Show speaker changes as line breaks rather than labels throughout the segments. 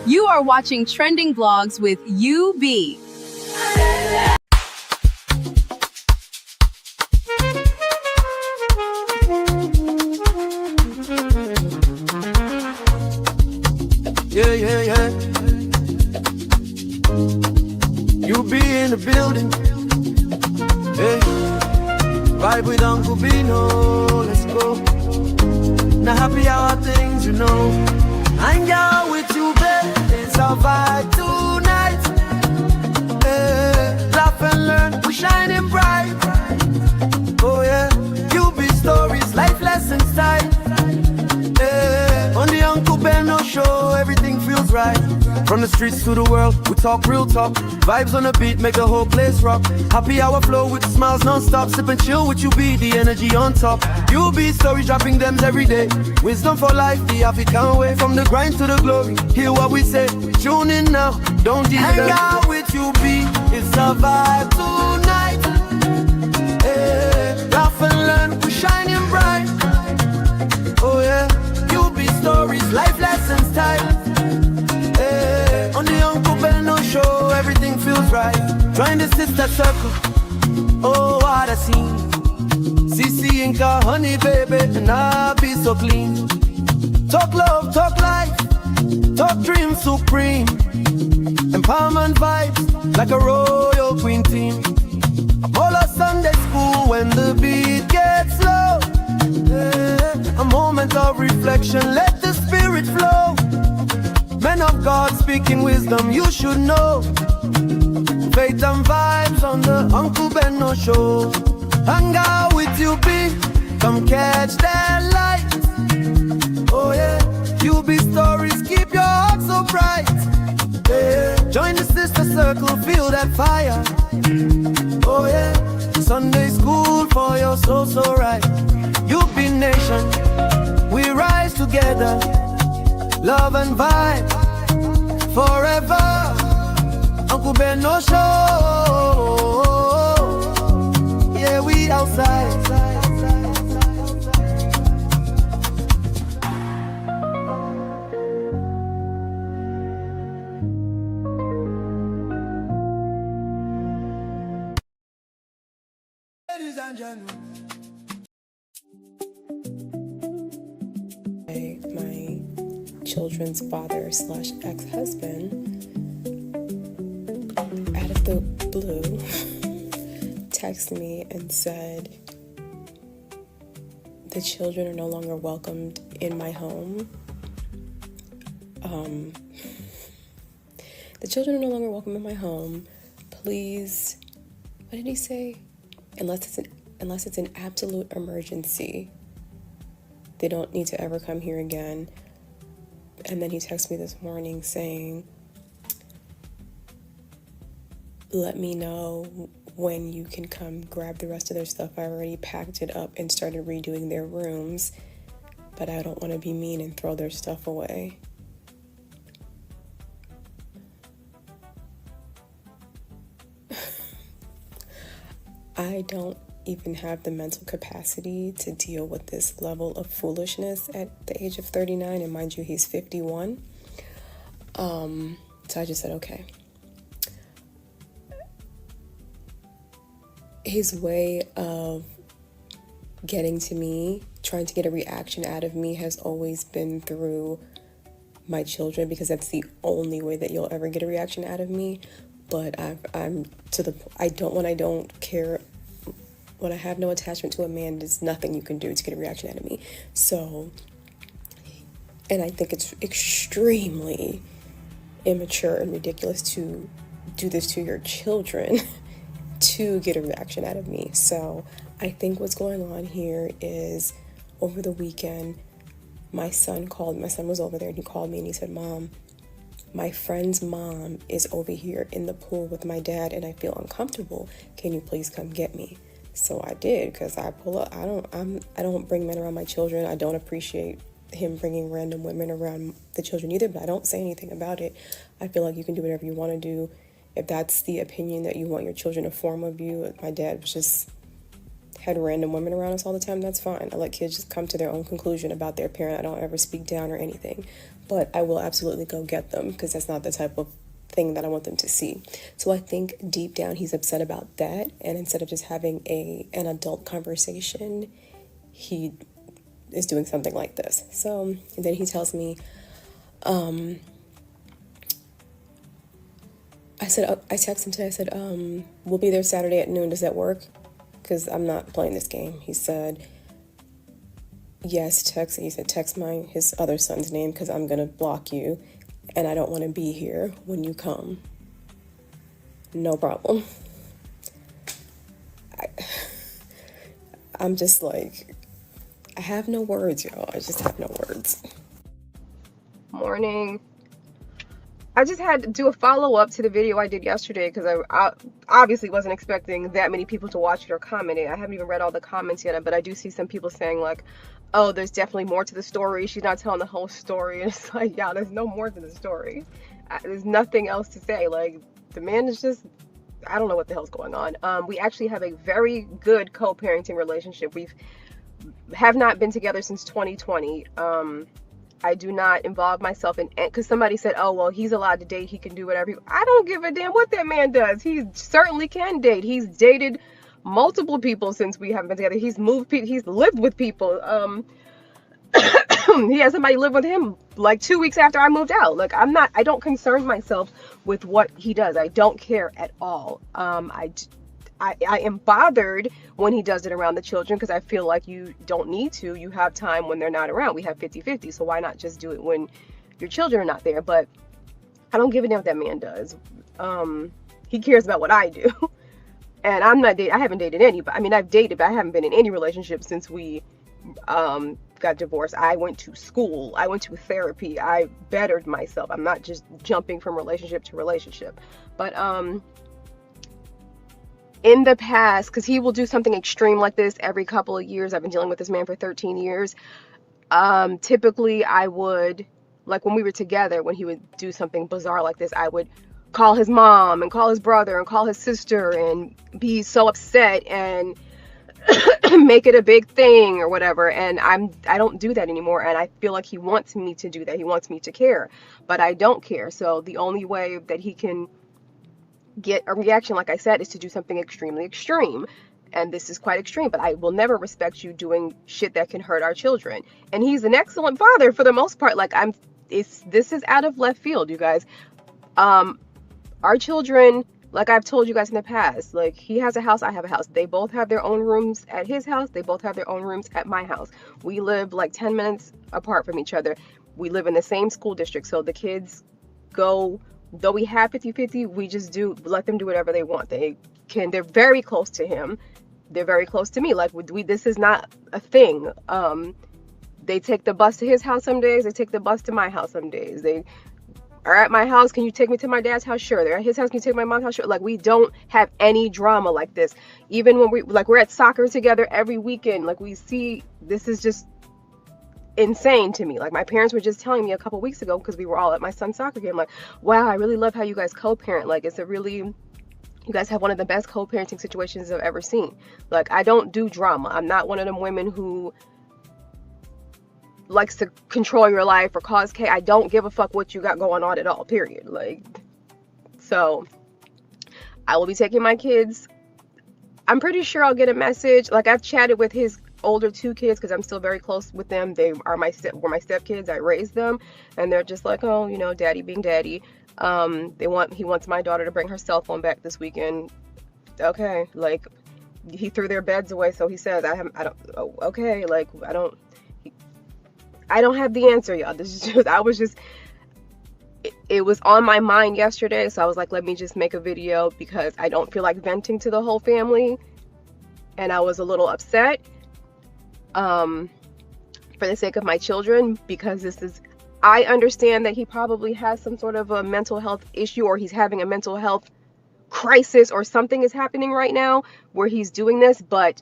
You are watching Trending Vlogs with UB.
Yeah, yeah, yeah. You be in the building. Hey, vibe with Uncle Beno. Let's go. Now happy hour things, you know. Hang out with you, babe. It's our vibe tonight. Hey, laugh and learn. We're shining bright. Oh yeah. You be stories, life lessons time. On the Uncle Beno show, everything feels right. From the streets to the world, we talk real talk. Vibes on the beat, make the whole place rock. Happy hour flow with smiles non-stop. Sip and chill with you, be the energy on top. You be stories, dropping them every day. Wisdom for life, the African way. From the grind to the glory, hear what we say. Tune in now, don't delay. Hang out with you, be it's a vibe tonight. Hey, laugh and learn, we're shining bright. Oh yeah. Stories, life lessons time. Hey, on the Uncle Beno show, everything feels right. Join the sister circle. Oh, what a scene. CC Inca, honey baby, and I be so clean. Talk love, talk life, talk dream supreme. Empowerment vibes like a royal queen team. All of Sunday school when the beat gets low. A moment of reflection, let the spirit flow. Men of God speaking wisdom, you should know. Faith and vibes on the Uncle Beno show. Hang out with you, be come catch that light. Oh yeah, you be stories, keep your heart so bright. Yeah. Join the sister circle, feel that fire. Oh yeah, Sunday school for your soul so right. UP nation, we rise together, love and vibe forever. Uncle Beno show, yeah, we outside. Ladies and gentlemen.
My children's father / ex-husband, out of the blue, texted me and said the children are no longer welcomed in my home. The children are no longer welcome in my home. Please, what did he say? Unless it's an absolute emergency, they don't need to ever come here again. And then he texted me this morning saying, let me know when you can come grab the rest of their stuff. I already packed it up and started redoing their rooms, but I don't want to be mean and throw their stuff away. I don't even have the mental capacity to deal with this level of foolishness at the age of 39, and mind you, he's 51. So I just said, okay. His way of getting to me, trying to get a reaction out of me, has always been through my children, because that's the only way that you'll ever get a reaction out of me. But I'm to the, I don't care. When I have no attachment to a man, there's nothing you can do to get a reaction out of me. So, and I think it's extremely immature and ridiculous to do this to your children to get a reaction out of me. So I think what's going on here is, over the weekend, my son was over there and he called me and he said, Mom, my friend's mom is over here in the pool with my dad and I feel uncomfortable. Can you please come get me? So I did, because I pull up. I don't bring men around my children. I don't appreciate him bringing random women around the children either, but I don't say anything about it. I feel like you can do whatever you want to do. If that's the opinion that you want your children to form of you, my dad was just had random women around us all the time, that's fine. I let kids just come to their own conclusion about their parent. I don't ever speak down or anything. But I will absolutely go get them, because that's not the type of thing that I want them to see. So I think deep down he's upset about that, and instead of just having an adult conversation, he is doing something like this. So then he tells me, I texted him today, I said, we'll be there Saturday at noon, does that work? Because I'm not playing this game. He said, yes, text. He said, text his other son's name, because I'm going to block you, and I don't want to be here when you come. No problem. I'm just like, I have no words, y'all. I just have no words.
Morning. I just had to do a follow-up to the video I did yesterday, because I obviously wasn't expecting that many people to watch it or comment it. I haven't even read all the comments yet, but I do see some people saying like, oh, there's definitely more to the story. She's not telling the whole story. And it's like, yeah, there's no more to the story. There's nothing else to say. Like, the man is just, I don't know what the hell's going on. We actually have a very good co-parenting relationship. Have not been together since 2020. I do not involve myself in, because somebody said, oh, well, he's allowed to date, he can do whatever. I don't give a damn what that man does. He certainly can date. He's dated multiple people since we haven't been together. He's moved people, he's lived with people. He had somebody live with him like 2 weeks after I moved out. Like, I don't concern myself with what he does. I don't care at all. I am bothered when he does it around the children, because I feel like you don't need to. You have time when they're not around. We have 50-50, so why not just do it when your children are not there? But I don't give a damn what that man does. He cares about what I do. And I haven't dated anybody. I mean, I've dated, but I haven't been in any relationship since we got divorced. I went to school. I went to therapy. I bettered myself. I'm not just jumping from relationship to relationship. But in the past, because he will do something extreme like this every couple of years. I've been dealing with this man for 13 years. Typically, I would, like when we were together, when he would do something bizarre like this, I would call his mom and call his brother and call his sister and be so upset and make it a big thing or whatever. And I don't do that anymore. And I feel like he wants me to do that. He wants me to care, but I don't care. So the only way that he can get a reaction, like I said, is to do something extremely extreme. And this is quite extreme, but I will never respect you doing shit that can hurt our children. And he's an excellent father for the most part. Like, this is out of left field, you guys. Our children, like I've told you guys in the past, like, he has a house, I have a house. They both have their own rooms at his house. They both have their own rooms at my house. We live like 10 minutes apart from each other. We live in the same school district. So the kids go, though we have 50-50, we just let them do whatever they want. They're very close to him. They're very close to me. Like, this is not a thing. They take the bus to his house some days. They take the bus to my house some days. They are at my house. Can you take me to my dad's house? Sure. They're at his house. Can you take my mom's house? Sure. Like, we don't have any drama like this. Even when we're at soccer together every weekend. Like, this is just insane to me. Like, my parents were just telling me a couple weeks ago, because we were all at my son's soccer game, like, wow, I really love how you guys co-parent. Like, you guys have one of the best co-parenting situations I've ever seen. Like, I don't do drama. I'm not one of them women who likes to control your life or cause chaos. I don't give a fuck what you got going on at all, period. Like, so I will be taking my kids. I'm pretty sure I'll get a message. Like, I've chatted with his older 2 kids, because I'm still very close with them. They are my stepkids. I raised them, and they're just like, oh, you know, daddy being daddy. He wants my daughter to bring her cell phone back this weekend. Okay, like, he threw their beds away, so he says, okay, like, I don't have the answer, y'all. This is just, it was on my mind yesterday, so I was like, let me just make a video, because I don't feel like venting to the whole family, and I was a little upset. For the sake of my children, because I understand that he probably has some sort of a mental health issue, or he's having a mental health crisis, or something is happening right now where he's doing this, but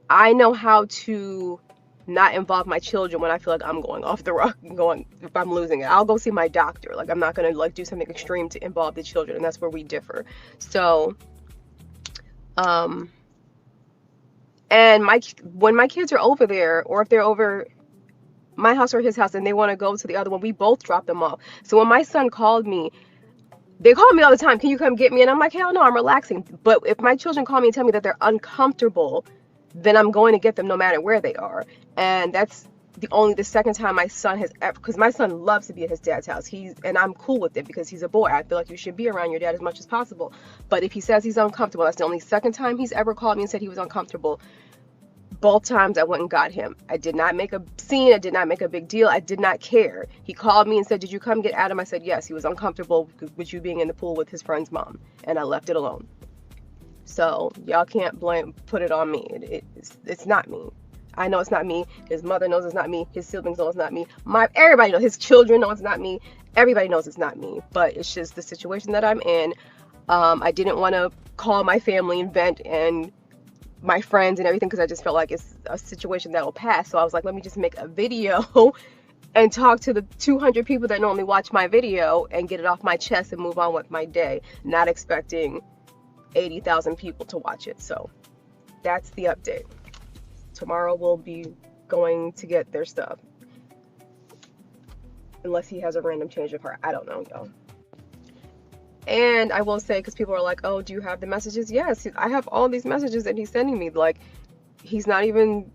I know how to not involve my children when I feel like I'm going off the rock, if I'm losing it. I'll go see my doctor. Like, I'm not going to, like, do something extreme to involve the children, and that's where we differ. So, And when my kids are over there, or if they're over my house or his house and they want to go to the other one, we both drop them off. So when my son called me, they call me all the time, can you come get me? And I'm like, hell no, I'm relaxing. But if my children call me and tell me that they're uncomfortable, then I'm going to get them no matter where they are. And that's the second time my son has ever, because my son loves to be at his dad's house. And I'm cool with it because he's a boy. I feel like you should be around your dad as much as possible. But if he says he's uncomfortable, that's the only second time he's ever called me and said he was uncomfortable. Both times I went and got him. I did not make a scene. I did not make a big deal. I did not care. He called me and said, did you come get Adam? I said, yes. He was uncomfortable with you being in the pool with his friend's mom. And I left it alone. So y'all can't put it on me. It's not me. I know it's not me. His mother knows it's not me. His siblings know it's not me. Everybody knows. His children know it's not me. Everybody knows it's not me. But it's just the situation that I'm in. I didn't want to call my family and vent and my friends and everything because I just felt like it's a situation that will pass. So I was like, let me just make a video and talk to the 200 people that normally watch my video and get it off my chest and move on with my day, not expecting 80,000 people to watch it. So that's the update. Tomorrow we'll be going to get their stuff, unless he has a random change of heart. I don't know, y'all. And I will say, because people are like, oh, do you have the messages? Yes, I have all these messages that he's sending me. Like, he's not even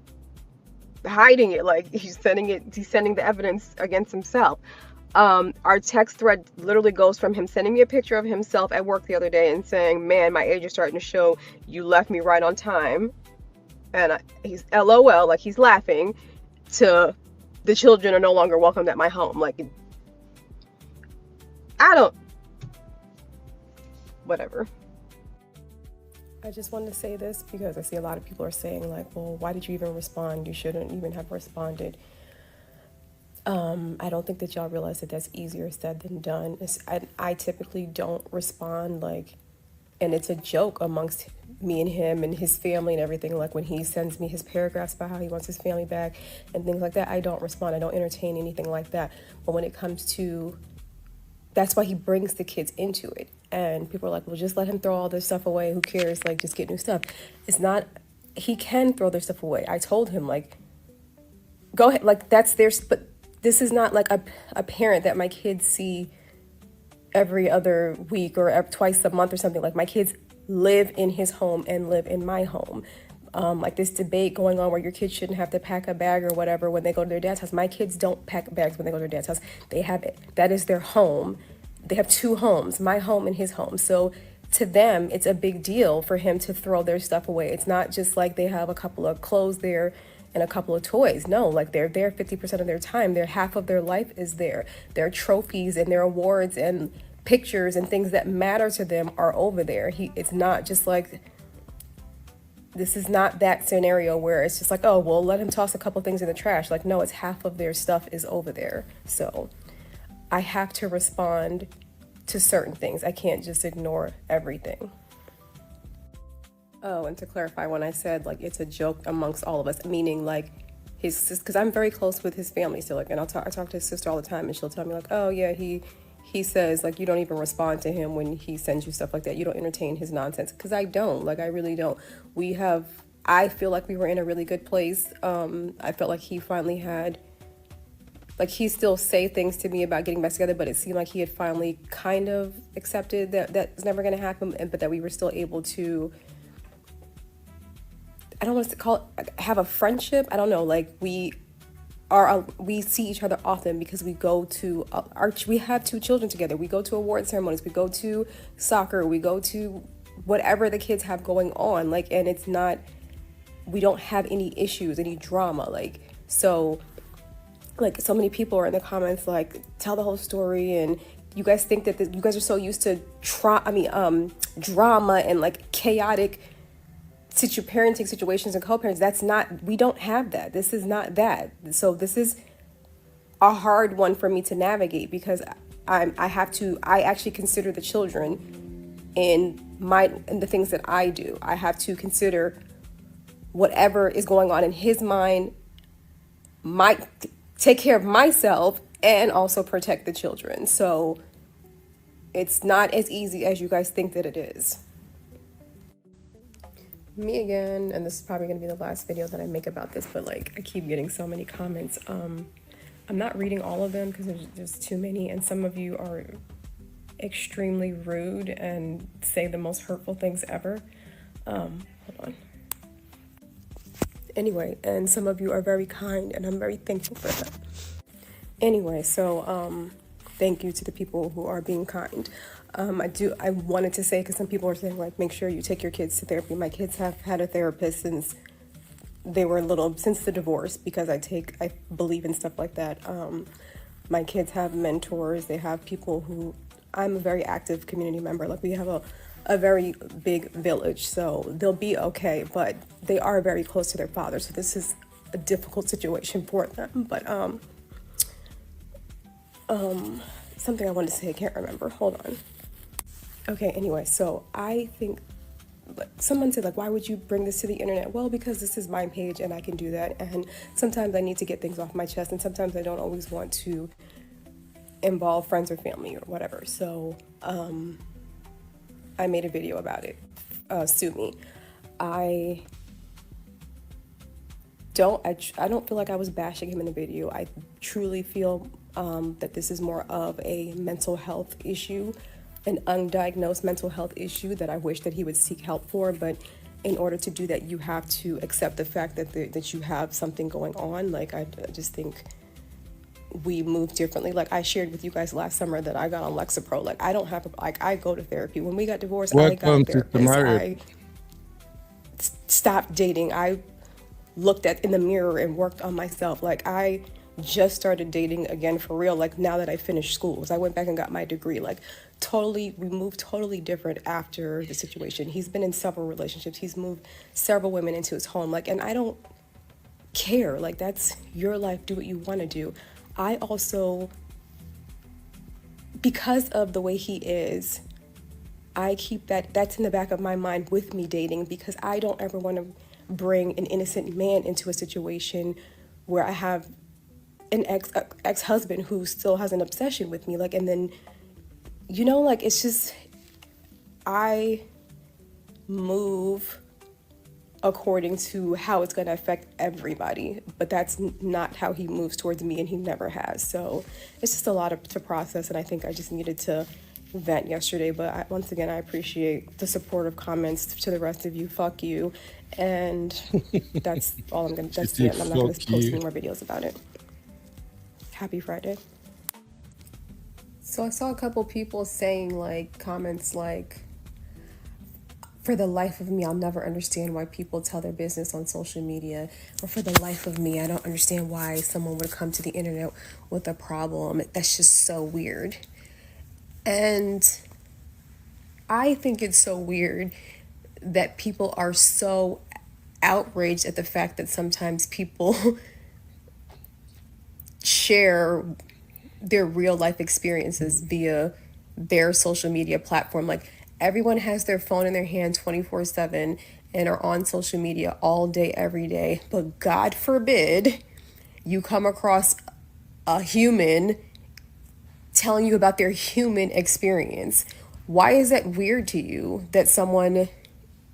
hiding it. Like, he's sending the evidence against himself. Our text thread literally goes from him sending me a picture of himself at work the other day and saying, man, my age is starting to show. You left me right on time. And he's LOL, like he's laughing, to the children are no longer welcomed at my home. Like, whatever.
I just wanted to say this because I see a lot of people are saying like, well, why did you even respond? You shouldn't even have responded. I don't think that y'all realize that that's easier said than done. I typically don't respond, like, and it's a joke amongst me and him and his family and everything. Like when he sends me his paragraphs about how he wants his family back and things like that, I don't respond. I don't entertain anything like that. But when it comes to, that's why he brings the kids into it. And people are like, well, just let him throw all this stuff away. Who cares? Like, just get new stuff. It's not, he can throw their stuff away. I told him, like, go ahead. Like, that's theirs. But this is not like a parent that my kids see every other week or twice a month or something. Like, my kids live in his home and live in my home. Like this debate going on where your kids shouldn't have to pack a bag or whatever when they go to their dad's house. My kids don't pack bags when they go to their dad's house. They have it. That is their home. They have two homes, my home and his home. So to them, it's a big deal for him to throw their stuff away. It's not just like they have a couple of clothes there and a couple of toys. No, like they're there 50% of their time. Half of their life is there. Their trophies and their awards and pictures and things that matter to them are over there. It's not just like, this is not that scenario where it's just like, oh, well, let him toss a couple things in the trash. Like, no, it's half of their stuff is over there. So I have to respond to certain things. I can't just ignore everything. Oh, and to clarify, when I said like it's a joke amongst all of us, meaning like his sister, because I'm very close with his family still, like, and I talk to his sister all the time, and she'll tell me like, oh yeah, he says like you don't even respond to him when he sends you stuff like that. You don't entertain his nonsense, because I don't. Like, I really don't. I feel like we were in a really good place. I felt like he finally had, like, he still say things to me about getting back together, but it seemed like he had finally kind of accepted that that's never going to happen, but that we were still able to, I don't want to call it, have a friendship. I don't know. Like, we see each other often because we go to we have two children together. We go to award ceremonies. We go to soccer. We go to whatever the kids have going on. Like, and it's not, we don't have any issues, any drama. Like, so, like, so many people are in the comments like, tell the whole story, and you guys think that you guys are so used to drama and like chaotic parenting situations and co-parents. That's not, we don't have that. This is not that. So this is a hard one for me to navigate, because I actually consider the children in the things that I do. I have to consider whatever is going on in his mind, take care of myself, and also protect the children. So it's not as easy as you guys think that it is. Me again, and this is probably going to be the last video that I make about this, but like I keep getting so many comments. I'm not reading all of them because there's just too many, and some of you are extremely rude and say the most hurtful things ever. Hold on. Anyway, and some of you are very kind, and I'm very thankful for that. Anyway, so thank you to the people who are being kind. I wanted to say, because some people are saying like, make sure you take your kids to therapy. My kids have had a therapist since they were little, since the divorce, because I believe in stuff like that. My kids have mentors. They have people who, I'm a very active community member. Like we have a very big village, so they'll be okay, but they are very close to their father. So this is a difficult situation for them. But something I wanted to say, I can't remember. Hold on. Okay, anyway, so I think someone said like, why would you bring this to the internet? Well, because this is my page and I can do that, and sometimes I need to get things off my chest, and sometimes I don't always want to involve friends or family or whatever. So I made a video about it. Sue me. I don't feel like I was bashing him in the video. I truly feel that this is more of a mental health issue, an undiagnosed mental health issue that I wish that he would seek help for. But in order to do that, you have to accept the fact that you have something going on. Like I just think we move differently. Like I shared with you guys last summer that I got on Lexapro. Like I don't have I go to therapy. When we got divorced, I got a therapist. I stopped dating. I looked in the mirror and worked on myself. Like I just started dating again for real, like now that I finished school, because I went back and got my degree. Like we moved totally different after the situation. He's been in several relationships. He's moved several women into his home. Like, and I don't care. Like that's your life. Do what you want to do. I also, because of the way he is, I keep that's in the back of my mind with me dating, because I don't ever want to bring an innocent man into a situation where I have an ex-husband who still has an obsession with me. Like, and then, like, it's just, I move according to how it's going to affect everybody, but that's not how he moves towards me, and he never has. So it's just a lot to process, and I think I just needed to vent yesterday. But once again, I appreciate the supportive comments. To the rest of you, fuck you, and that's all I'm gonna. That's it. I'm not gonna post any more videos about it. Happy Friday. So I saw a couple people saying like comments like, for the life of me, I'll never understand why people tell their business on social media. Or for the life of me, I don't understand why someone would come to the internet with a problem. That's just so weird. And I think it's so weird that people are so outraged at the fact that sometimes people share their real life experiences via their social media platform. Like, everyone has their phone in their hand 24/7 and are on social media all day, every day. But God forbid you come across a human telling you about their human experience. Why is that weird to you that someone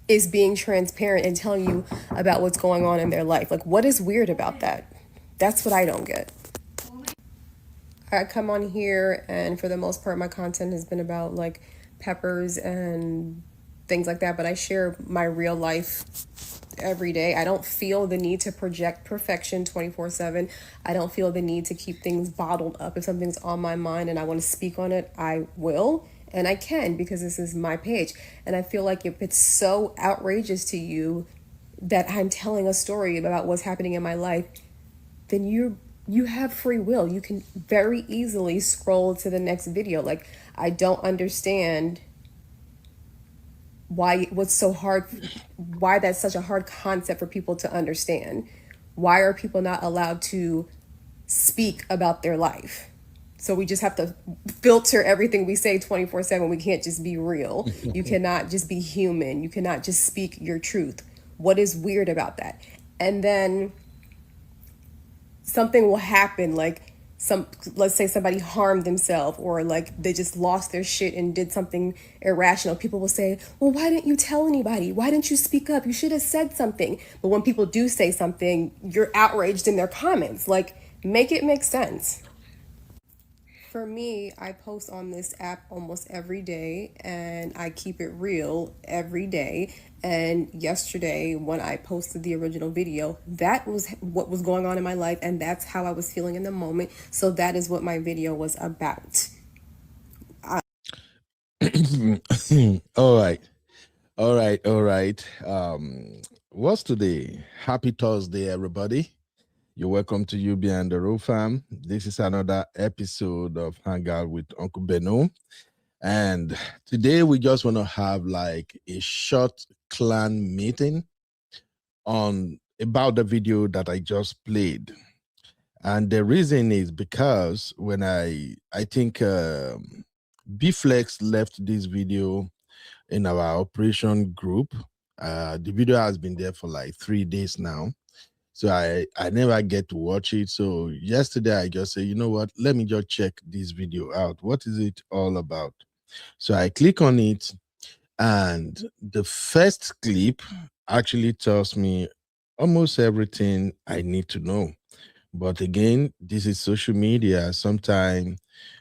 is being transparent and telling you about what's going on in their life? Like, what is weird about that? That's what I don't get. I come on here, and for the most part, my content has been about like peppers and things like that, but I share my real life every day. I don't feel the need to project perfection 24/7. I don't feel the need to keep things bottled up. If something's on my mind and I want to speak on it, I will, and I can, because this is my page. And I feel like if it's so outrageous to you that I'm telling a story about what's happening in my life, then you have free will. You can very easily scroll to the next video. Like, I don't understand why that's such a hard concept for people to understand. Why are people not allowed to speak about their life? So we just have to filter everything we say 24/7. We can't just be real. You cannot just be human. You cannot just speak your truth. What is weird about that? And then something will happen, like let's say somebody harmed themselves, or like they just lost their shit and did something irrational, people will say, well, why didn't you tell anybody? Why didn't you speak up? You should have said something. But when people do say something, you're outraged in their comments. Like, make it make sense. For me, I post on this app almost every day and I keep it real every day. And yesterday, when I posted the original video, that was what was going on in my life, and that's how I was feeling in the moment. So that is what my video was about.
All right. All right. All right. What's today? Happy Thursday, everybody. You're welcome to You Behind the Roof Fam. This is another episode of Hangout with Uncle Beno. And today we just want to have like a short clan meeting on about the video that I just played. And the reason is because when I think B-Flex left this video in our operation group. The video has been there for like 3 days now. So I never get to watch it. So yesterday I just said, you know what, let me just check this video out. What is it all about? So I click on it, and the first clip actually tells me almost everything I need to know. But again, this is social media. Sometimes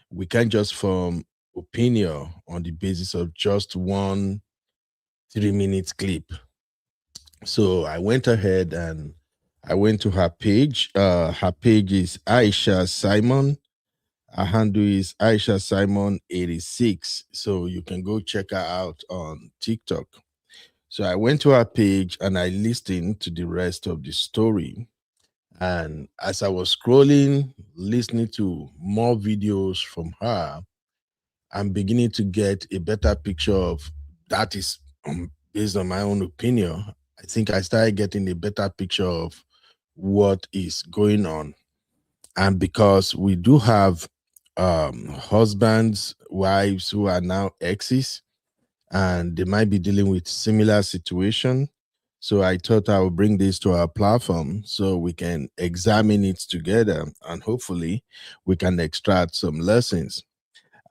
we can't just form opinion on the basis of just one 3 minute clip. So I went ahead and I went to her page. Her page is Aisha Simon. Her handle is Aisha Simon 86. So you can go check her out on TikTok. So I went to her page and I listened to the rest of the story. And as I was scrolling, listening to more videos from her, I'm beginning to get a better picture of that is based on my own opinion. I think I started getting a better picture of what is going on. And because we do have husbands, wives who are now exes, and they might be dealing with similar situation. So I thought I would bring this to our platform so we can examine it together, and hopefully we can extract some lessons.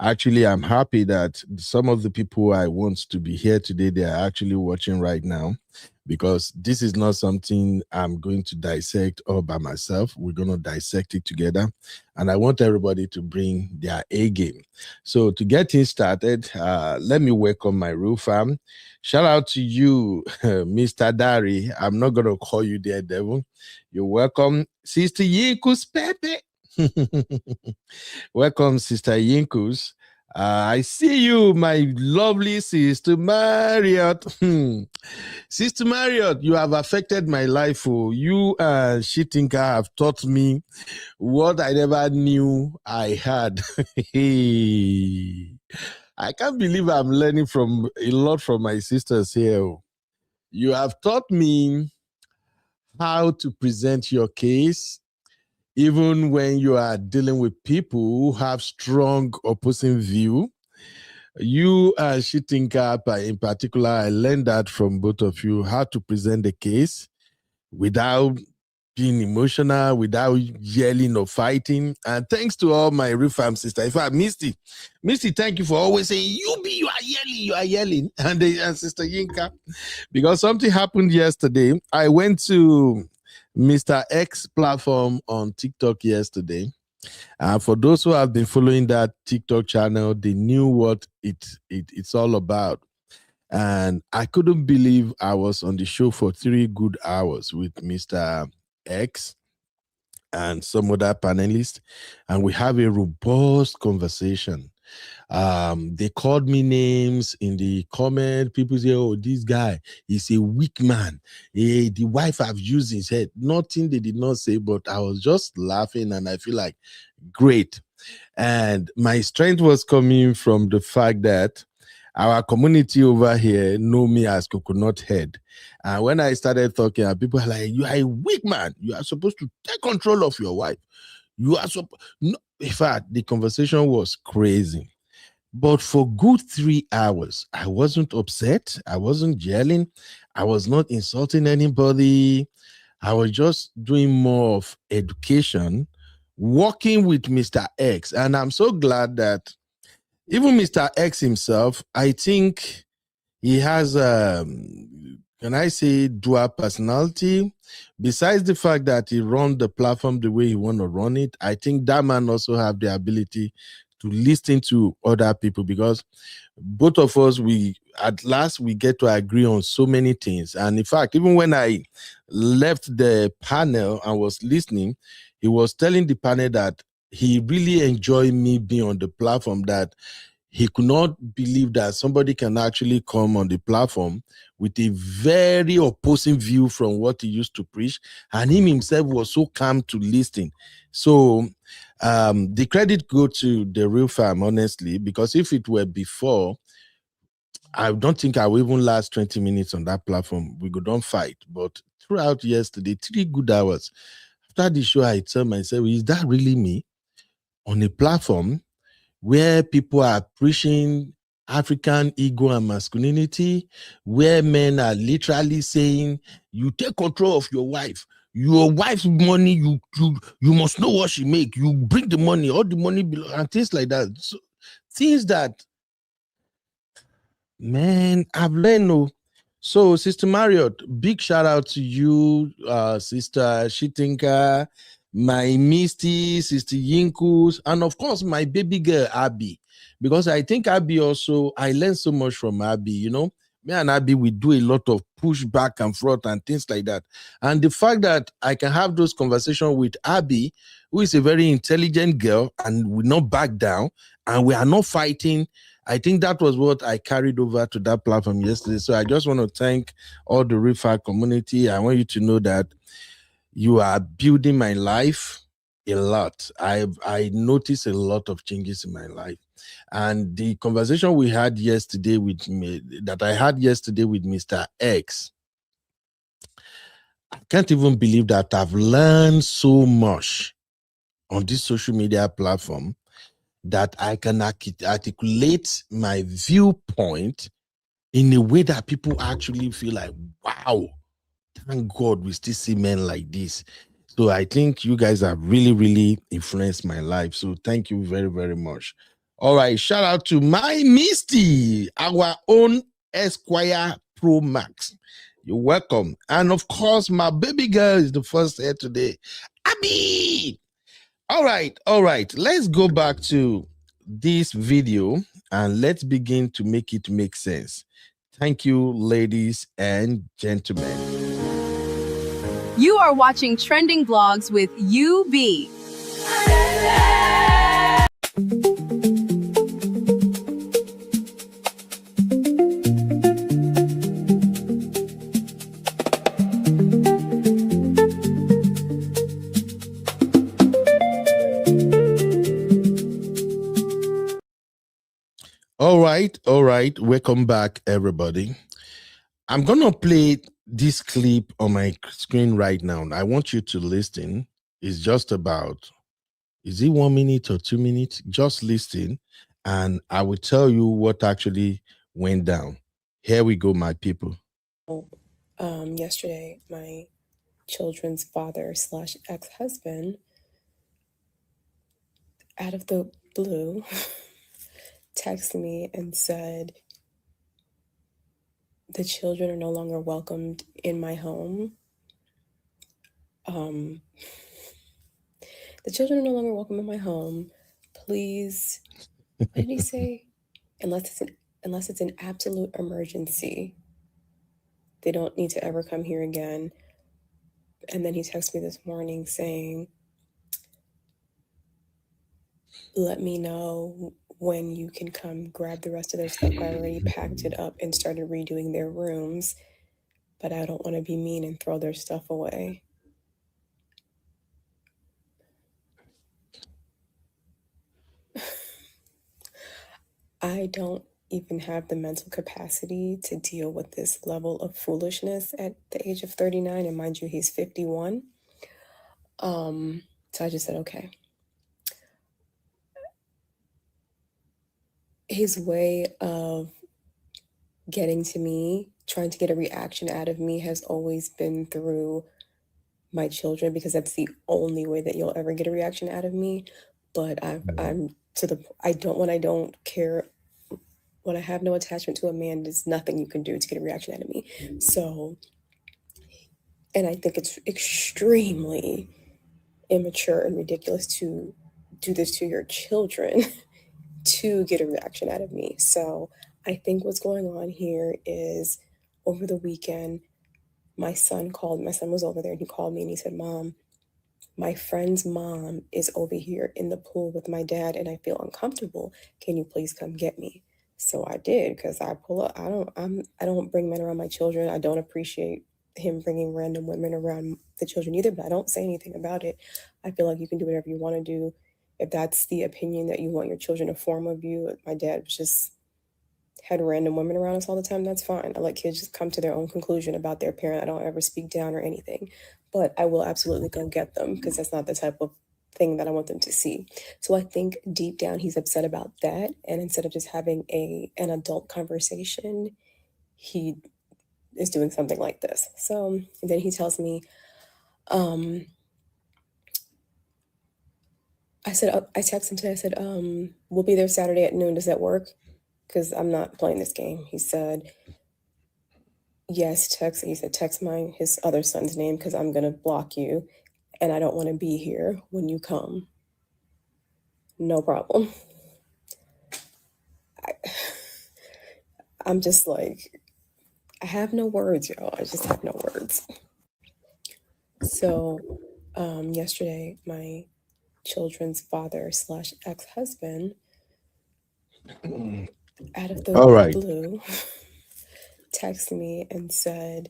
Actually, I'm happy that some of the people I want to be here today, they are actually watching right now, because this is not something I'm going to dissect all by myself. We're going to dissect it together. And I want everybody to bring their A game. So to get things started, let me welcome my roof fam. Shout out to you, Mr. Dari. I'm not going to call you there, devil. You're welcome. Sister Yikus Pepe. Welcome, Sister Yinkus. I see you, my lovely Sister Marriott. Sister Marriott, you have affected my life. Oh. You and Shitinka have taught me what I never knew I had. I can't believe I'm learning from a lot from my sisters here. You have taught me how to present your case, even when you are dealing with people who have strong opposing view. You and Shitinka in particular, I learned that from both of you, how to present the case without being emotional, without yelling or fighting. And thanks to all my refam sisters. In fact, Misty, thank you for always saying, you are yelling. And Sister Yinka, because something happened yesterday. I went to Mr. X platform on TikTok yesterday. For those who have been following that TikTok channel, they knew what it's all about. And I couldn't believe I was on the show for 3 good hours with Mr. X and some other panelists, and we have a robust conversation. They called me names in the comment. People say, oh, this guy is a weak man. The wife have used his head. Nothing they did not say, but I was just laughing, and I feel like great. And my strength was coming from the fact that our community over here know me as Coconut Head. And when I started talking, people are like, you are a weak man. You are supposed to take control of your wife. You are supposed... No. In fact, the conversation was crazy. But for good 3 hours, I wasn't upset. I wasn't yelling. I was not insulting anybody. I was just doing more of education working with Mr. X. And I'm so glad that even Mr. X himself, I think he has, can I say, dual personality. Besides the fact that he runs the platform the way he want to run it, I think that man also have the ability to listen to other people, because both of us, we at last we get to agree on so many things. And in fact, even when I left the panel and was listening, he was telling the panel that he really enjoyed me being on the platform, that he could not believe that somebody can actually come on the platform with a very opposing view from what he used to preach, and him himself was so calm to listen. So the credit go to the real fam, honestly, because if it were before, I don't think I will even last 20 minutes on that platform. We go don't fight. But throughout yesterday, 3 good hours after the show, I tell myself, is that really me on a platform where people are preaching African ego and masculinity, where men are literally saying, you take control of your wife. Your wife's money, you must know what she make. You bring the money, all the money belong, and things like that. So, things that, man, I've learned. Oh. So, Sister Marriott, big shout out to you, Sister Shitinka, my Misty, Sister Yinkus, and of course, my baby girl, Abby. Because I think Abby also, I learned so much from Abby, you know. Me and Abby, we do a lot of push back and forth and things like that. And the fact that I can have those conversations with Abby, who is a very intelligent girl, and we not back down, and we are not fighting. I think that was what I carried over to that platform yesterday. So I just want to thank all the Refa community. I want you to know that you are building my life a lot. I noticed a lot of changes in my life. And the conversation we had yesterday with me, that I had yesterday with Mr. X, I can't even believe that I've learned so much on this social media platform that I can articulate my viewpoint in a way that people actually feel like, wow, thank God we still see men like this. So I think you guys have really, really influenced my life. So thank you very, very much. All right, shout out to my Misty, our own Esquire Pro Max. You're welcome. And of course, my baby girl is the first here today, Abby. All right. Let's go back to this video and let's begin to make it make sense. Thank you, ladies and gentlemen.
You are watching Trending Vlogs with UB.
All right. Welcome back, everybody. I'm going to play this clip on my screen right now. I want you to listen. It's just about, is it 1 minute or 2 minutes? Just listen, and I will tell you what actually went down. Here we go, my people.
Yesterday, my children's father / ex-husband, out of the blue, texted me and said, the children are no longer welcomed in my home. The children are no longer welcome in my home. Please, what did he say? Unless it's an absolute emergency, they don't need to ever come here again. And then he texted me this morning saying, let me know when you can come grab the rest of their stuff. I already packed it up and started redoing their rooms, but I don't want to be mean and throw their stuff away. I don't even have the mental capacity to deal with this level of foolishness at the age of 39. And mind you, he's 51. So I just said, okay. His way of getting to me, trying to get a reaction out of me, has always been through my children because that's the only way that you'll ever get a reaction out of me. But I'm to the I don't when I don't care, when I have no attachment to a man, there's nothing you can do to get a reaction out of me. So, and I think it's extremely immature and ridiculous to do this to your children to get a reaction out of me. So I think what's going on here is over the weekend, my son was over there and he called me and he said, Mom, my friend's mom is over here in the pool with my dad and I feel uncomfortable. Can you please come get me? So I did, because I pull up. I don't bring men around my children. I don't appreciate him bringing random women around the children either, but I don't say anything about it. I feel like you can do whatever you want to do. If that's the opinion that you want your children to form of you, my dad was just had random women around us all the time, that's fine. I let kids just come to their own conclusion about their parent. I don't ever speak down or anything, but I will absolutely go get them because that's not the type of thing that I want them to see. So I think deep down he's upset about that, and instead of just having an adult conversation, he is doing something like this. So then he tells me, I texted him today. I said, we'll be there Saturday at noon. Does that work? Because I'm not playing this game. He said, yes, text. He said, text his other son's name because I'm going to block you and I don't want to be here when you come. No problem. I'm just like, I have no words, y'all. I just have no words. So yesterday, my children's father / ex-husband, out of the blue, texted me and said,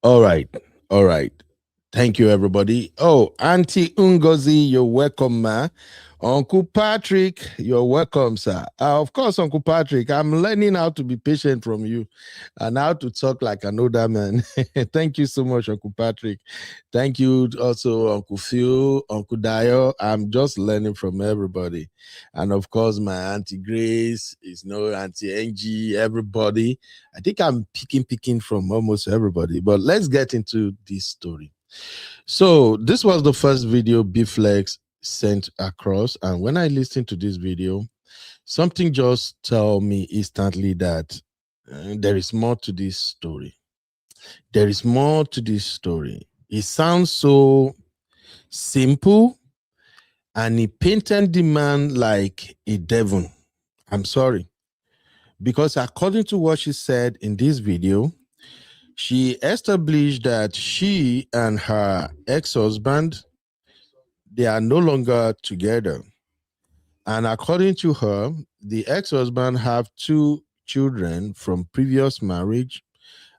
all right. Thank you, everybody. Oh, Auntie Ungozi, you're welcome, ma. Uncle Patrick, you're welcome, sir. Of course, Uncle Patrick, I'm learning how to be patient from you and how to talk like an older man. Thank you so much, Uncle Patrick. Thank you also, Uncle Phil, Uncle Dio. I'm just learning from everybody. And of course, my Auntie Grace, Auntie Angie, everybody. I think I'm picking from almost everybody. But let's get into this story. So this was the first video B-Flex sent across, and when I listened to this video, something just told me instantly that there is more to this story. There is more to this story. It sounds so simple, and he painted the man like a devil. I'm sorry, because according to what she said in this video, she established that she and her ex-husband, they are no longer together. And according to her, the ex-husband have 2 children from previous marriage.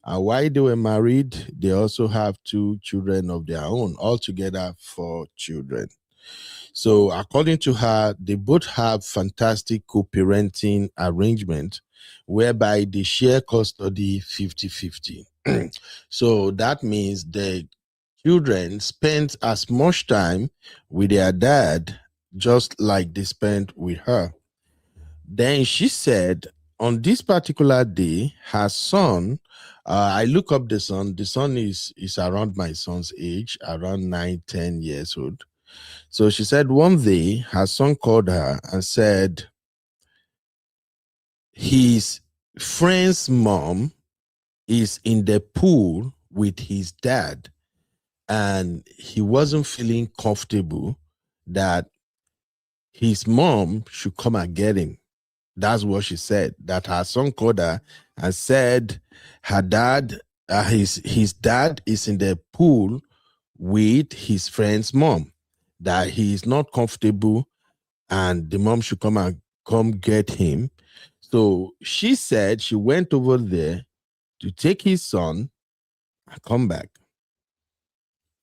And while they were married, they also have 2 children of their own, altogether 4 children. So according to her, they both have fantastic co-parenting arrangement whereby they share custody 50-50. So that means the children spend as much time with their dad just like they spent with her. Then she said on this particular day, her son, I look up the son is around my son's age, around 9-10 years old. So she said one day her son called her and said his friend's mom is in the pool with his dad and he wasn't feeling comfortable that his mom should come and get him. That's what she said, that her son called her and said her dad, his dad is in the pool with his friend's mom, that he is not comfortable and the mom should come get him. So she said she went over there to take his son and come back.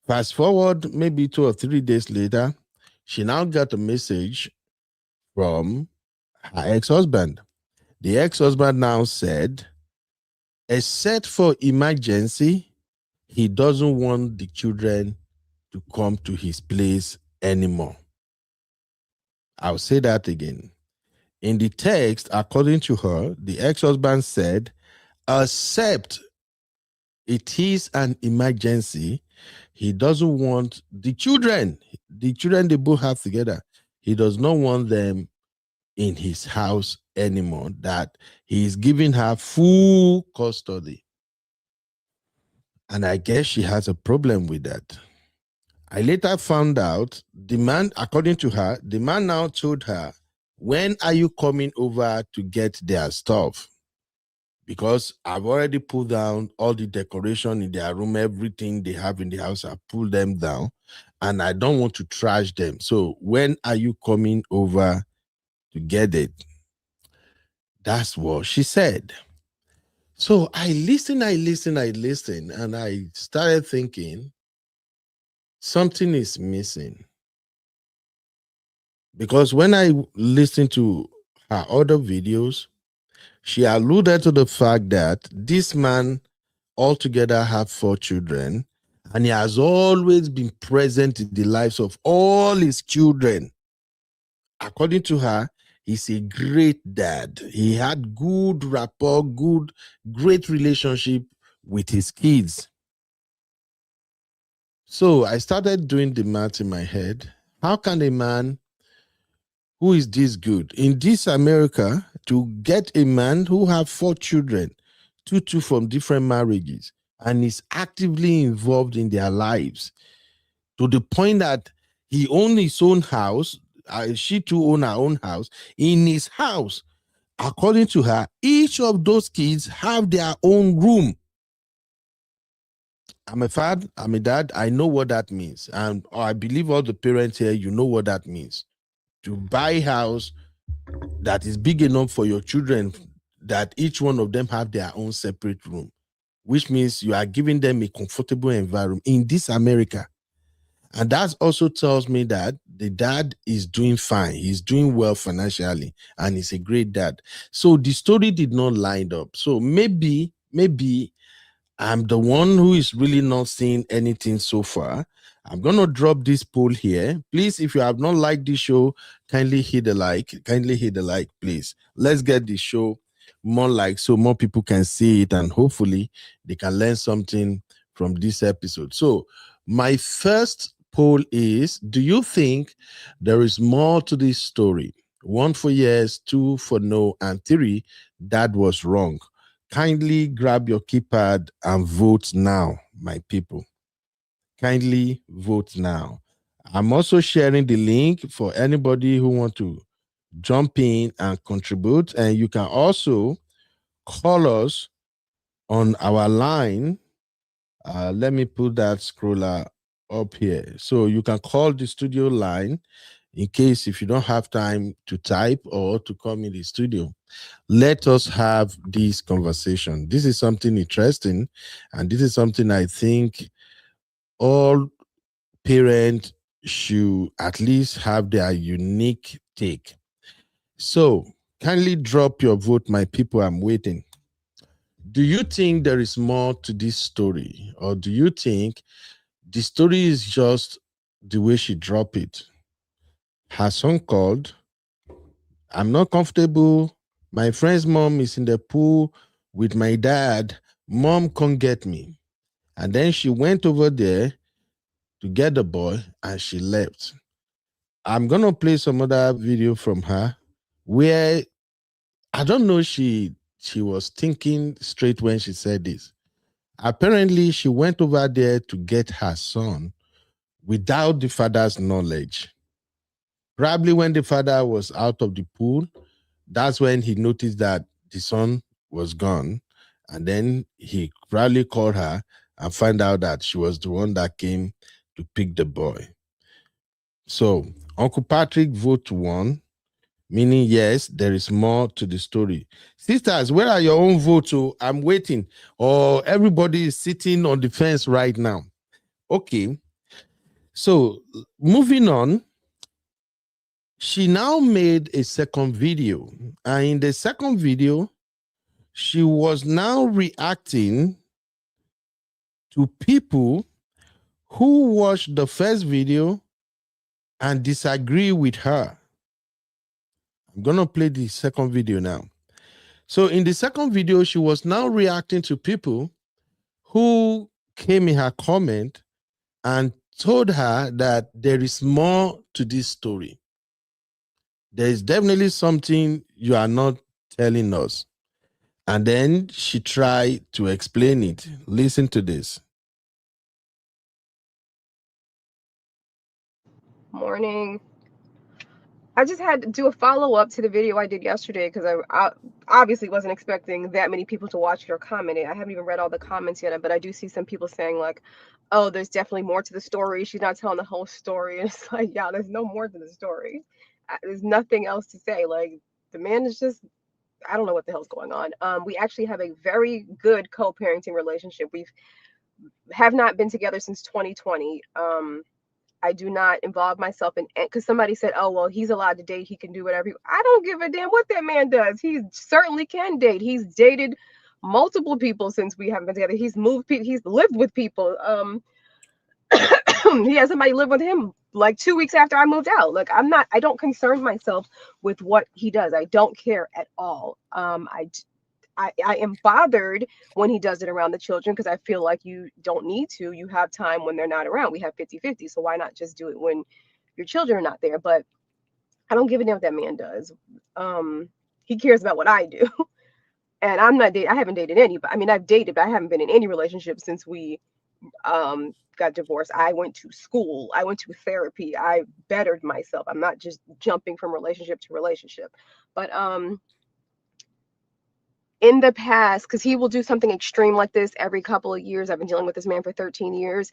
Fast forward maybe 2 or 3 days later, she now got a message from her ex-husband. The ex-husband now said, except for emergency, he doesn't want the children to come to his place anymore. I'll say that again. In the text, according to her, the ex-husband said, except it is an emergency. He doesn't want the children they both have together. He does not want them in his house anymore, that he is giving her full custody. And I guess she has a problem with that. I later found out the man, according to her, the man now told her, when are you coming over to get their stuff? Because I've already pulled down all the decoration in their room, everything they have in the house, I pulled them down, and I don't want to trash them. So when are you coming over to get it? That's what she said. So I listened, and I started thinking something is missing. Because when I listened to her other videos, she alluded to the fact that this man altogether have 4 children, and he has always been present in the lives of all his children. According to her, he's a great dad. He had good rapport, great relationship with his kids. So I started doing the math in my head. How can a man who is this good in this America to get a man who have 4 children, two from different marriages, and is actively involved in their lives to the point that he owns his own house, she too own her own house. In his house, according to her, each of those kids have their own room. I'm a father, I'm a dad, I know what that means. And I believe all the parents here, you know what that means. To buy a house that is big enough for your children, that each one of them have their own separate room, which means you are giving them a comfortable environment in this America. And that also tells me that the dad is doing fine. He's doing well financially, and he's a great dad. So the story did not line up. So maybe I'm the one who is really not seeing anything so far. I'm going to drop this poll here. Please, if you have not liked this show, kindly hit the like. Please. Let's get the show more likes so more people can see it, and hopefully they can learn something from this episode. So my first poll is, do you think there is more to this story? 1 for yes, 2 for no, and 3, that was wrong. Kindly grab your keypad and vote now, my people. Kindly vote now. I'm also sharing the link for anybody who want to jump in and contribute. And you can also call us on our line. Let me put that scroller up here. So you can call the studio line in case if you don't have time to type or to come in the studio. Let us have this conversation. This is something interesting, and this is something I think all parents should at least have their unique take. So kindly drop your vote, my people. I'm waiting. Do you think there is more to this story, or do you think the story is just the way she dropped it? Her son called. I'm not comfortable. My friend's mom is in the pool with my dad. Mom can't get me. And then she went over there to get the boy and she left. I'm going to play some other video from her where I don't know she was thinking straight when she said this. Apparently, she went over there to get her son without the father's knowledge. Probably when the father was out of the pool, that's when he noticed that the son was gone. And then he probably called her and found out that she was the one that came to pick the boy. So Uncle Patrick vote 1, meaning yes, there is more to the story. Sisters, where are your own votes? So I'm waiting. Or everybody is sitting on the fence right now. Okay. So moving on, she now made a second video. And in the second video, she was now reacting to people who watched the first video and disagree with her. I'm going to play the second video now. So in the second video, she was now reacting to people who came in her comment and told her that there is more to this story. There is definitely something you are not telling us. And then she tried to explain it. Listen to this.
Morning. I just had to do a follow-up to the video I did yesterday because I obviously wasn't expecting that many people to watch it or comment it. I haven't even read all the comments yet, but I do see some people saying like, oh, there's definitely more to the story. She's not telling the whole story. And it's like, yeah, there's no more to the story. There's nothing else to say. Like, the man is just, I don't know what the hell's going on. We actually have a very good co-parenting relationship. We have not been together since 2020. I do not involve myself in, because somebody said, oh, well, he's allowed to date. He can do whatever. I don't give a damn what that man does. He certainly can date. He's dated multiple people since we haven't been together. He's moved people. He's lived with people. He has somebody live with him like 2 weeks after I moved out. Like, I don't concern myself with what he does. I don't care at all. I am bothered when he does it around the children because I feel like you don't need to. You have time when they're not around. We have 50-50. So why not just do it when your children are not there? But I don't give a damn what that man does. He cares about what I do. And I'm not dating. I haven't dated anybody. I mean, I've dated, but I haven't been in any relationship since we got divorced. I went to school. I went to therapy. I bettered myself. I'm not just jumping from relationship to relationship. But in the past, because he will do something extreme like this every couple of years. I've been dealing with this man for 13 years.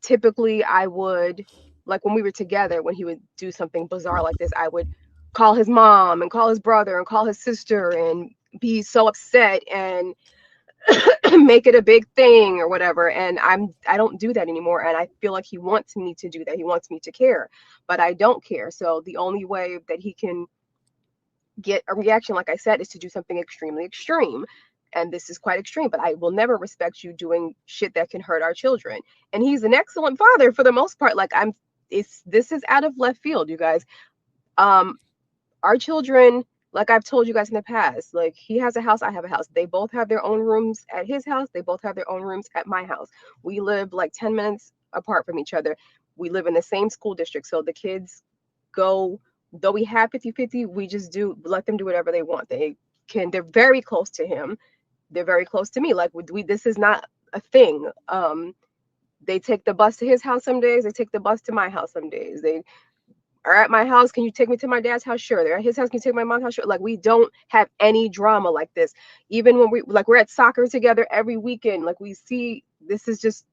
Typically I would, like when we were together, when he would do something bizarre like this, I would call his mom and call his brother and call his sister and be so upset and make it a big thing or whatever. And I don't do that anymore. And I feel like he wants me to do that. He wants me to care, but I don't care. So the only way that he can get a reaction, like I said, is to do something extremely extreme. And this is quite extreme, but I will never respect you doing shit that can hurt our children. And he's an excellent father for the most part. Like, this is out of left field, you guys. Our children, like I've told you guys in the past, like, he has a house, I have a house. They both have their own rooms at his house. They both have their own rooms at my house. We live like 10 minutes apart from each other. We live in the same school district. So the kids go, though we have 50-50, we just let them do whatever they want. They're very close to him. They're very close to me. Like, this is not a thing. They take the bus to his house some days. They take the bus to my house some days. They are at my house. Can you take me to my dad's house? Sure. They're at his house. Can you take my mom's house? Sure. Like, we don't have any drama like this. Even when we're at soccer together every weekend. Like, we see, this is just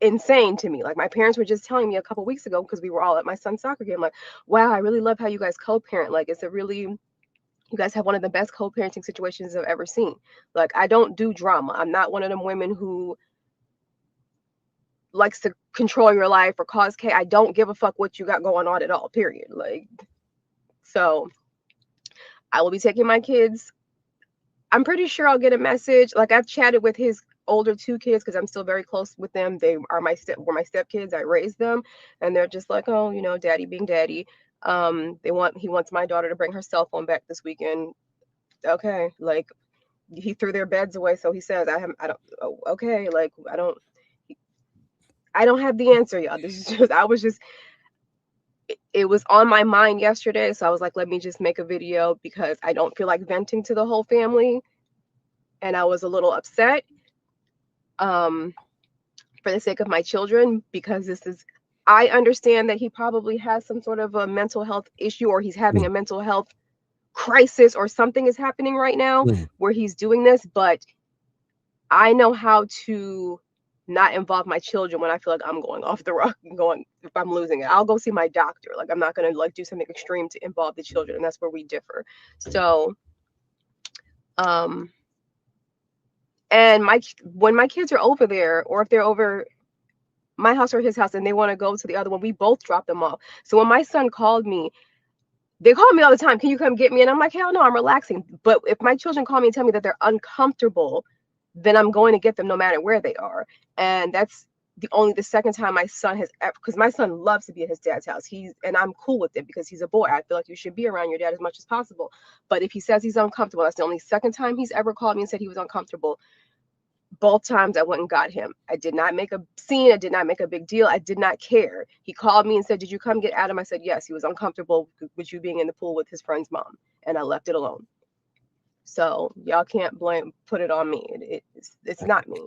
insane to me. Like, my parents were just telling me a couple weeks ago, because we were all at my son's soccer game, like, wow, I really love how you guys co-parent. Like, you guys have one of the best co-parenting situations I've ever seen. Like, I don't do drama. I'm not one of them women who likes to control your life or cause chaos. I don't give a fuck what you got going on at all, period. Like, so I will be taking my kids. I'm pretty sure I'll get a message. Like, I've chatted with his older two kids because I'm still very close with them. They are my stepkids. I raised them, and they're just like, oh, daddy being daddy. He wants my daughter to bring her cell phone back this weekend. Okay, like, he threw their beds away, so he says, okay, like, I don't have the answer, y'all. This is just, it was on my mind yesterday, so I was like, let me just make a video because I don't feel like venting to the whole family, and I was a little upset for the sake of my children, because I understand that he probably has some sort of a mental health issue, or he's having a mental health crisis, or something is happening right now where he's doing this, but I know how to not involve my children when I feel like I'm going off the rock and if I'm losing it. I'll go see my doctor. Like, I'm not going to, like, do something extreme to involve the children, and that's where we differ. So, and when my kids are over there, or if they're over my house or his house and they want to go to the other one, we both drop them off. So when my son called me, they call me all the time, can you come get me? And I'm like, hell no, I'm relaxing. But if my children call me and tell me that they're uncomfortable, then I'm going to get them no matter where they are. And that's the second time my son has, because my son loves to be at his dad's house. And I'm cool with it because he's a boy. I feel like you should be around your dad as much as possible. But if he says he's uncomfortable, that's the only second time he's ever called me and said he was uncomfortable. Both times I went and got him. I did not make a scene. I did not make a big deal. I did not care. He called me and said, "Did you come get Adam?" I said, "Yes." He was uncomfortable with you being in the pool with his friend's mom, and I left it alone. So y'all can't put it on me. It's not me.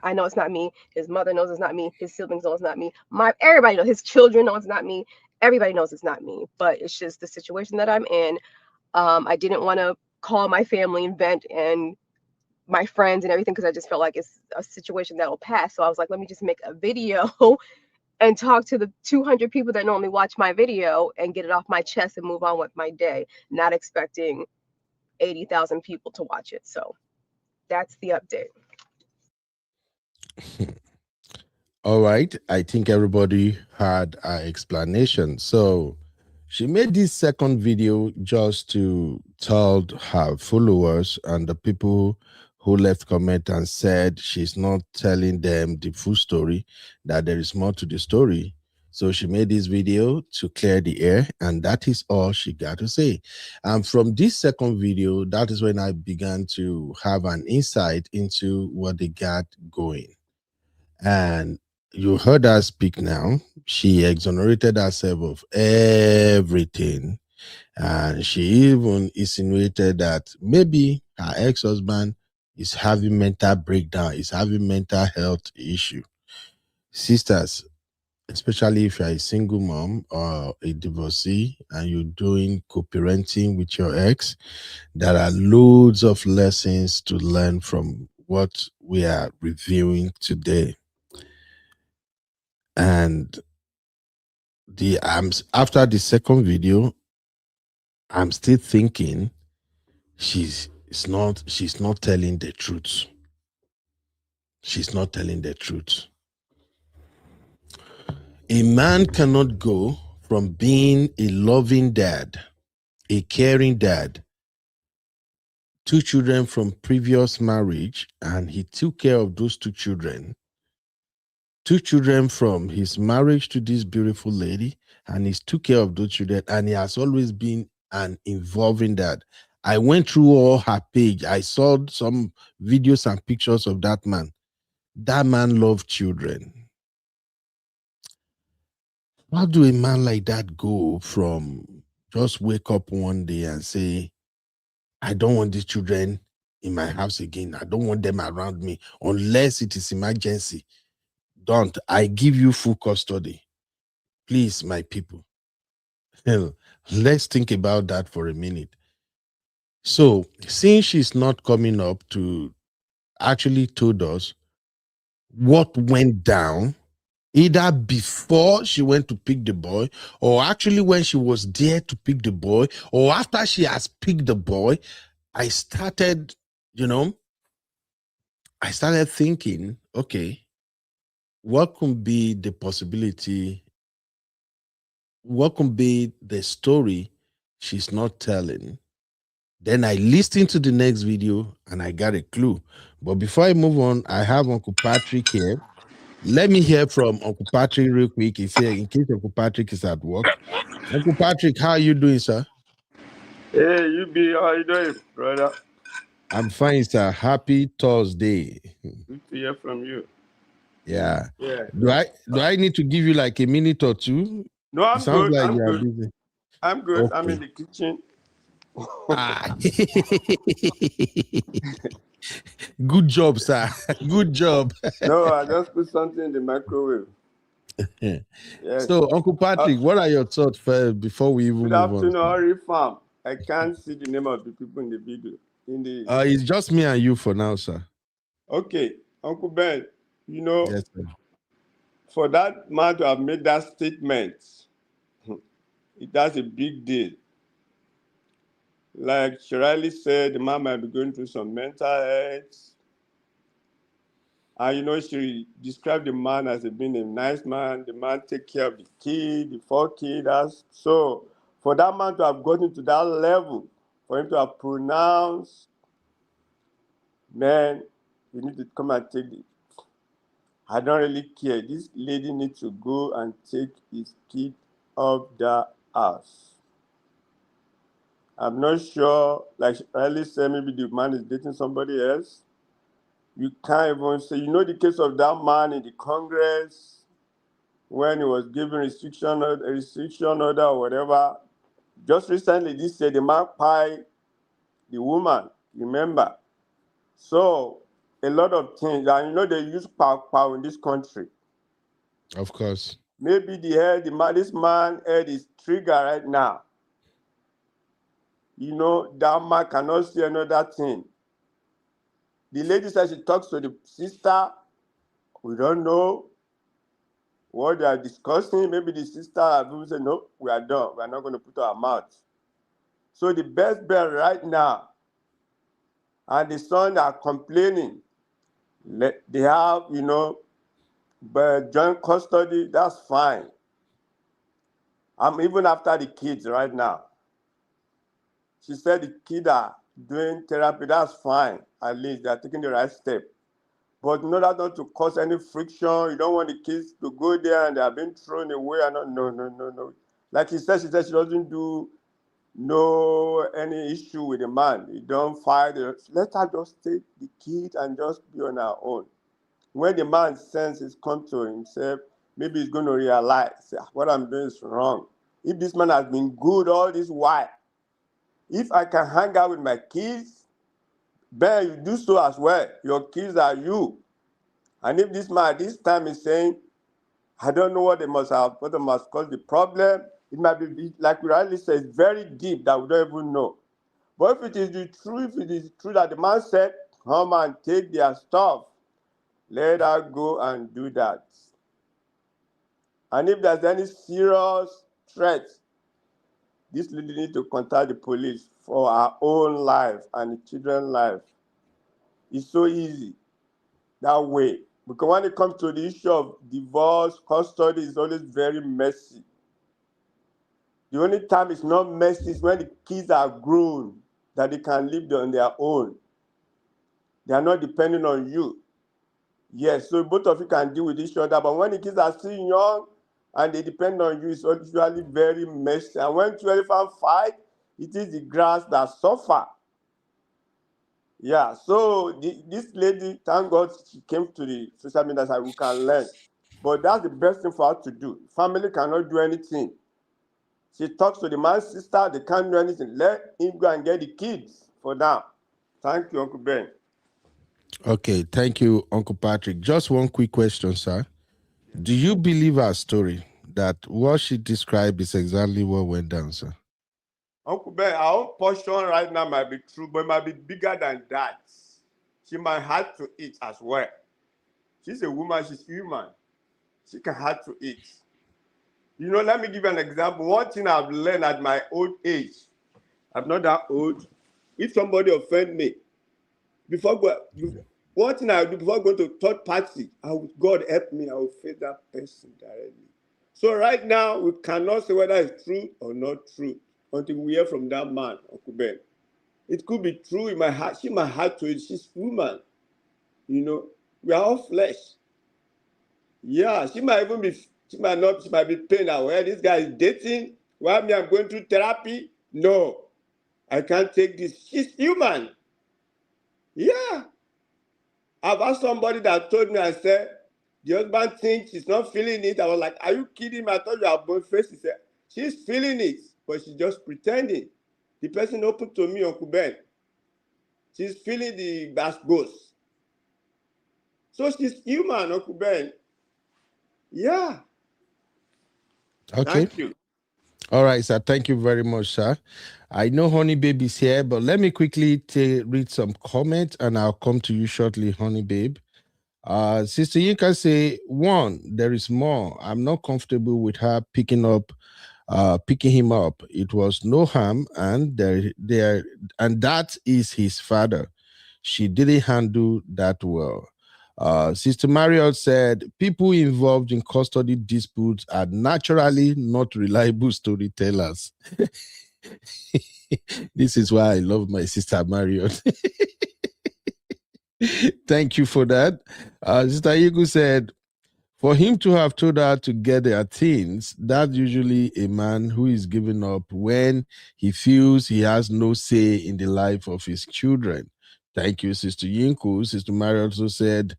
I know it's not me. His mother knows it's not me. His siblings know it's not me. Everybody knows. His children know it's not me. Everybody knows it's not me. But it's just the situation that I'm in. I didn't want to call my family and vent and my friends and everything because I just felt like it's a situation that'll pass. So I was like, let me just make a video and talk to the 200 people that normally watch my video and get it off my chest and move on with my day, not expecting 80,000 people to watch it. So that's the update.
All right. I think everybody had our explanation. So she made this second video just to tell her followers and the people who left comment and said she's not telling them the full story, that there is more to the story. So she made this video to clear the air, and that is all she got to say. And from this second video, that is when I began to have an insight into what they got going. And you heard her speak now. She exonerated herself of everything. And she even insinuated that maybe her ex-husband is having mental breakdown, is having mental health issue. Sisters, especially if you're a single mom or a divorcee and you're doing co-parenting with your ex, there are loads of lessons to learn from what we are reviewing today. And after the second video, I'm still thinking she's not telling the truth. She's not telling the truth. A man cannot go from being a loving dad, a caring dad, 2 children from previous marriage, and he took care of those 2 children. 2 children from his marriage to this beautiful lady, and he took care of those children, and he has always been an involving dad. I went through all her page. I saw some videos and pictures of that man. That man loved children. How do a man like that go from just wake up one day and say, I don't want these children in my house again. I don't want them around me unless it is emergency. Don't. I give you full custody. Please, my people. Let's think about that for a minute. So, since she's not coming up to actually told us what went down, either before she went to pick the boy, or actually when she was there to pick the boy, or after she has picked the boy, I started thinking, okay, what could be the possibility? What could be the story she's not telling? Then I listened to the next video and I got a clue. But before I move on, I have Uncle Patrick here. Let me hear from Uncle Patrick real quick. He said, in case Uncle Patrick is at work. Uncle Patrick, how are you doing, sir?
Hey, you be how you doing, brother?
I'm fine, sir. Happy Thursday.
Good to hear from you.
Yeah.
Yeah.
Do I need to give you like a minute or two?
No,
It
I'm
sounds
good.
like
I'm
you are
good.
busy.
I'm good. I'm in
Okay.
the kitchen.
Ah. Good job, sir. Good job.
No, I just put something in the microwave. Yes.
So, Uncle Patrick, what are your thoughts first before we even
Good
move on?
afternoon, Hurry Farm. I can't see the name of the people in the video.
It's just me and you for now, sir.
Okay, Uncle Ben,
Yes, sir.
for that man to have made that statement, that's a big deal. Like Shirley said, the man might be going through some mental health. And she described the man as being a nice man. The man take care of the 4 kids. So for that man to have gotten to that level, for him to have pronounced, man, you need to come and take it. I don't really care. This lady needs to go and take his kid off the house. I'm not sure, like Riley said, maybe the man is dating somebody else. You can't even say, you know, the case of that man in the Congress when he was given restriction order or whatever. Just recently, this said the man pied the woman, remember? So, a lot of things, and you know, they use power in this country.
Of course.
Maybe this man head is trigger right now. You know, that man cannot see another thing. The lady said she talks to the sister. We don't know what they are discussing. Maybe the sister will say, no, we are done. We are not going to put our mouth. So the best bet right now, and the son are complaining. They have, you know, but joint custody, that's fine. I'm even after the kids right now. She said the kids are doing therapy, that's fine. At least they're taking the right step. But in order not to cause any friction, you don't want the kids to go there and they are being thrown away. And no. Like she said she doesn't do any issue with the man. You don't fight. Let her just take the kid and just be on her own. When the man senses come to himself, maybe he's going to realize what I'm doing is wrong. If this man has been good all this while, if I can hang out with my kids, Ben, you do so as well. Your kids are you. And if this man at this time is saying, I don't know what they must cause the problem, it might be, like we rightly say, it's very deep that we don't even know. But if it is true that the man said, come and take their stuff, let her go and do that. And if there's any serious threat, this lady needs to contact the police for her own life and the children's life. It's so easy that way. Because when it comes to the issue of divorce, custody is always very messy. The only time it's not messy is when the kids are grown, that they can live on their own. They are not depending on you. Yes, so both of you can deal with each other. But when the kids are still young and they depend on you, it's usually very messy. And when two elephants fight, it is the grass that suffer. Yeah, so this lady, thank God she came to the social media so we can learn. But that's the best thing for her to do. Family cannot do anything. She talks to the man's sister, they can't do anything. Let him go and get the kids for now. Thank you, Uncle Ben.
Okay, thank you, Uncle Patrick. Just one quick question, sir. Do you believe our story that what she described is exactly what went down, sir?
Uncle Ben, our own portion right now might be true, but it might be bigger than that. She might have to eat as well. She's a woman, she's human. She can have to eat. You know, let me give you an example. One thing I've learned at my old age, I'm not that old. If somebody offend me, one thing I do before going to third party, God help me, I will face that person directly. So right now, we cannot say whether it's true or not true until we hear from that man, Uncle Ben. It could be true in my heart. She might have to it. She's human. You know, we are all flesh. Yeah, she might be pain now. Well, this guy is dating. While me, I'm going through therapy. No, I can't take this. She's human. Yeah. I've asked somebody that told me, I said, the husband thinks she's not feeling it. I was like, are you kidding me? I thought you are both face. He said, she's feeling it, but she's just pretending. The person opened to me, Uncle Ben. She's feeling the bass. So she's human, Uncle Ben. Yeah.
Okay.
Thank you.
All right, sir. Thank you very much, sir. I know Honey Babe is here, but let me quickly read some comments and I'll come to you shortly, Honey Babe. Sister Yinka say, one, there is more. I'm not comfortable with her picking him up. It was no harm, and and that is his father. She didn't handle that well. Sister Marriott said, people involved in custody disputes are naturally not reliable storytellers. This is why I love my sister Marriott. Thank you for that. Sister Igu said, for him to have told her to get their things, that's usually a man who is giving up when he feels he has no say in the life of his children. Thank you, Sister Yinku. Sister Mary also said,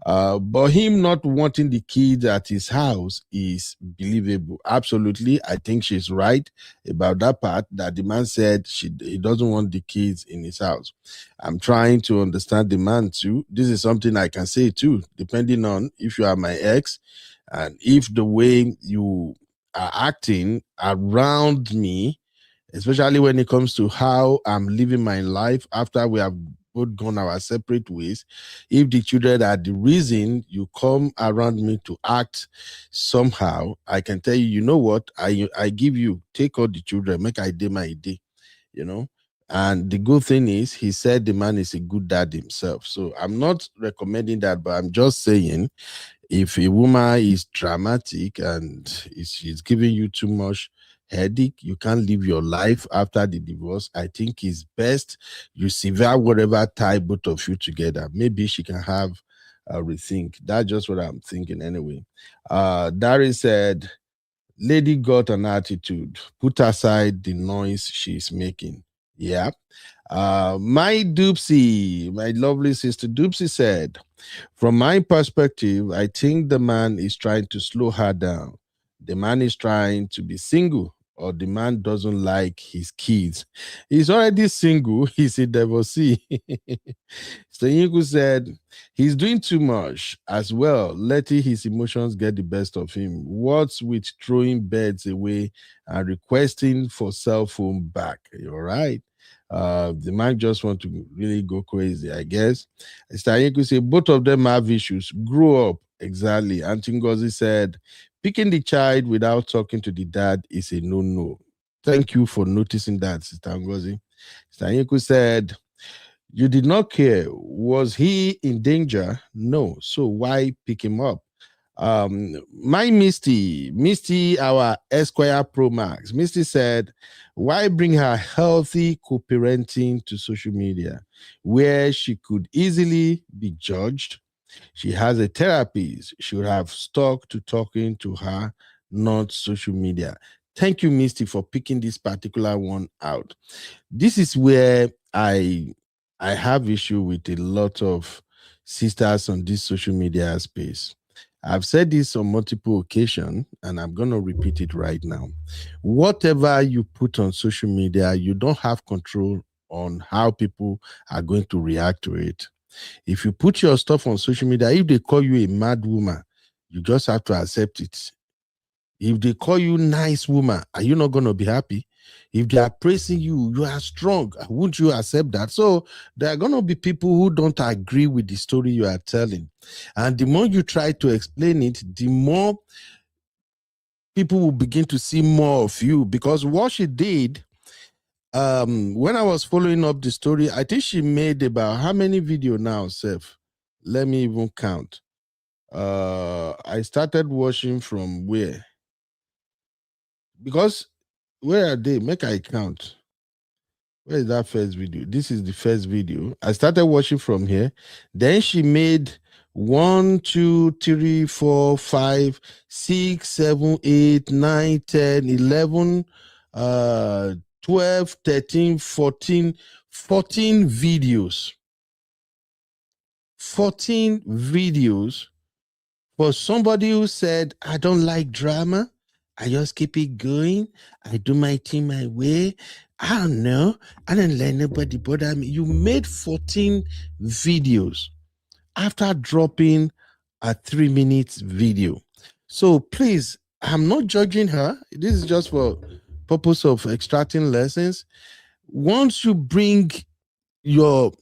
but him not wanting the kids at his house is believable. Absolutely. I think she's right about that part, that the man said he doesn't want the kids in his house. I'm trying to understand the man too. This is something I can say too, depending on if you are my ex and if the way you are acting around me, especially when it comes to how I'm living my life after we have both gone our separate ways. If the children are the reason you come around me to act somehow, I can tell you, you know what? I give you, take all the children, make I day my day, you know. And the good thing is, he said the man is a good dad himself. So I'm not recommending that, but I'm just saying, if a woman is dramatic and she's giving you too much headache, you can't live your life after the divorce. I think it's best you sever whatever tie both of you together. Maybe she can have a rethink. That's just what I'm thinking anyway. Dari said, lady got an attitude. Put aside the noise she's making. Yeah. My Doopsy, my lovely sister Doopsy said, from my perspective, I think the man is trying to slow her down. The man is trying to be single, or the man doesn't like his kids. He's already single, he's a divorcee. Steyiku said, he's doing too much as well, letting his emotions get the best of him. What's with throwing beds away and requesting for cell phone back? You're right. The man just want to really go crazy, I guess. Steyiku said, both of them have issues. Grow up. Exactly. Auntie Ngozi said, picking the child without talking to the dad is a no-no. Thank you for noticing that, Sister Ngozi. Steyiku said, you did not care. Was he in danger? No. So why pick him up? My Misty, our Esquire Pro Max, Misty said, why bring her healthy co-parenting to social media where she could easily be judged? She has a therapist. She should have stuck to talking to her, not social media. Thank you, Misty, for picking this particular one out. This is where I have issue with a lot of sisters on this social media space. I've said this on multiple occasions, and I'm going to repeat it right now. Whatever you put on social media, you don't have control on how people are going to react to it. If you put your stuff on social media, if they call you a mad woman, you just have to accept it. If they call you nice woman, are you not going to be happy? If they are praising you, you are strong. Wouldn't you accept that? So there are going to be people who don't agree with the story you are telling. And the more you try to explain it, the more people will begin to see more of you. Because what she did, when I was following up the story, I think she made about how many video now, Seth? Let me even count. I started watching from where? Because where are they? Make I count. Where is that first video? This is the first video. I started watching from here. Then she made 1, 2, 3, 4, 5, 6, 7, 8, 9, 10, 11, 12, 13, 14, 14 videos. 14 videos for somebody who said, I don't like drama. I just keep it going. I do my thing my way. I don't know. I didn't let nobody bother me. You made 14 videos after dropping a 3-minute video. So please, I'm not judging her. This is just for purpose of extracting lessons. Once you bring your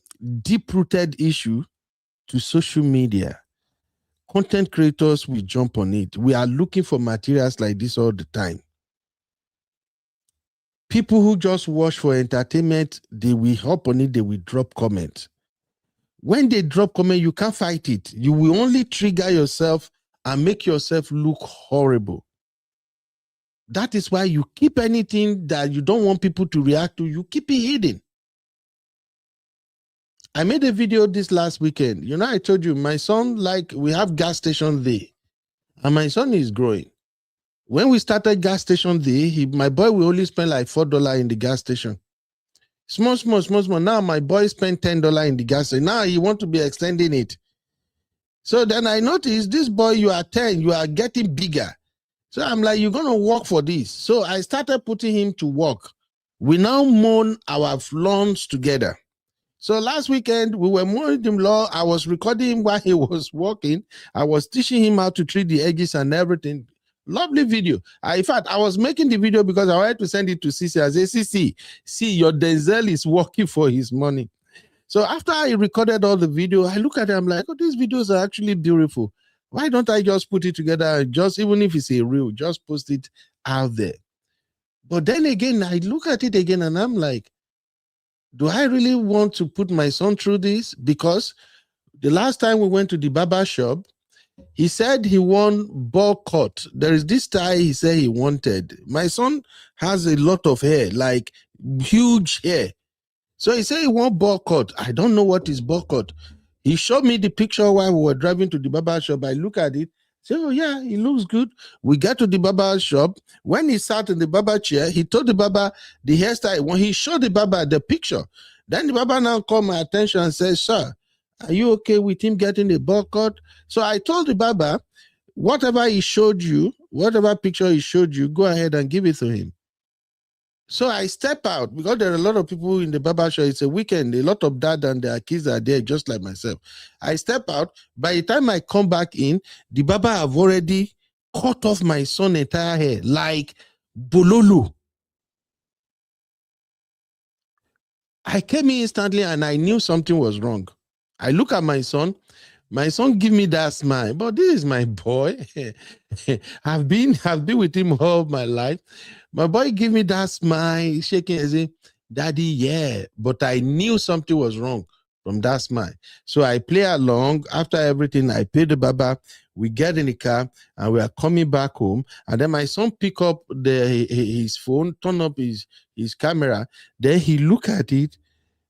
deep-rooted issue to social media, content creators will jump on it. We are looking for materials like this all the time. People who just watch for entertainment, they will hop on it, they will drop comments. When they drop comment, you can't fight it. You will only trigger yourself and make yourself look horrible. That is why you keep anything that you don't want people to react to, you keep it hidden. I made a video this last weekend. You know, I told you, my son, we have gas station there, and my son is growing. When we started gas station there, my boy will only spend like $4 in the gas station. Small. Now my boy spent $10 in the gas station. Now he want to be extending it. So then I noticed, this boy, you are 10, you are getting bigger. So I'm like, you're going to work for this. So I started putting him to work. We now mow our lawns together. So last weekend, we were mowing him lawn. I was recording him while he was working. I was teaching him how to treat the edges and everything. Lovely video. In fact, I was making the video because I wanted to send it to Cici. I said, Cici, see, your Denzel is working for his money. So after I recorded all the video, I look at it, I'm like, oh, these videos are actually beautiful. Why don't I just put it together, just even if it's a reel, just post it out there? But then again, I look at it again and I'm like, do I really want to put my son through this? Because the last time we went to the barber shop, he said he won ball cut. There is this tie he said he wanted. My son has a lot of hair, like huge hair. So he said he want ball cut. I don't know what is ball cut. He showed me the picture while we were driving to the barber shop. I look at it. Say, oh yeah, it looks good. We get to the barber shop. When he sat in the barber chair, he told the barber the hairstyle. When he showed the barber the picture, then the barber now called my attention and said, sir, are you okay with him getting a ball cut? So I told the barber, whatever he showed you, whatever picture he showed you, go ahead and give it to him. So I step out because there are a lot of people in the barber shop. It's a weekend. A lot of dad and their kids are there, just like myself. I step out. By the time I come back in, the barber have already cut off my son's entire hair, like bololo. I came in instantly and I knew something was wrong. I look at my son. My son give me that smile, but this is my boy. I've been with him all my life. My boy give me that smile, shaking and saying, Daddy, yeah. But I knew something was wrong from that smile. So I play along. After everything, I pay the barber. We get in the car and we are coming back home. And then my son pick up his phone, turn up his camera. Then he look at it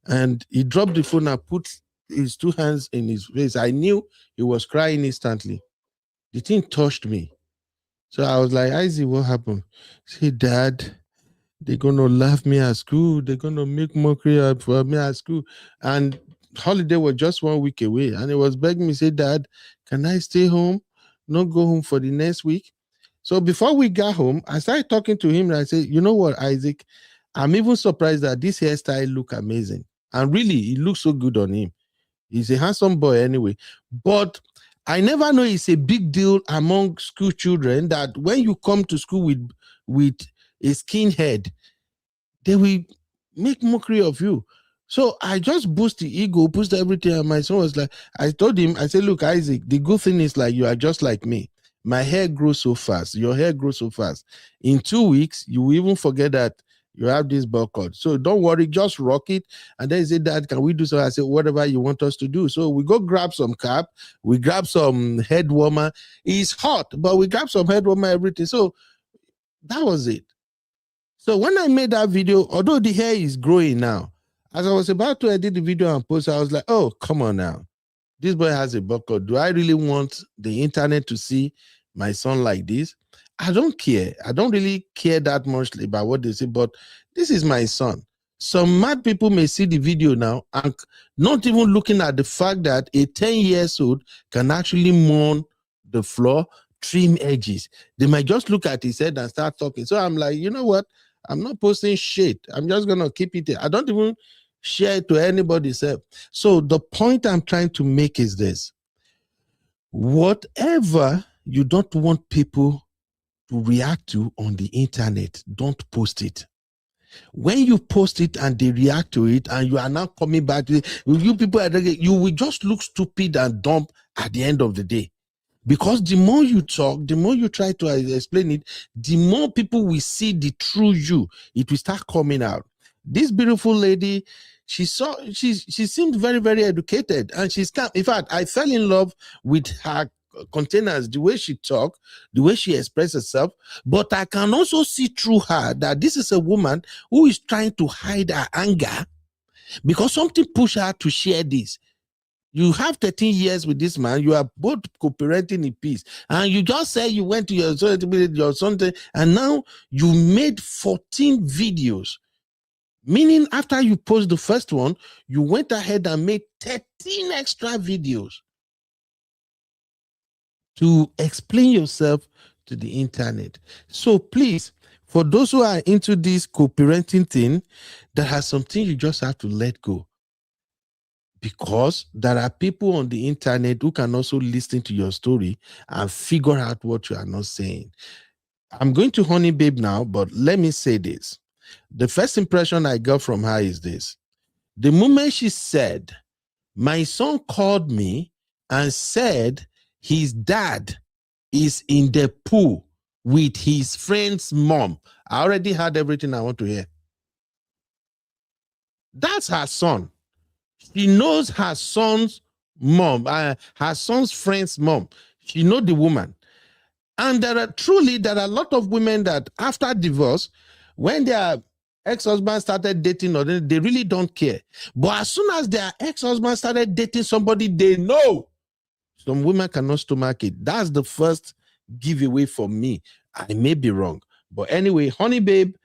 and he dropped the phone and put his two hands in his face. I knew he was crying instantly. The thing touched me. So I was like, Isaac, what happened? He said, Dad, they're going to laugh me at school. They're going to make mockery for me at school. And holiday was just 1 week away. And he was begging me, say, Dad, can I stay home? Not go home for the next week? So before we got home, I started talking to him and I said, you know what, Isaac? I'm even surprised that this hairstyle look amazing. And really, it looks so good on him. He's a handsome boy anyway. But I never know it's a big deal among school children that when you come to school with a skinhead, they will make mockery of you. So I just boost the ego, boost everything. And my son was like, I told him, I said, look, Isaac, the good thing is like you are just like me. My hair grows so fast. Your hair grows so fast. In 2 weeks, you will even forget that you have this ball cut. So don't worry, just rock it. And then he said, Dad, can we do so? I said, whatever you want us to do. So we go grab some cap. We grab some head warmer. It's hot, but we grab some head warmer, everything. So that was it. So when I made that video, although the hair is growing now, as I was about to edit the video and post, I was like, oh, come on now. This boy has a ball cut. Do I really want the internet to see my son like this? I don't care. I don't really care that much about what they say, but this is my son. Some mad people may see the video now and not even looking at the fact that a 10-year-old can actually mourn the floor, trim edges. They might just look at his head and start talking. So I'm like, you know what? I'm not posting shit. I'm just going to keep it there. I don't even share it to anybody. So the point I'm trying to make is this. Whatever you don't want people to react to on the internet, don't post it. When you post it and they react to it and you are now coming back to it, you people, you will just look stupid and dumb at the end of the day. Because the more you talk, the more you try to explain it, the more people will see the true you. It will start coming out. This beautiful lady, she seemed very, very educated, and she's calm. In fact, I fell in love with her containers, the way she talked, the way she expressed herself. But I can also see through her that this is a woman who is trying to hide her anger because something pushed her to share this. You have 13 years with this man. You are both co-parenting in peace. And you just say you went to your son, and now you made 14 videos. Meaning after you post the first one, you went ahead and made 13 extra videos to explain yourself to the internet. So please, for those who are into this co-parenting thing, there are some things you just have to let go. Because there are people on the internet who can also listen to your story and figure out what you are not saying. I'm going to Honey Babe now, but let me say this. The first impression I got from her is this. The moment she said, my son called me and said his dad is in the pool with his friend's mom, I already heard everything I want to hear. That's her son. She knows her son's mom, her son's friend's mom. She knows the woman. And there are a lot of women that after divorce, when their ex-husband started dating, or they really don't care. But as soon as their ex-husband started dating somebody they know, some women cannot stomach it. That's the first giveaway for me. I may be wrong. But anyway, Honey Babe,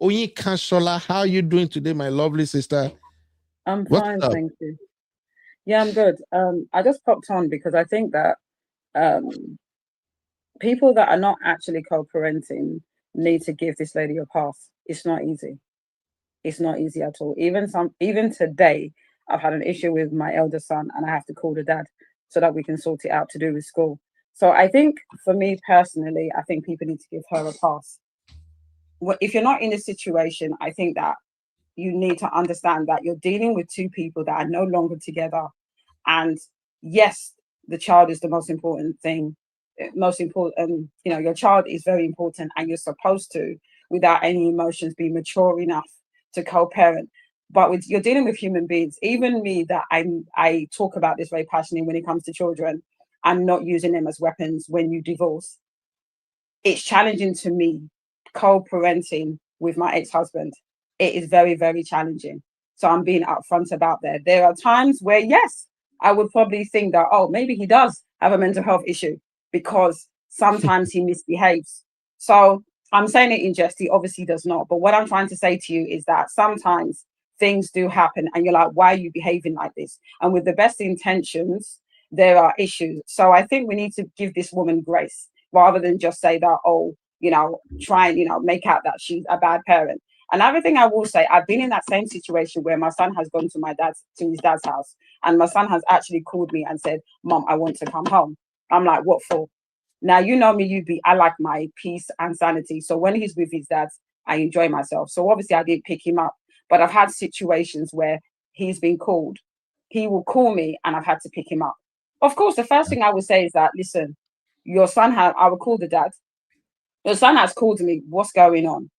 Oyin Kashola, how are you doing today, my lovely sister?
I'm
What's
fine,
up?
thank you. Yeah, I'm good. I just popped on because I think that people that are not actually co-parenting need to give this lady a pass. It's not easy. It's not easy at all. Even today, I've had an issue with my elder son, and I have to call the dad so that we can sort it out to do with school. So I think, for me personally, I think people need to give her a pass. If you're not in a situation, I think that you need to understand that you're dealing with two people that are no longer together. And yes, the child is the most important thing. Your child is very important, and you're supposed to, without any emotions, be mature enough to co-parent. But you're dealing with human beings. Even me, that I talk about this very passionately when it comes to children. I'm not using them as weapons when you divorce. It's challenging to me co-parenting with my ex-husband. It is very, very challenging. So I'm being upfront about that. There are times where, yes, I would probably think that, oh, maybe he does have a mental health issue because sometimes he misbehaves. So I'm saying it in jest. He obviously does not. But what I'm trying to say to you is that sometimes things do happen and you're like, why are you behaving like this? And with the best intentions, there are issues. So I think we need to give this woman grace rather than just say that, oh, try and, make out that she's a bad parent. Another thing I will say, I've been in that same situation where my son has gone to his dad's house, and my son has actually called me and said, Mom, I want to come home. I'm like, what for? Now, you know me, I like my peace and sanity. So when he's with his dad, I enjoy myself. So obviously I didn't pick him up, but I've had situations where he's been called. He will call me and I've had to pick him up. Of course, the first thing I would say is that, listen, I will call the dad. Your son has called me. What's going on?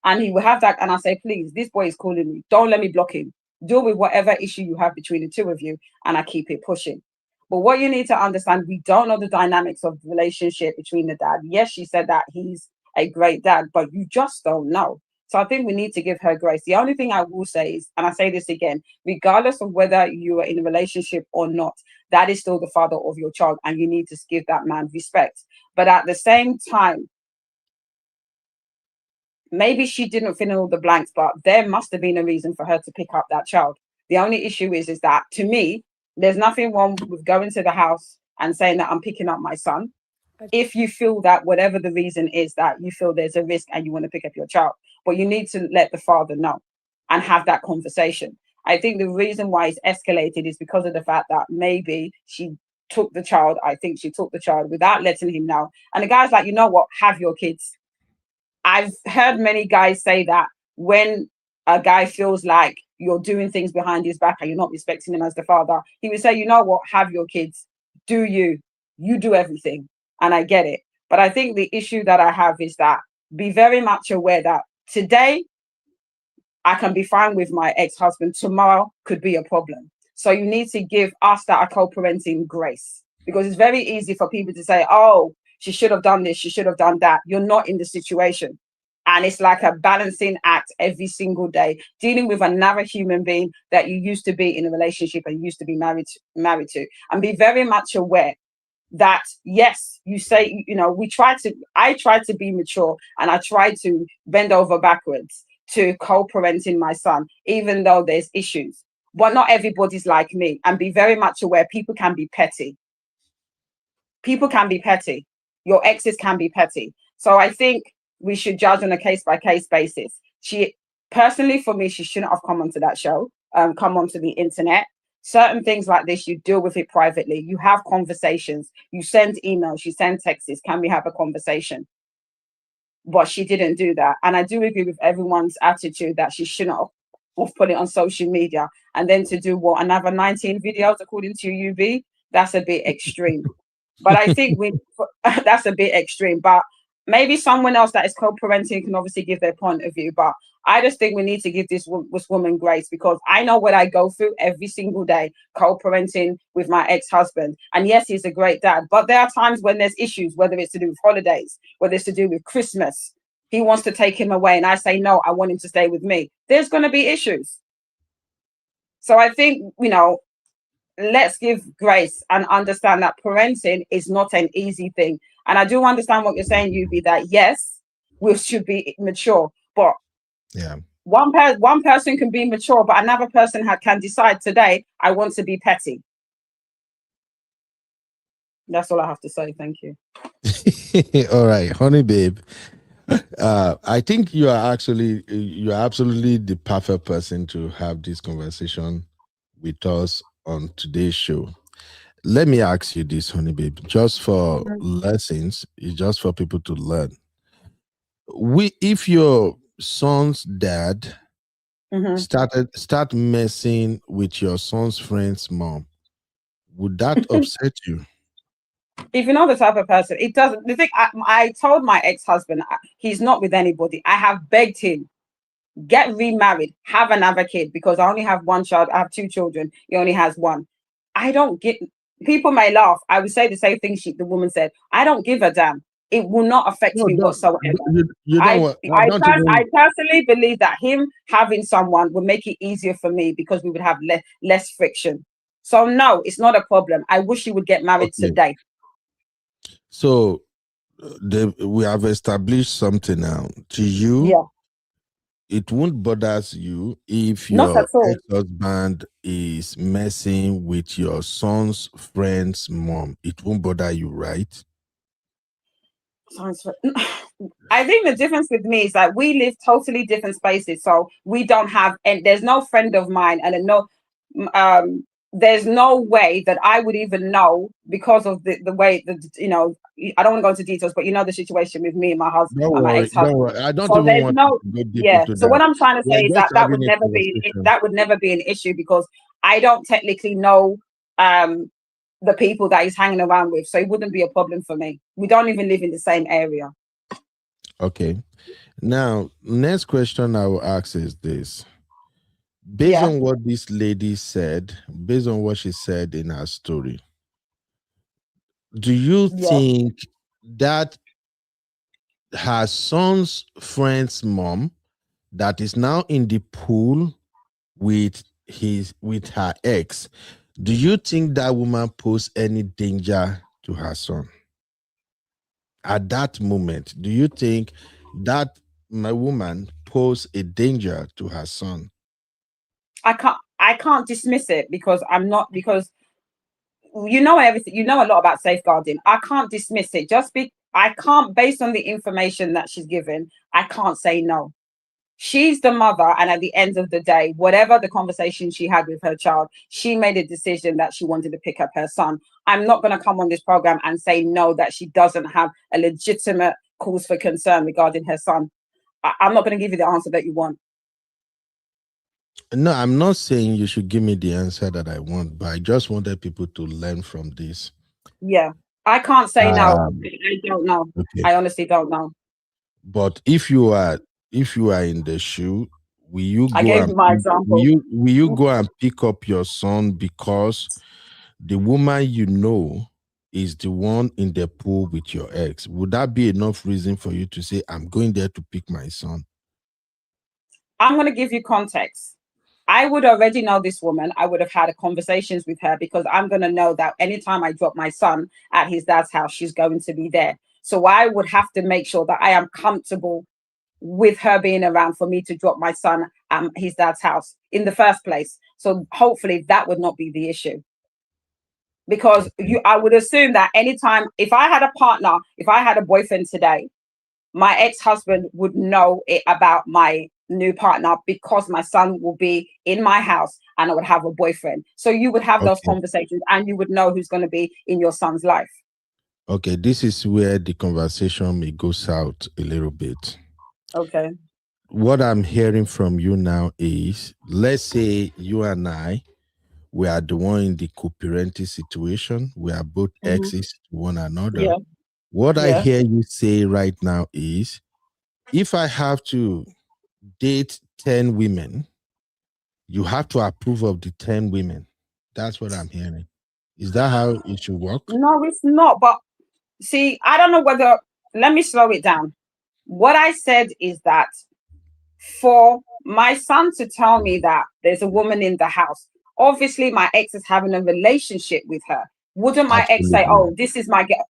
And he will have that. And I say, please, this boy is calling me. Don't let me block him. Deal with whatever issue you have between the two of you. And I keep it pushing. But what you need to understand, we don't know the dynamics of the relationship between the dad. Yes, she said that he's a great dad, but you just don't know. So I think we need to give her grace. The only thing I will say is, and I say this again, regardless of whether you are in a relationship or not, that is still the father of your child, and you need to give that man respect. But at the same time, maybe she didn't fill in all the blanks, but there must have been a reason for her to pick up that child. The only issue is that, to me, there's nothing wrong with going to the house and saying that I'm picking up my son. If you feel that whatever the reason is that you feel there's a risk and you want to pick up your child, but you need to let the father know and have that conversation. I think the reason why it's escalated is because of the fact that maybe she took the child. I think she took the child without letting him know. And the guy's like, you know what, have your kids. I've heard many guys say that when a guy feels like you're doing things behind his back and you're not respecting him as the father, he would say, you know what, have your kids. Do you do everything. And I get it. But I think the issue that I have is that be very much aware that today I can be fine with my ex-husband. Tomorrow could be a problem. So you need to give us that are co-parenting grace, because it's very easy for people to say, oh, she should have done this, she should have done that. You're not in the situation. And it's like a balancing act every single day, dealing with another human being that you used to be in a relationship and used to be married to. And be very much aware that, yes, you say, I try to be mature and I try to bend over backwards to co-parenting my son, even though there's issues. But not everybody's like me, and be very much aware people can be petty. People can be petty. Your exes can be petty. So I think we should judge on a case by case basis. She personally, for me, she shouldn't have come onto that show, come onto the internet. Certain things like this, you deal with it privately. You have conversations. You send emails. You send texts. Can we have a conversation? But she didn't do that. And I do agree with everyone's attitude that she shouldn't have put it on social media. And then to do what, another 19 videos according to UB, that's a bit extreme. But I think that's a bit extreme. But maybe someone else that is co-parenting can obviously give their point of view. But I just think we need to give this woman grace, because I know what I go through every single day co-parenting with my ex-husband. And yes, he's a great dad, but there are times when there's issues, whether it's to do with holidays, whether it's to do with Christmas. He wants to take him away and I say, no, I want him to stay with me. There's going to be issues. So I think, let's give grace and understand that parenting is not an easy thing. And I do understand what you're saying, Yubi, that yes, we should be mature, but
yeah,
one person can be mature, but another person can decide today, I want to be petty. That's all I have to say. Thank you.
All right, honey babe. I think you're absolutely the perfect person to have this conversation with us on today's show. Let me ask you this, honey babe, just for lessons, it's just for people to learn. If your son's dad start messing with your son's friend's mom, would that upset you?
If you know the type of person, it doesn't. The thing, I told my ex-husband, he's not with anybody. I have begged him, get remarried, have another kid, because I only have one child. I have two children. He only has one. I don't get. People may laugh. I would say the same thing the woman said. I don't give a damn. It will not affect me whatsoever. I personally believe that him having someone will make it easier for me, because we would have less friction. So no, it's not a problem. I wish he would get married today.
So we have established something now. To you,
yeah,
it won't bother you if your ex-husband is messing with your son's friend's mom. It won't bother you, right?
I think the difference with me is that we live totally different spaces. So we don't have, and there's no friend of mine, and there's no way that I would even know, because of the way that, I don't want to go into details, but the situation with me and my husband, my ex-husband.
I don't even want to go deep into
so
that.
what I'm trying to say is that would never be an issue, because I don't technically know the people that he's hanging around with, so it wouldn't be a problem for me. We don't even live in the same area.
Okay. Now, next question I will ask is this. Based on what this lady said, based on what she said in her story, do you think that her son's friend's mom that is now in the pool with her ex, do you think that woman posed any danger to her son? At that moment, do you think that my woman posed a danger to her son?
I can't dismiss it, because because everything, a lot about safeguarding. I can't dismiss it. I can't, based on the information that she's given, I can't say no. She's the mother, and at the end of the day, whatever the conversation she had with her child, she made a decision that she wanted to pick up her son. I'm not going to come on this program and say no, that she doesn't have a legitimate cause for concern regarding her son. I'm not going to give you the answer that you want.
No, I'm not saying you should give me the answer that I want, but I just wanted people to learn from this.
Yeah, I can't say no. I don't know. Okay. I honestly don't know.
But if you are in the shoe, will you
go? I gave my example.
Will you go and pick up your son because the woman is the one in the pool with your ex? Would that be enough reason for you to say, I'm going there to pick my son?
I'm going to give you context. I would already know this woman. I would have had conversations with her, because I'm going to know that anytime I drop my son at his dad's house, she's going to be there. So I would have to make sure that I am comfortable with her being around for me to drop my son at his dad's house in the first place. So hopefully that would not be the issue. Because I would assume that anytime, if I had a partner, if I had a boyfriend today, my ex-husband would know about my new partner because my son will be in my house and I would have a boyfriend. So you would have those conversations and you would know who's going to be in your son's life.
Okay, this is where the conversation may go south a little bit.
Okay.
What I'm hearing from you now is, let's say you and I, we are the one in the co-parenting situation. We are both exes to one another.
Yeah.
What I hear you say right now is, if I have to date 10 women, you have to approve of the 10 women. That's what I'm hearing. Is that how it should work?
No, it's not. But see, I don't know whether, let me slow it down. What I said is that for my son to tell me that there's a woman in the house, obviously my ex is having a relationship with her. Wouldn't my ex say, oh, this is my girl?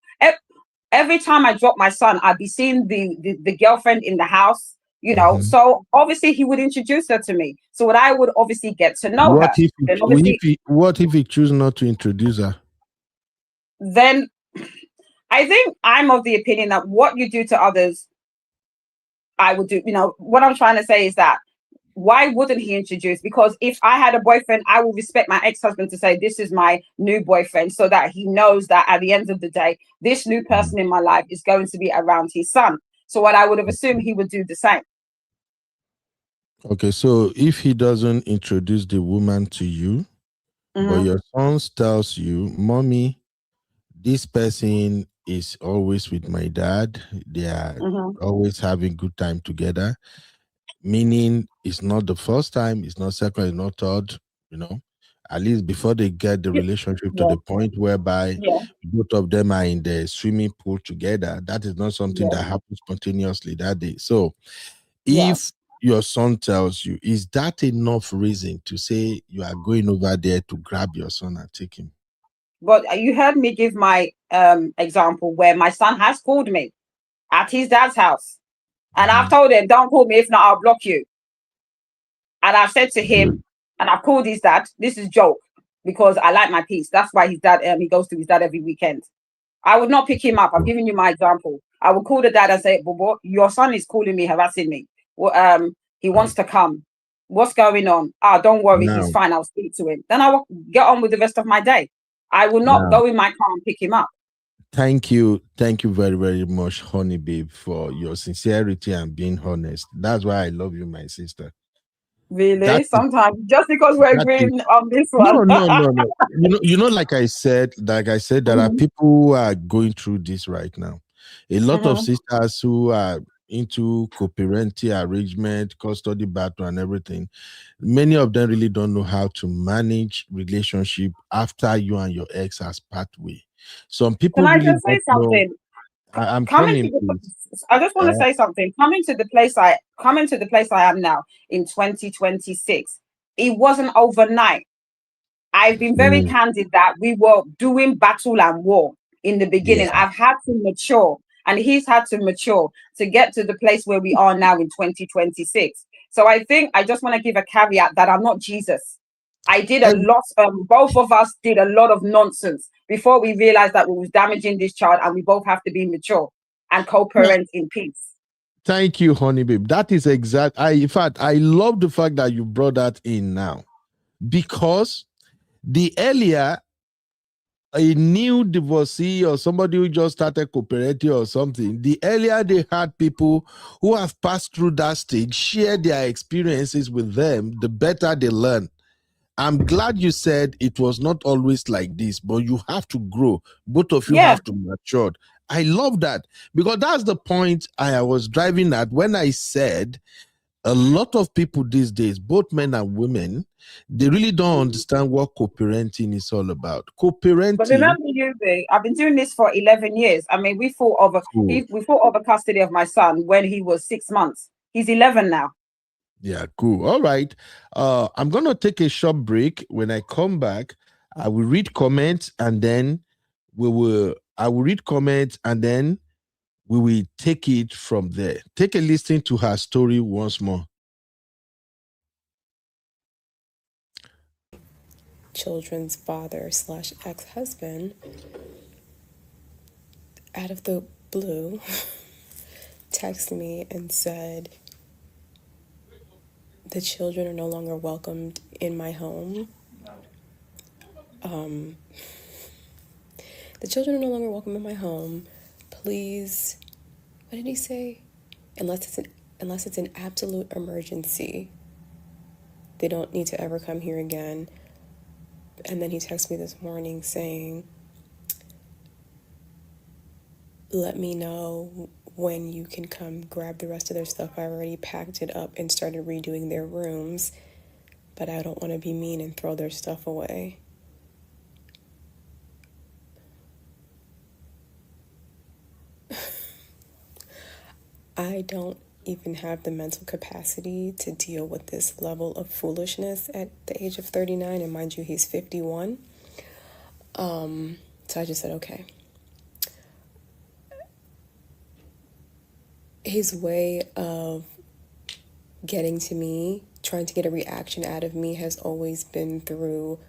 Every time I drop my son, I'd be seeing the girlfriend in the house, you know. So obviously he would introduce her to me. So what I would obviously get to know
what
her.
What if he choose not to introduce her?
Then I think I'm of the opinion that what you do to others, I would do. You know, what I'm trying to say is that why wouldn't he introduce? Because if I had a boyfriend, I would respect my ex-husband to say, this is my new boyfriend, so that he knows that at the end of the day, this new person in my life is going to be around his son. So what I would have assumed he would do the same.
Okay, so if he doesn't introduce the woman to you, but your son tells you, mommy, this person is always with my dad. They are always having good time together. Meaning it's not the first time, it's not second, it's not third, you know, at least before they get the relationship to the point whereby both of them are in the swimming pool together. That is not something that happens spontaneously that day. So if your son tells you, is that enough reason to say you are going over there to grab your son and take him?
But you heard me give my example where my son has called me at his dad's house. And I've told him, don't call me, if not, I'll block you. And I've said to him, and I've called his dad, this is joke, because I like my peace. That's why his dad, he goes to his dad every weekend. I would not pick him up. I've given you my example. I would call the dad and say, Bobo, your son is calling me, harassing me. Well, he wants to come. What's going on? Don't worry, he's fine. I'll speak to him. Then I will get on with the rest of my day. I will not go in my car and pick him up.
Thank you very, very much, honey babe, for your sincerity and being honest. That's why I love you, my sister.
Really? Sometimes just because we're agreeing on this one.
No. You know, like I said, there are people who are going through this right now. A lot of sisters who are into co-parenting arrangement, custody battle, and everything. Many of them really don't know how to manage relationship after you and your ex has part way. Some people
Can I
really
just say something?
I'm coming.
I just want to say something. Coming to the place I am now in 2026, it wasn't overnight. I've been very candid that we were doing battle and war in the beginning. I've had to mature, and he's had to mature to get to the place where we are now in 2026. So I think I just want to give a caveat that I'm not Jesus. I did a lot. Both of us did a lot of nonsense before we realized that we was damaging this child, and we both have to be mature and co-parent in peace.
Thank you, honey babe. That is exact. In fact, I love the fact that you brought that in now, because the earlier a new divorcee or somebody who just started cooperating or something, the earlier they had people who have passed through that stage share their experiences with them, the better they learn. I'm glad you said it was not always like this, but you have to grow. Both of you have to mature. I love that, because that's the point I was driving at when I said a lot of people these days, both men and women, they really don't understand what co-parenting is all about. Co-parenting.
But remember, I've been doing this for 11 years. I mean, we fought over custody of my son when he was 6 months. He's 11 now.
Yeah, cool. All right. I'm going to take a short break. When I come back, I will read comments, and then I will read comments, and then we will take it from there. Take a listen to her story once more.
Children's father slash ex-husband, out of the blue, texted me and said, the children are no longer welcomed in my home. The children are no longer welcome in my home. Please, what did he say? Unless it's an absolute emergency, they don't need to ever come here again. And then he texted me this morning saying, let me know when you can come grab the rest of their stuff. I already packed it up and started redoing their rooms, but I don't want to be mean and throw their stuff away. I don't even have the mental capacity to deal with this level of foolishness at the age of 39, and mind you, he's 51. So I just said, okay. His way of getting to me, trying to get a reaction out of me, has always been through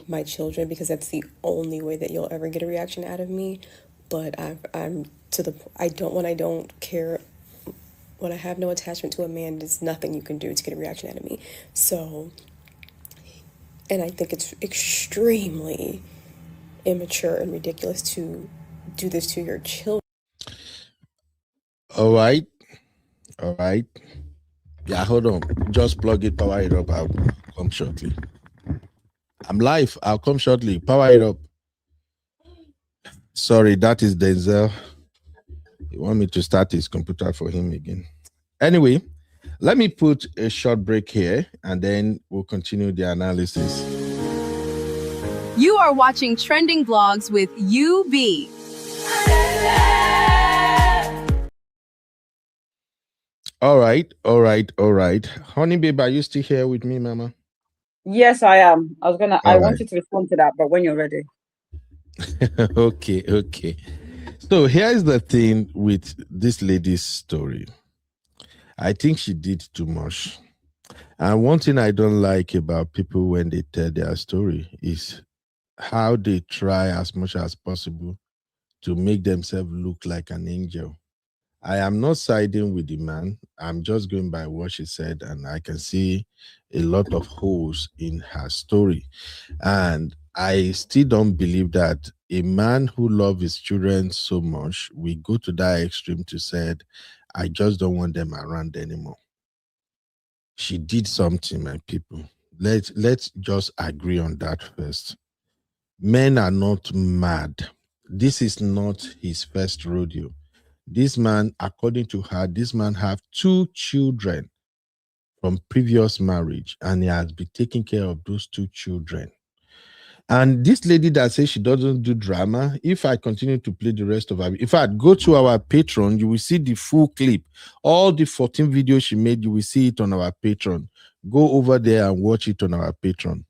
my children, because that's the only way that you'll ever get a reaction out of me. But I'm to the, I don't care, when I have no attachment to a man, there's nothing you can do to get a reaction out of me. So, and I think it's extremely immature and ridiculous to do this to your children.
All right. Yeah, hold on. Just plug it, power it up. I'll come shortly. I'm live. I'll come shortly. Power it up. Sorry, that is Denzel. You want me to start his computer for him again? Anyway, let me put a short break here and then we'll continue the analysis.
You are watching Trending Vlogs with UB.
All right. Honey babe, are you still here with me, mama?
Yes, I am. I
All
want you to respond to that, but when you're ready.
Okay. So here's the thing with this lady's story. I think she did too much. And one thing I don't like about people when they tell their story is how they try as much as possible to make themselves look like an angel. I am not siding with the man. I'm just going by what she said, and I can see a lot of holes in her story. And I still don't believe that a man who loves his children so much will go to that extreme to say, I just don't want them around anymore. She did something, my people. Let's just agree on that first. Men are not mad. This is not his first rodeo. This man, according to her, this man have 2 children from previous marriage, and he has been taking care of those 2 children. And this lady that says she doesn't do drama, if I continue to play the rest of her, if I go to our Patreon, you will see the full clip. All the 14 videos she made, you will see it on our Patreon. Go over there and watch it on our Patreon.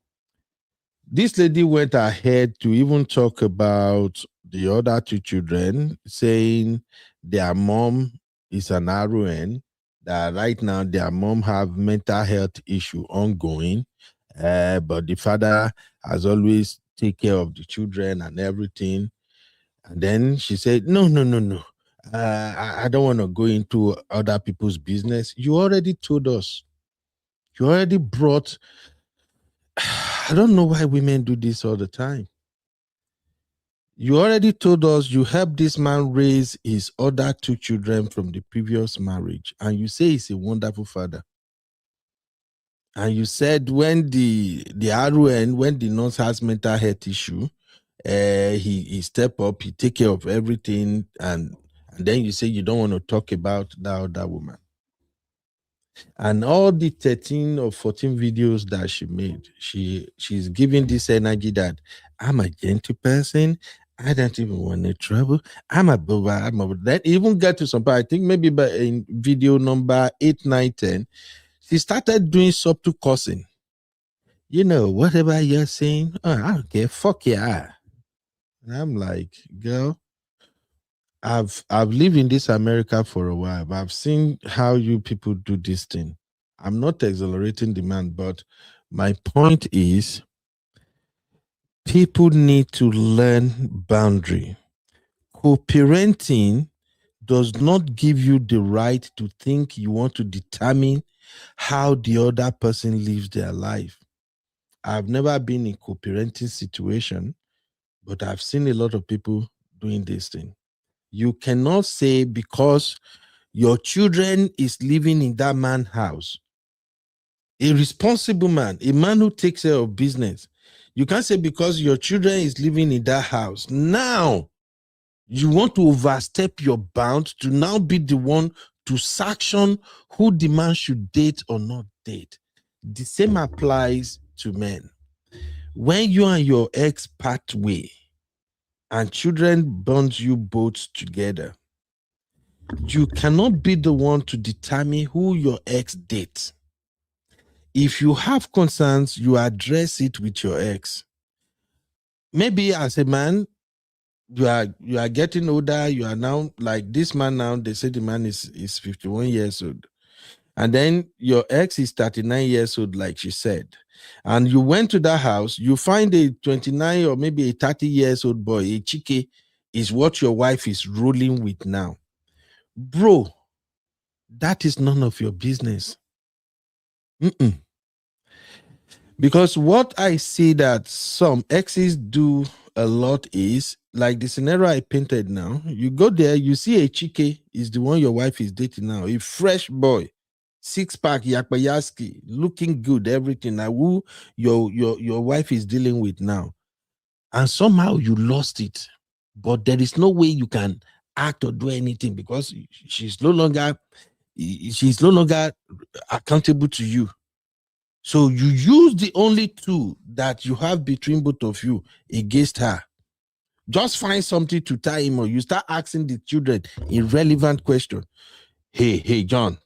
This lady went ahead to even talk about the other 2 children, saying their mom is an RON, that right now their mom have mental health issue ongoing, but the father has always take care of the children and everything. And then she said, no. I don't want to go into other people's business. You already told us. You already brought. I don't know why women do this all the time. You already told us you helped this man raise his other 2 children from the previous marriage, and you say he's a wonderful father. And you said when the RON, when the nurse has mental health issue, he step up, he take care of everything, and then you say you don't want to talk about that other woman. And all the 13 or 14 videos that she made, she's giving this energy that I'm a gentle person. I don't even want to trouble. I'm above that. Even get to some part, I think maybe by in video number 8, 9, 10, she started doing subtle cursing. You know, whatever you're saying, I don't care. Fuck yeah. And I'm like, girl, I've lived in this America for a while, but I've seen how you people do this thing. I'm not exonerating the man, but my point is people need to learn boundary. Co-parenting does not give you the right to think you want to determine how the other person lives their life. I've never been in co-parenting situation, but I've seen a lot of people doing this thing. You cannot say because your children is living in that man's house, a responsible man, a man who takes care of business. You can't say because your children is living in that house, now you want to overstep your bounds to now be the one to sanction who the man should date or not date. The same applies to men. When you and your ex part way and children bond you both together, you cannot be the one to determine who your ex dates. If you have concerns, you address it with your ex. Maybe as a man, you are getting older. You are now like this man now. They say the man is 51 years old, and then your ex is 39 years old, like she said. And you went to that house. You find a 29 or maybe a 30 years old boy, a chike, is what your wife is rolling with now, bro. That is none of your business. Mm-mm. Because what I see that some exes do a lot is like the scenario I painted now. You go there, you see a chike is the one your wife is dating now, a fresh boy, six pack, yakpayaski, looking good, everything. Now who your wife is dealing with now, and somehow you lost it, but there is no way you can act or do anything because she's no longer accountable to you. So you use the only tool that you have between both of you against her. Just find something to tie him, or you start asking the children irrelevant question. Hey, John.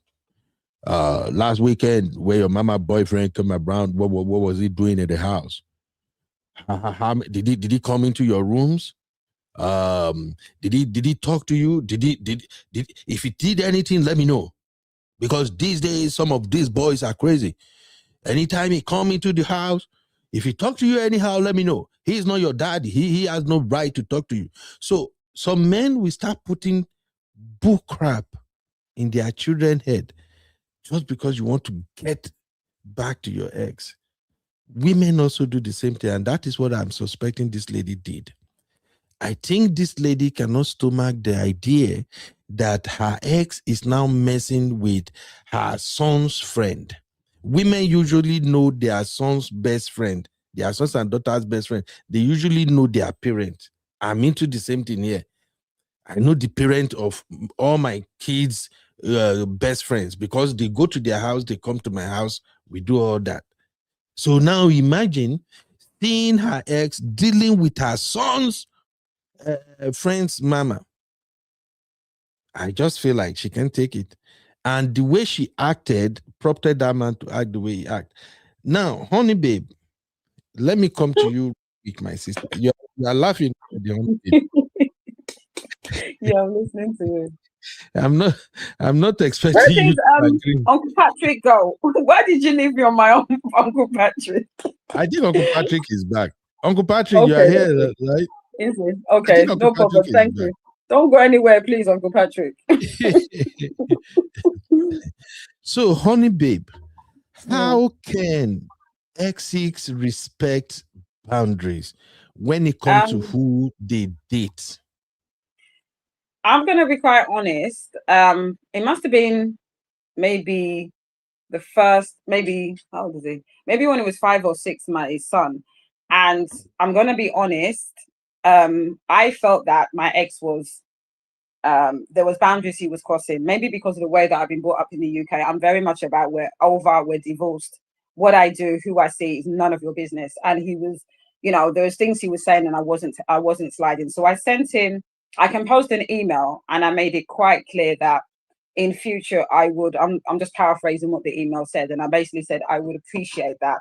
Last weekend, where your mama boyfriend came around, what was he doing at the house? Did he come into your rooms? Did he talk to you? Did if he did anything, let me know, because these days some of these boys are crazy. Anytime he come into the house, if he talk to you anyhow, let me know. He's not your daddy. He has no right to talk to you. So some men will start putting bull crap in their children's head just because you want to get back to your ex. Women also do the same thing, and that is what I'm suspecting this lady did. I think this lady cannot stomach the idea that her ex is now messing with her son's friend. Women usually know their son's best friend, their sons and daughters' best friend. They usually know their parent. I'm into the same thing here. I know the parent of all my kids' best friends because they go to their house, they come to my house, we do all that. So now imagine seeing her ex dealing with her son's friend's mama. I just feel like she can't take it. And the way she acted prompted that man to act the way he acted. Now, honey babe, let me come to you with my sister. You're laughing at the honey babe.
Yeah, I'm listening to you.
I'm not
Where
expecting you
did
to agree.
Uncle Patrick go? Why did you leave me on my own, Uncle Patrick?
I think Uncle Patrick is back. Uncle Patrick, you
Okay,
are
that's
here,
good.
right?
Is it?
I
Okay,
think Uncle
no
Patrick
problem.
is
Thank you. Don't go anywhere, please, Uncle Patrick.
back. So, honey babe,
Yeah.
how can exes respect boundaries when it comes to
Um,
who they date?
I'm gonna be quite honest. It must have been maybe the first, maybe how old is he? Maybe when it was 5 or 6, my son. And I'm gonna be honest. I felt that my ex was there was boundaries he was crossing. Maybe because of the way that I've been brought up in the UK. I'm very much about we're divorced. What I do, who I see is none of your business. And he was, there was things he was saying and I wasn't sliding. So I sent him, I composed an email and I made it quite clear that in future I would, I'm just paraphrasing what the email said. And I basically said I would appreciate that.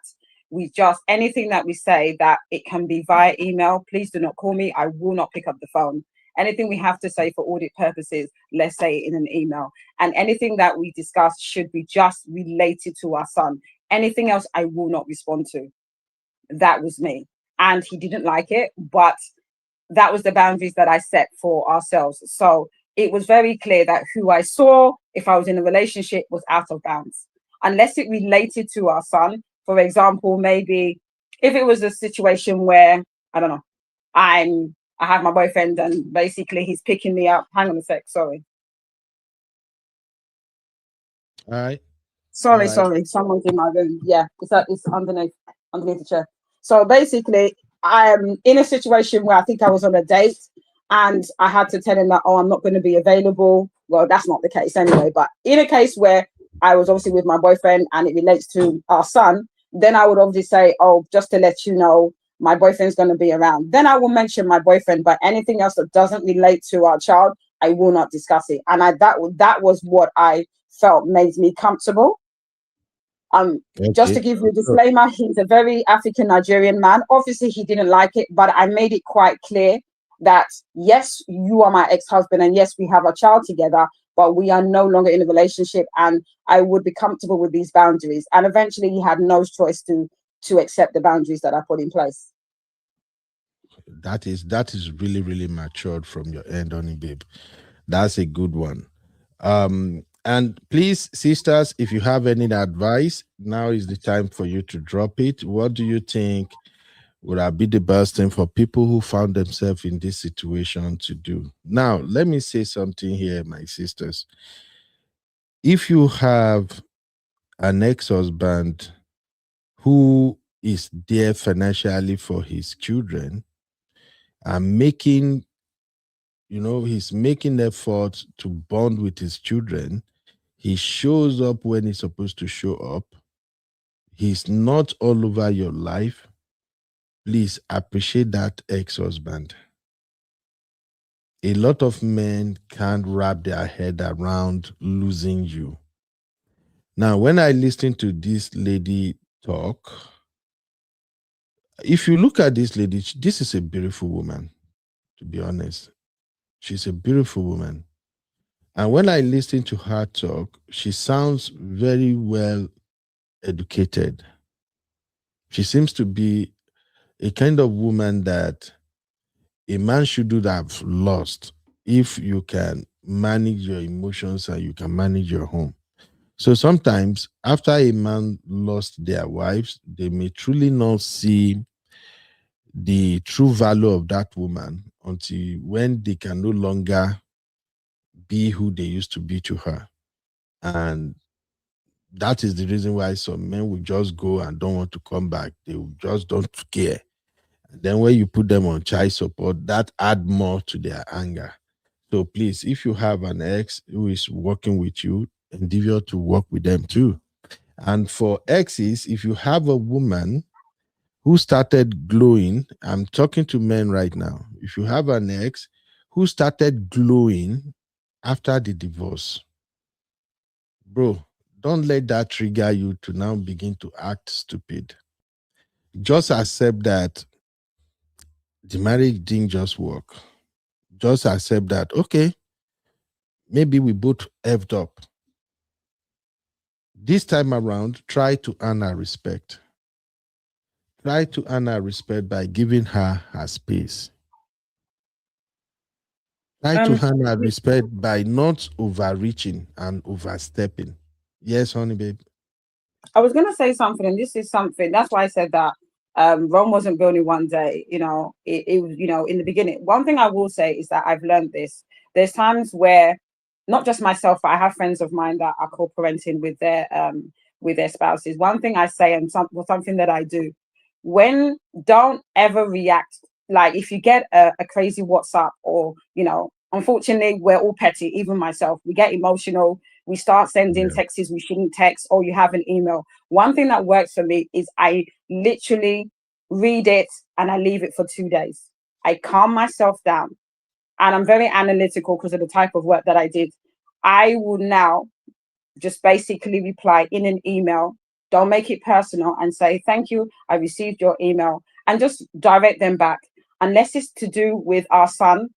We just anything that we say that it can be via email. Please do not call me. I will not pick up the phone. Anything we have to say for audit purposes, let's say it in an email. And anything that we discuss should be just related to our son. Anything else, I will not respond to. That was me. And he didn't like it, but that was the boundaries that I set for ourselves. So it was very clear that who I saw, if I was in a relationship, was out of bounds. Unless it related to our son. For example, maybe if it was a situation where, I don't know, I have my boyfriend and basically he's picking me up. Hang on a sec, sorry.
All right.
Sorry, someone's in my room. Yeah, it's underneath the chair. So basically, I am in a situation where I think I was on a date and I had to tell him that, oh, I'm not going to be available. Well, that's not the case anyway. But in a case where I was obviously with my boyfriend and it relates to our son, then I would obviously say, oh, just to let you know, my boyfriend's going to be around. Then I will mention my boyfriend, but anything else that doesn't relate to our child, I will not discuss it. And that was what I felt made me comfortable. Just to give you a disclaimer, he's a very African Nigerian man. Obviously, he didn't like it, but I made it quite clear that, yes, you are my ex-husband, and yes, we have a child together, but we are no longer in a relationship, and I would be comfortable with these boundaries. And eventually, he had no choice to accept the boundaries that I put in place.
That is really, really matured from your end, honey, babe. That's a good one. And please, sisters, if you have any advice, now is the time for you to drop it. What do you think would have been the best thing for people who found themselves in this situation to do? Now, let me say something here, my sisters. If you have an ex-husband who is there financially for his children and making, he's making effort to bond with his children, he shows up when he's supposed to show up, he's not all over your life, please appreciate that ex-husband. A lot of men can't wrap their head around losing you. Now, when I listen to this lady talk, if you look at this lady, this is a beautiful woman, to be honest. She's a beautiful woman. And when I listen to her talk, she sounds very well educated. She seems to be a kind of woman that a man shouldn't have lost if you can manage your emotions and you can manage your home. So sometimes after a man lost their wives, they may truly not see the true value of that woman until when they can no longer be who they used to be to her. And that is the reason why some men will just go and don't want to come back. They just don't care. And then when you put them on child support, that add more to their anger. So please, if you have an ex who is working with you, endeavor to work with them too. And for exes, if you have a woman who started glowing, I'm talking to men right now. If you have an ex who started glowing after the divorce, bro, don't let that trigger you to now begin to act stupid. Just accept that the marriage didn't just work. Just accept that, okay, maybe we both effed up. This time around, try to earn her respect. Try to earn her respect by giving her space. Try to earn her respect by not overreaching and overstepping. Yes, honey, babe.
I was going to say something, and this is something, that's why I said that Rome wasn't built in one day. It was, in the beginning. One thing I will say is that I've learned this. There's times where, not just myself, but I have friends of mine that are co-parenting with their spouses. One thing I say, and something that I do, don't ever react. Like if you get a crazy WhatsApp or, unfortunately, we're all petty, even myself. We get emotional. We start sending texts we shouldn't text, or you have an email. One thing that works for me is I literally read it and I leave it for 2 days. I calm myself down. And I'm very analytical because of the type of work that I did. I will now just basically reply in an email. Don't make it personal and say, thank you, I received your email. And just direct them back. Unless it's to do with our son,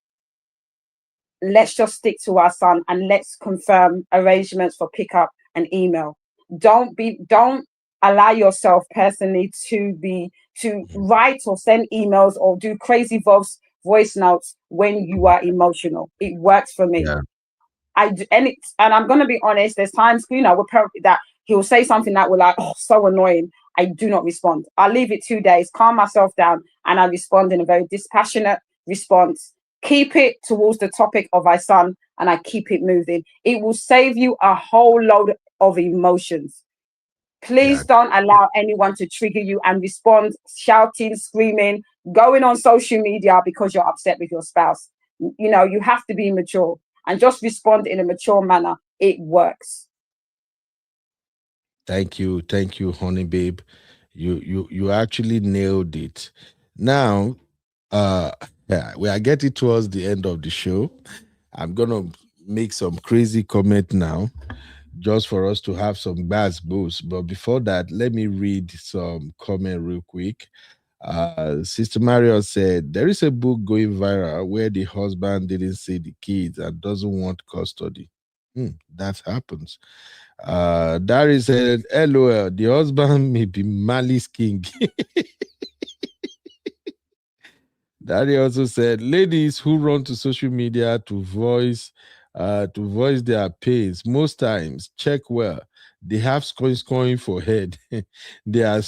let's just stick to our son and let's confirm arrangements for pickup and email. Don't allow yourself personally to write or send emails or do crazy voice notes when you are emotional. It works for me.
Yeah.
And I'm gonna be honest, there's times, with that he'll say something that will like, oh, so annoying. I do not respond. I'll leave it 2 days, calm myself down, and I respond in a very dispassionate response. Keep it towards the topic of my son, and I keep it moving. It will save you a whole load of emotions. Please don't allow anyone to trigger you and respond shouting, screaming, going on social media because you're upset with your spouse. You have to be mature and just respond in a mature manner. It works.
Thank you, honey babe. You actually nailed it. Now, yeah, we are getting towards the end of the show. I'm gonna make some crazy comment now, just for us to have some buzz boost. But before that, let me read some comment real quick. Sister Mario said there is a book going viral where the husband didn't see the kids and doesn't want custody. That happens. Dari said, LOL, the husband may be Mali's king. Dari also said, ladies who run to social media to voice their pains, most times check well. They have scoring for head. they are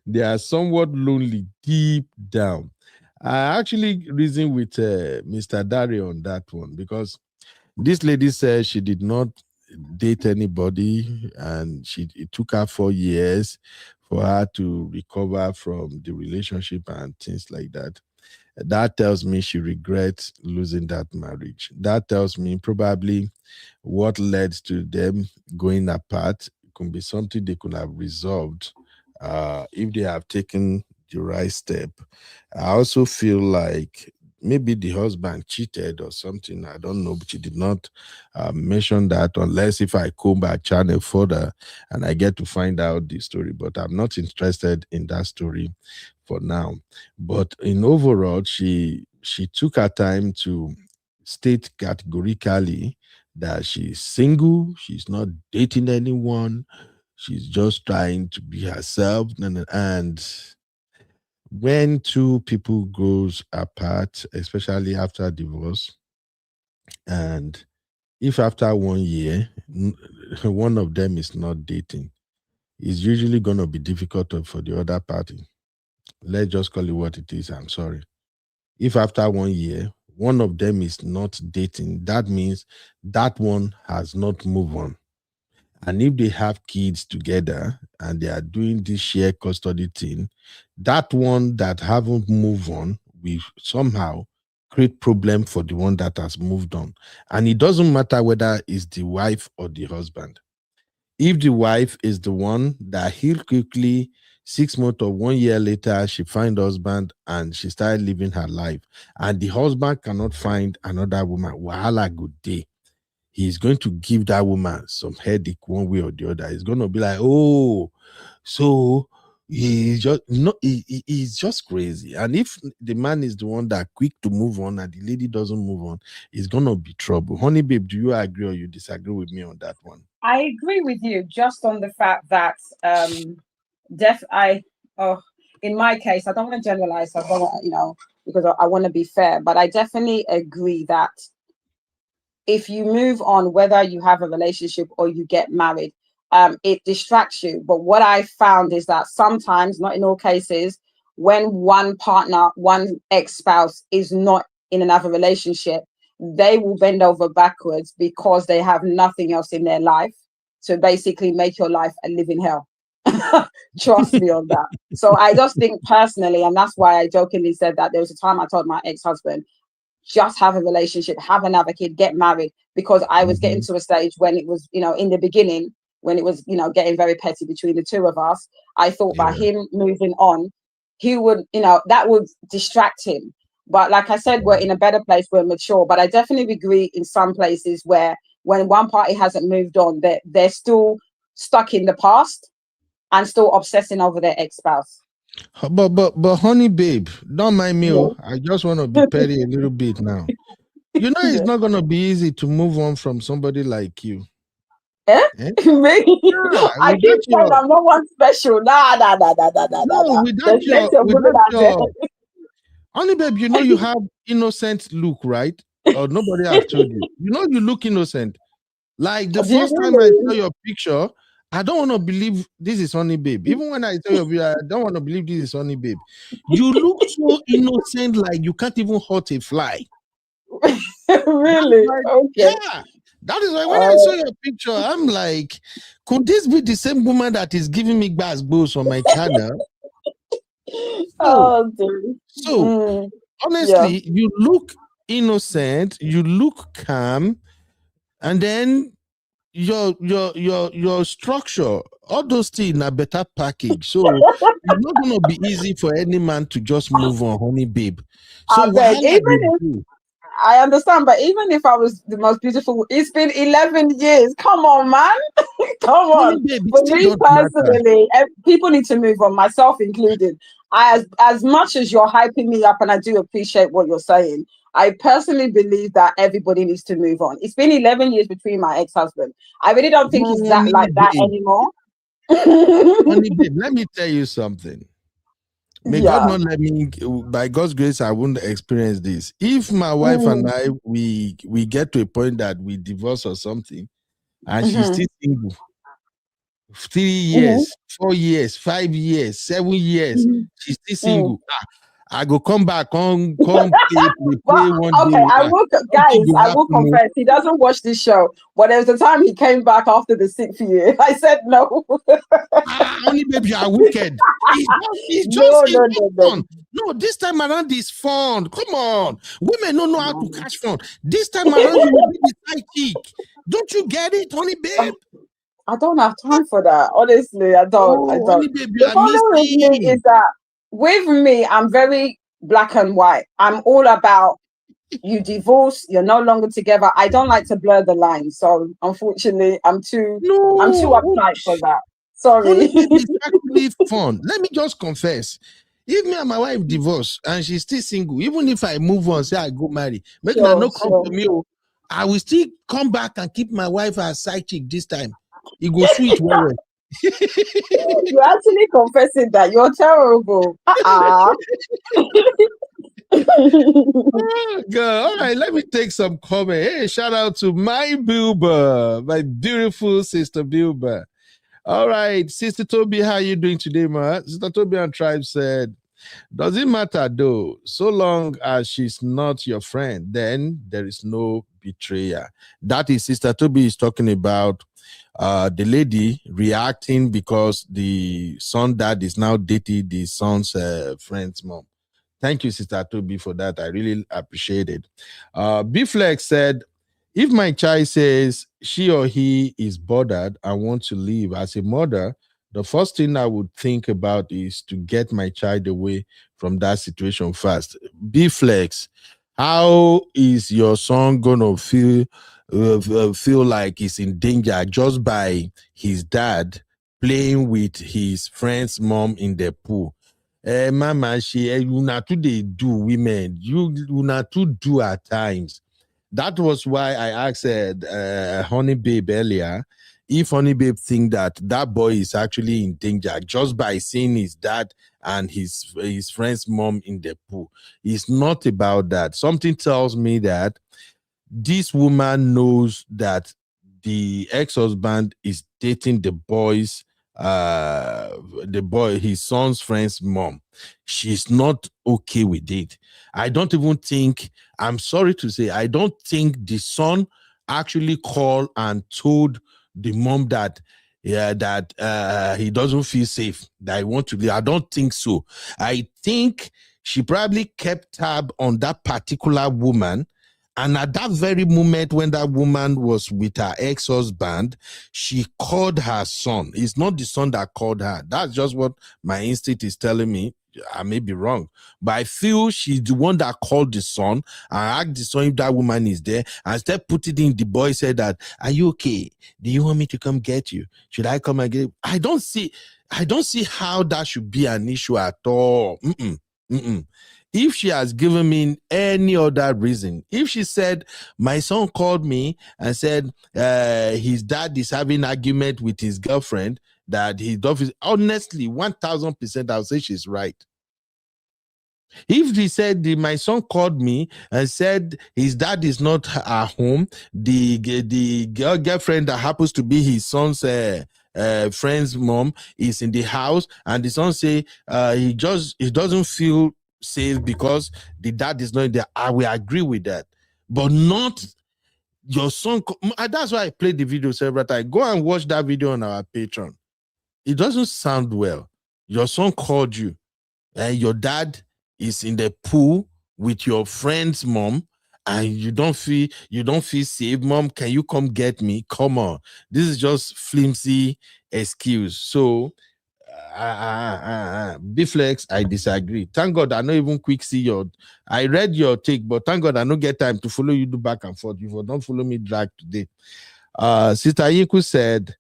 they are somewhat lonely deep down. I actually reason with Mr. Dari on that one, because this lady said she did not date anybody, and it took her 4 years for her to recover from the relationship and things like that. That tells me she regrets losing that marriage. That tells me probably what led to them going apart could be something they could have resolved if they have taken the right step. I also feel like maybe the husband cheated or something. I don't know, but she did not mention that, unless if I comb her channel further and I get to find out the story. But I'm not interested in that story for now. But in overall, she took her time to state categorically that she's single, she's not dating anyone, she's just trying to be herself. And when two people goes apart, especially after divorce, and if after 1 year one of them is not dating, it's usually going to be difficult for the other party. Let's just call it what it is. I'm sorry. If after 1 year one of them is not dating, that means that one has not moved on. And if they have kids together and they are doing this shared custody thing, that one that haven't moved on will somehow create problem for the one that has moved on. And it doesn't matter whether it's the wife or the husband. If the wife is the one that healed quickly, 6 months or 1 year later, she find husband and she started living her life, and the husband cannot find another woman, wahala good day. He's going to give that woman some headache one way or the other. He's going to be like, oh, so he's just he's just crazy. And if the man is the one that quick to move on and the lady doesn't move on, it's going to be trouble. Honey babe, do you agree or you disagree with me on that one?
I agree with you, just on the fact that in my case, I don't want to generalize. I don't want, because I want to be fair, but I definitely agree that if you move on, whether you have a relationship or you get married, it distracts you. But what I found is that sometimes, not in all cases, when one partner, one ex-spouse is not in another relationship, they will bend over backwards because they have nothing else in their life to basically make your life a living hell. Trust me on that. So I just think personally, and that's why I jokingly said that there was a time I told my ex-husband, just have a relationship, have another kid, get married, because I was getting to a stage when it was, in the beginning, when it was, getting very petty between the two of us. I thought by him moving on, he would, that would distract him. But like I said, we're in a better place, we're mature. But I definitely agree in some places where when one party hasn't moved on, they're still stuck in the past and still obsessing over their ex-spouse.
But honey babe, don't mind me. I just want to be petty a little bit now. You know, it's not gonna be easy to move on from somebody like you.
Eh?
Eh?
Me?
Yeah,
I keep saying I'm not one special. Nah.
no,
There's plenty of women out there.
honey babe, you know you have innocent look, right? Or nobody have told you. You know you look innocent. Like the
Do you
first time I saw
really?
your picture, I don't want to believe this is honey babe. Even when I saw your picture, I don't want to believe this is honey babe. You look so innocent, like you can't even hurt a fly.
Really?
Like,
Okay.
yeah. That is why when I saw your picture, I'm like, could this be the same woman that is giving me boost on my channel?
Oh, dear.
So
Yeah.
honestly, you look innocent, you look calm, and then your structure, all those things are better package. So it's not gonna be easy for any man to just move on, honey babe.
I
So
beg.
wahala
Even
dey
if
go.
I understand, but even if I was the most beautiful, it's been 11 years. Come on, man. Come
Honey
on.
babe, it
For
still
me
don't matter.
personally, people need to move on, myself included. As much as you're hyping me up, and I do appreciate what you're saying, I personally believe that everybody needs to move on. It's been 11 years between my ex-husband. I really don't think he's that
Honey
like that
babe,
anymore.
honey babe, let me tell you something. May God
Yeah.
not let me, by God's grace, I wouldn't experience this. If my wife and I we get to a point that we divorce or something, and she's still single, 3 years, 4 years, 5 years, 7 years, she's still single. I go come back, come play
Well,
one
okay,
day.
I will,
Something
guys.
go
I will
happen.
confess. He doesn't watch this show, but there was a time he came back after the 6th year. I said no.
Honey baby, you are wicked. It's
No,
just
no, no, no.
fun. No, this time around is fun. Come on. Women don't know how to catch fun. This time around, you will be the side chick. Don't you get it, honey babe?
I don't have time for that. Honestly, I don't. I
Oh,
don't.
honey baby, you
The
are
problem with me
missing.
is that with me, I'm very black and white. I'm all about you divorce, you're no longer together. I don't like to blur the lines. So unfortunately, I'm too
No,
uptight for that.
honey
Sorry.
baby is actually fun. Let me just confess. If me and my wife divorce and she's still single, even if I move on, say I go marry, make her no come
Sure.
to me. I will still come back and keep my wife as side chick this time. It go sweet well.
You're actually confessing that you're terrible.
Oh, God. All right, let me take some comment. Hey, shout out to my Bilba, my beautiful sister Bilba. All right, Sister Toby, how you doing today, man? Sister Toby and Tribe said, does it matter though? So long as she's not your friend, then there is no betrayer. That is Sister Toby is talking about the lady reacting because the son dad is now dating the son's friend's mom. Thank you, Sister Toby, for that. I really appreciate it. B-Flex said, if my child says she or he is bothered and wants to leave, as a mother, the first thing I would think about is to get my child away from that situation fast. B-Flex, how is your son gonna feel like he's in danger just by his dad playing with his friend's mom in the pool? Mama, she una too dey do women. You una too do at times. That was why I asked Honey Babe earlier if Honey Babe think that boy is actually in danger just by seeing his dad and his friend's mom in the pool. It's not about that. Something tells me that this woman knows that the ex-husband is dating his son's friend's mom. She's not okay with it. I don't even think, I'm sorry to say, I don't think the son actually called and told the mom that he doesn't feel safe, that he wants to leave. I don't think so. I think she probably kept tab on that particular woman, and at that very moment when that woman was with her ex-husband, she called her son. It's not the son that called her. That's just what my instinct is telling me. I may be wrong, but I feel she's the one that called the son and asked the son if that woman is there. And instead put it in, the boy said that, are you okay? Do you want me to come get you? Should I come and get you? I don't see how that should be an issue at all. If she has given me any other reason, if she said, my son called me and said his dad is having argument with his girlfriend, that he does, honestly, 1000%, I'll say she's right. If he said my son called me and said his dad is not at home, the girlfriend that happens to be his son's friend's mom is in the house, and the son say he doesn't feel safe because the dad is not there, I will agree with that, but not your son. That's why I played the video several times. Go and watch that video on our Patreon. It doesn't sound well. Your son called you and your dad is in the pool with your friend's mom, and you don't feel safe. Mom, can you come get me? Come on. This is just flimsy excuse. So Bflex, I disagree. Thank God I not even quick see your. I read your take, but thank God I don't get time to follow you do back and forth. You don't follow me drag today. Sister Yiku said,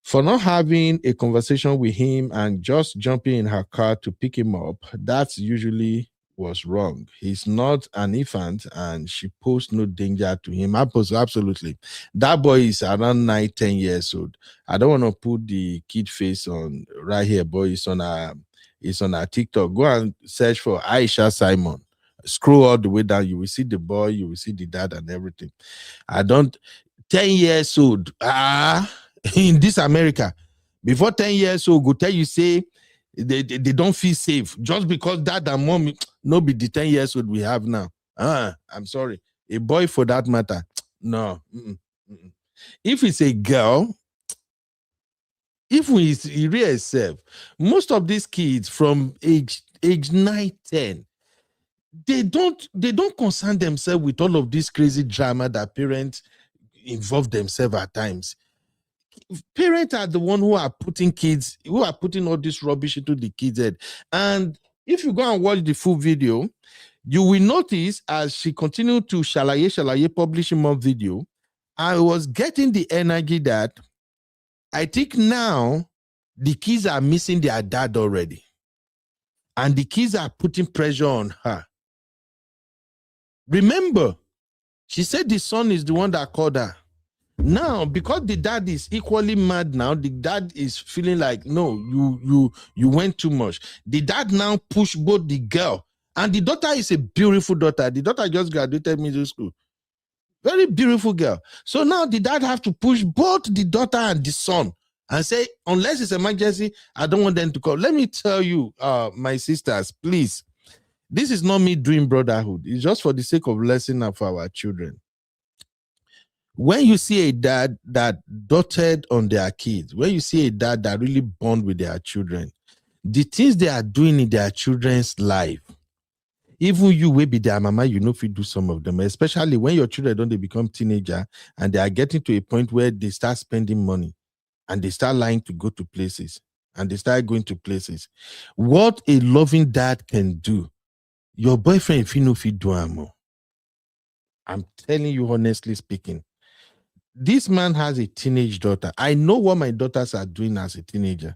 for not having a conversation with him and just jumping in her car to pick him up, that's usually was wrong. He's not an infant and she posed no danger to him. Absolutely. That boy is around 9-10 years old. I don't want to put the kid face on right here, but it's on a TikTok. Go and search for Aisha Simon. Scroll all the way down. You will see the boy, you will see the dad and everything. 10 years old. In this America, before 10 years old, go tell you say they don't feel safe just because dad and mom no be the 10 years old we have now. I'm sorry, a boy for that matter, no. If it's a girl, if we real self, most of these kids from age 9-10, they don't concern themselves with all of this crazy drama that parents involve themselves at times. Parents are the one who are putting all this rubbish into the kids' head. And if you go and watch the full video, you will notice as she continued to shalaye publishing more video, I was getting the energy that I think now the kids are missing their dad already. And the kids are putting pressure on her. Remember, she said the son is the one that called her. Now, because the dad is equally mad now, the dad is feeling like, no, you went too much. The dad now push both the girl, and the daughter is a beautiful daughter. The daughter just graduated middle school. Very beautiful girl. So now the dad have to push both the daughter and the son and say, unless it's emergency, I don't want them to call. Let me tell you, my sisters, please, this is not me doing brotherhood. It's just for the sake of lesson of our children. When you see a dad that doted on their kids, when you see a dad that really bond with their children, the things they are doing in their children's life, even you will be their mama, you know if you do some of them, especially when your children don't they become teenager and they are getting to a point where they start spending money and they start lying to go to places and they start going to places. What a loving dad can do, your boyfriend, if you know if you do amo. I'm telling you honestly speaking. This man has a teenage daughter. I know what my daughters are doing as a teenager.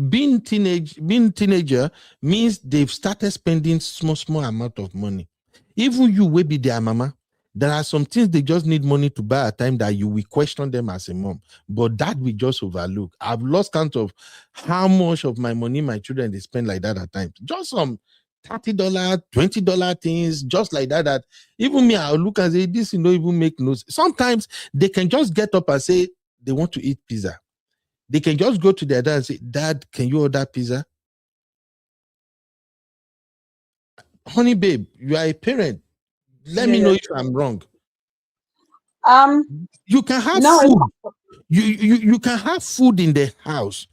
Being teenager means they've started spending small amount of money. Even you will be their mama. There are some things they just need money to buy at a time that you will question them as a mom. But that we just overlook. I've lost count of how much of my money my children they spend like that at times. Just some $30, $20 things, just like that. Even me, I'll look and say, this you know even make no sense. Sometimes they can just get up and say they want to eat pizza. They can just go to their dad and say, Dad, can you order pizza? Honey, babe, you are a parent. Let me know if I'm wrong. You can have food. You can have food in the house.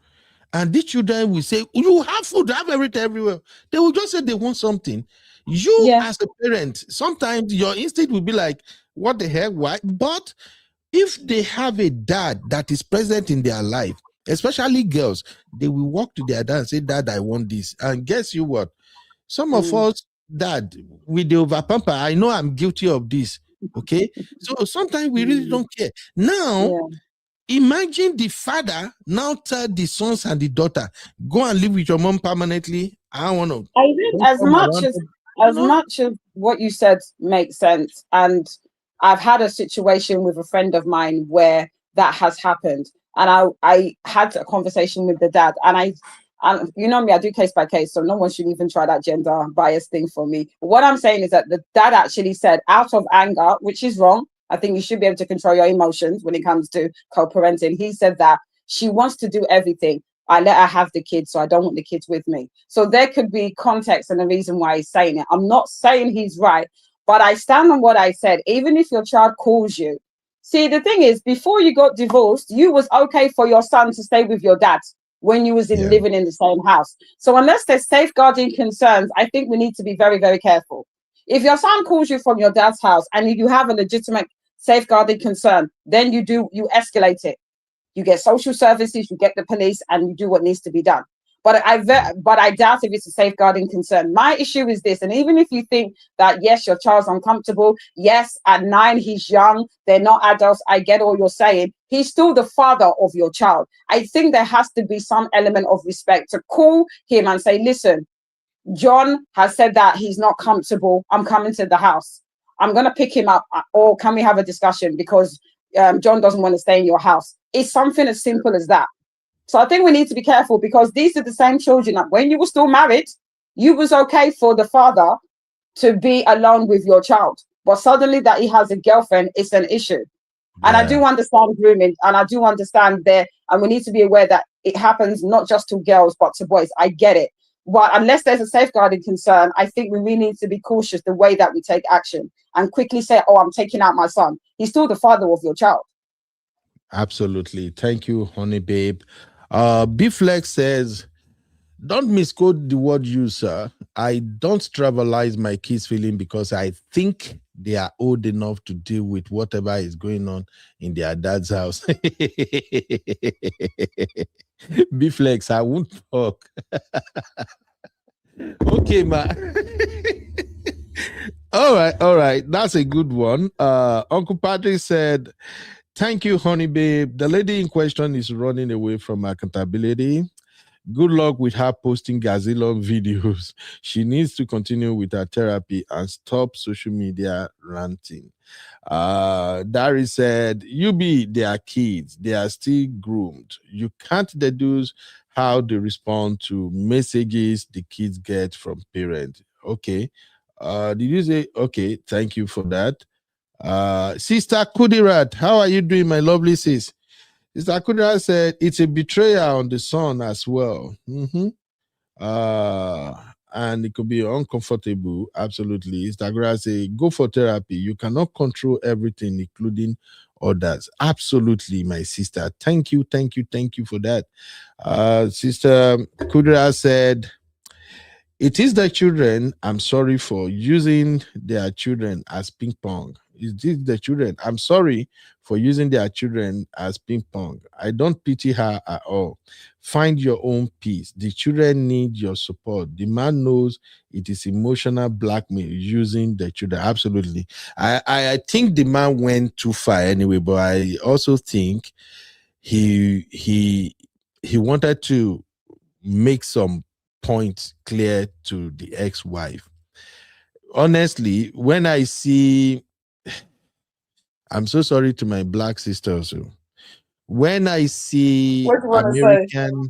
And these children will say, you have food, have everything everywhere. They will just say they want something. You as a parent, sometimes your instinct will be like, what the heck, why? But if they have a dad that is present in their life, especially girls, they will walk to their dad and say, Dad, I want this. And guess you what? Some of us, dad, with the over pamper, I know I'm guilty of this. Okay. So sometimes we really don't care. Now, Imagine the father now tell the sons and the daughter, go and live with your mom permanently. I don't want to.
I think as much as what you said makes sense, and I've had a situation with a friend of mine where that has happened, and I had a conversation with the dad, and you know me, I do case by case, so no one should even try that gender bias thing for me. What I'm saying is that the dad actually said, out of anger, which is wrong. I think you should be able to control your emotions when it comes to co-parenting. He said that she wants to do everything. I let her have the kids, so I don't want the kids with me. So there could be context and a reason why he's saying it. I'm not saying he's right, but I stand on what I said. Even if your child calls you, see, the thing is, before you got divorced, you was okay for your son to stay with your dad when you was living in the same house. So unless there's safeguarding concerns, I think we need to be very, very careful. If your son calls you from your dad's house and you have a legitimate safeguarding concern, then you escalate it. You get social services, you get the police, and you do what needs to be done. But I doubt if it's a safeguarding concern. My issue is this, and even if you think that, yes, your child's uncomfortable, yes, at 9, he's young, they're not adults, I get all you're saying, he's still the father of your child. I think there has to be some element of respect to call him and say, listen, John has said that he's not comfortable. I'm coming to the house. I'm going to pick him up, or can we have a discussion because John doesn't want to stay in your house. It's something as simple as that. So I think we need to be careful because these are the same children that when you were still married, you was okay for the father to be alone with your child. But suddenly that he has a girlfriend, it's an issue. And I do understand grooming, and I do understand there, and we need to be aware that it happens not just to girls, but to boys. I get it. But unless there's a safeguarding concern, I think we really need to be cautious the way that we take action and quickly say, oh, I'm taking out my son. He's still the father of your child.
Absolutely. Thank you, honey babe. B-Flex says, don't misquote the word you, sir. I don't trivialize my kids' feeling because I think they are old enough to deal with whatever is going on in their dad's house. B-Flex, I won't talk. Okay, man. All right. That's a good one. Uncle Patrick said, thank you, honey babe. The lady in question is running away from accountability. Good luck with her posting gazillion videos. She needs to continue with her therapy and stop social media ranting. Dari said, they are kids. They are still groomed. You can't deduce how they respond to messages the kids get from parents. Okay. Did you say, okay, thank you for that. Sister Kudirat, how are you doing, my lovely sis? Sister Kudirat said, it's a betrayal on the son as well. And it could be uncomfortable. Absolutely. Sister Kudirat said, go for therapy. You cannot control everything, including others. Absolutely, my sister. Thank you for that. Sister Kudirat said, it is the children. I'm sorry for using their children as ping pong. It is the children. I'm sorry for using their children as ping pong. I don't pity her at all. Find your own peace. The children need your support. The man knows it is emotional blackmail using the children. Absolutely. I think the man went too far anyway, but I also think he wanted to make some point clear to the ex-wife. Honestly, when I see, I'm so sorry to my black sisters. When I see American,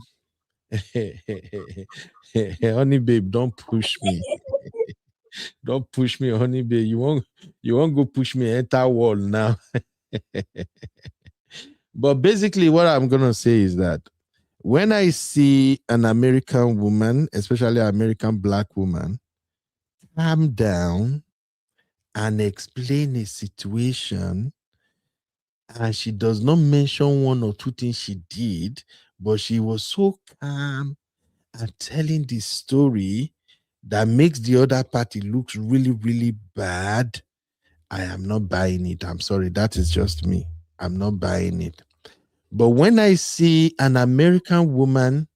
honey babe, don't push me. Don't push me, honey babe. You won't go push me enter wall now. But basically, what I'm gonna say is that when I see an American woman, especially an American black woman, calm down and explain a situation, and she does not mention one or two things she did, but she was so calm and telling the story that makes the other party looks really, really bad, I am not buying it. I'm sorry, that is just me. I'm not buying it. But when I see an American woman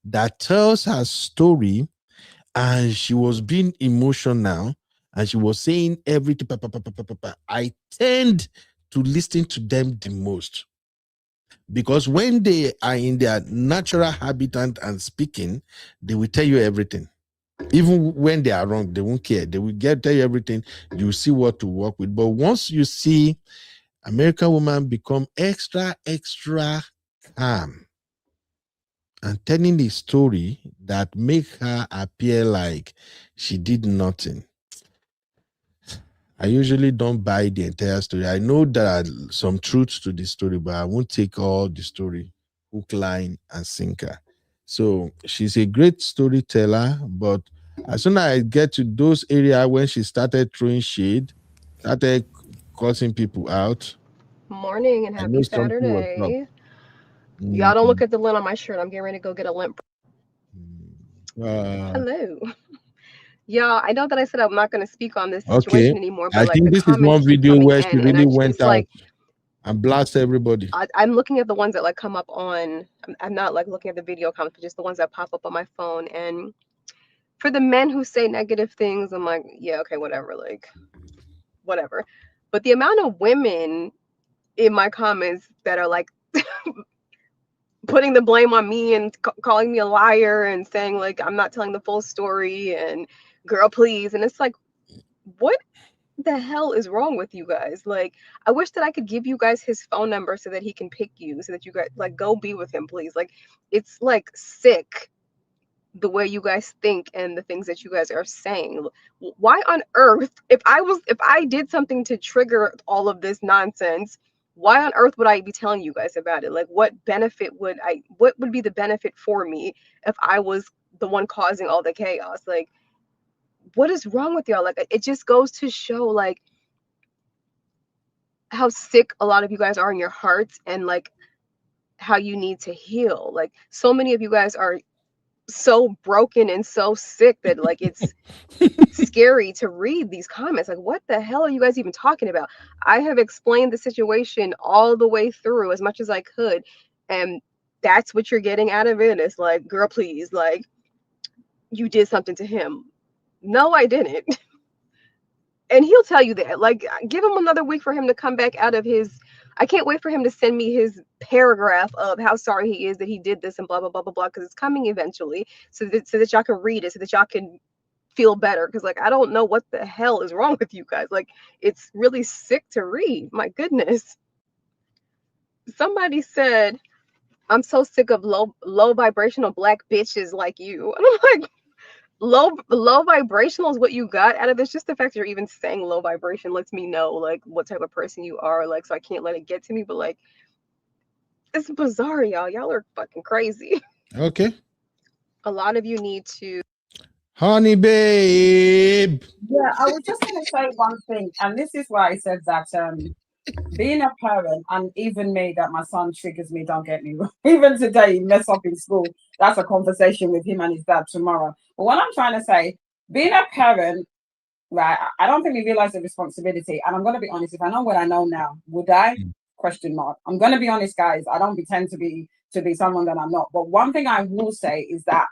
that tells her story and she was being emotional and she was saying everything, I tend to listen to them the most. Because when they are in their natural habitat and speaking, they will tell you everything. Even when they are wrong, they won't care. They will tell you everything. You see what to work with. But once you see American woman become extra calm and telling a story that make her appear like she did nothing, I usually don't buy the entire story. I know there are some truths to the story, but I won't take all the story, hook, line, and sinker. So she's a great storyteller, but as soon as I get to those areas when she started throwing shade, started cursing people out,
Morning and
I know
happy
something was up.
Saturday. Y'all don't look
Mm,
at the lint on my shirt. I'm getting ready to go get a lint.
uh,
Hello. Y'all, I know that I said I'm not going to speak on this
okay.
situation anymore, but
I
like the
think this is
comments
one
keep
video
coming
where she
in, and
really
it's
went out
like
and blasted everybody.
I'm looking at the ones that like come up on. I'm not like looking at the video comments, but just the ones that pop up on my phone. And for the men who say negative things, I'm like, yeah, okay, whatever, like whatever. But the amount of women in my comments that are like putting the blame on me and calling me a liar and saying like I'm not telling the full story and girl please, and it's like, what the hell is wrong with you guys? Like, I wish that I could give you guys his phone number so that he can pick you, so that you guys like go be with him, please. Like, it's like sick the way you guys think and the things that you guys are saying. Why on earth, if I did something to trigger all of this nonsense, why on earth would I be telling you guys about it? Like, what would be the benefit for me if I was the one causing all the chaos? Like, what is wrong with y'all? Like, it just goes to show like how sick a lot of you guys are in your hearts, and like how you need to heal. Like, so many of you guys are so broken and so sick that like it's scary to read these comments. Like, what the hell are you guys even talking about? I have explained the situation all the way through as much as I could, and that's what you're getting out of it. It's like, girl please, like, you did something to him. No, I didn't. And he'll tell you that. Like, give him another week for him to come back out of his. I can't wait for him to send me his paragraph of how sorry he is that he did this and blah blah blah blah blah, because it's coming eventually, so that y'all can read it, so that y'all can feel better. Because like, I don't know what the hell is wrong with you guys. Like, it's really sick to read. My goodness. Somebody said, I'm so sick of low vibrational black bitches like you. And I'm like, low vibrational is what you got out of this. Just the fact that you're even saying low vibration lets me know like what type of person you are, like, so I can't let it get to me. But like, it's bizarre, y'all are fucking crazy.
Okay.
A lot of you need to
Honey babe.
Yeah, I was just going to say one thing, and this is why I said that being a parent, and even me, that my son triggers me, don't get me wrong. Even today, he mess up in school. That's a conversation with him and his dad tomorrow. But what I'm trying to say, being a parent, right, I don't think we realize the responsibility. And I'm going to be honest, if I know what I know now, would I? Question mark. I'm going to be honest, guys. I don't pretend to be someone that I'm not. But one thing I will say is that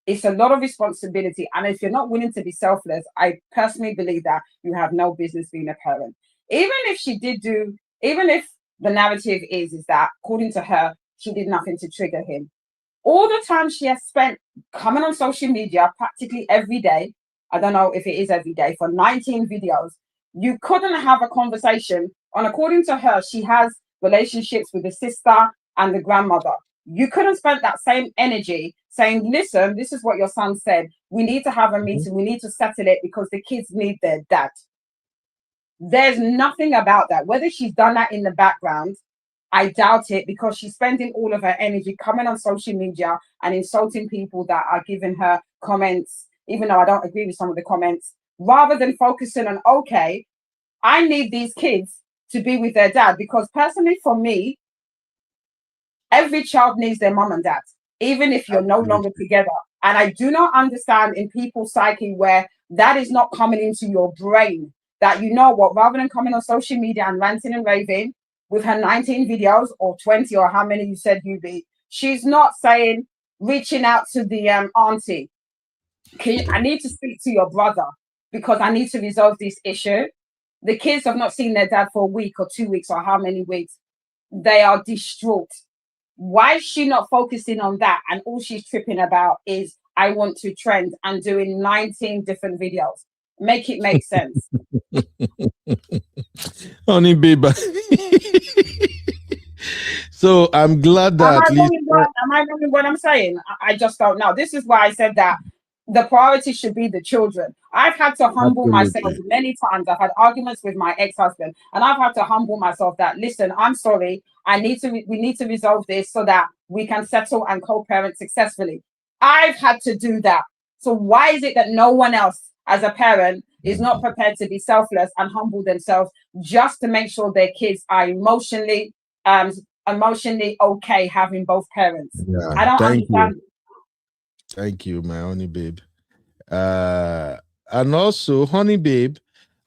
it's a lot of responsibility. And if you're not willing to be selfless, I personally believe that you have no business being a parent. Even if the narrative is that, according to her, she did nothing to trigger him. All the time she has spent coming on social media practically every day, I don't know if it is every day, for 19 videos, you couldn't have a conversation. And according to her, she has relationships with the sister and the grandmother. You couldn't spend that same energy saying, listen, this is what your son said. We need to have a meeting. We need to settle it because the kids need their dad. There's nothing about that. Whether she's done that in the background, I doubt it, because she's spending all of her energy coming on social media and insulting people that are giving her comments, even though I don't agree with some of the comments, rather than focusing on, okay, I need these kids to be with their dad. Because personally, for me, every child needs their mom and dad, even if you're no longer together. And I do not understand in people's psyche where that is not coming into your brain, that, you know what, rather than coming on social media and ranting and raving with her 19 videos or 20 or how many you said you be, she's not saying, reaching out to the auntie, I need to speak to your brother because I need to resolve this issue. The kids have not seen their dad for a week or 2 weeks or how many weeks. they are distraught. Why is she not focusing on that? And all she's tripping about is, I want to trend, and doing 19 different videos. Make it make sense.
Honey, babe. So I'm glad that at least.
Am I wrong in what I'm saying? I just don't know. This is why I said that the priority should be the children. I've had to humble myself
Absolutely.
many times. I've had arguments with my ex-husband, and I've had to humble myself that, listen, I'm sorry. We need to resolve this so that we can settle and co-parent successfully. I've had to do that. So why is it that no one else as a parent is not prepared to be selfless and humble themselves just to make sure their kids are emotionally okay having both parents?
Yeah.
I don't
Thank
understand.
you. Thank you, my honey babe. And also, honey babe,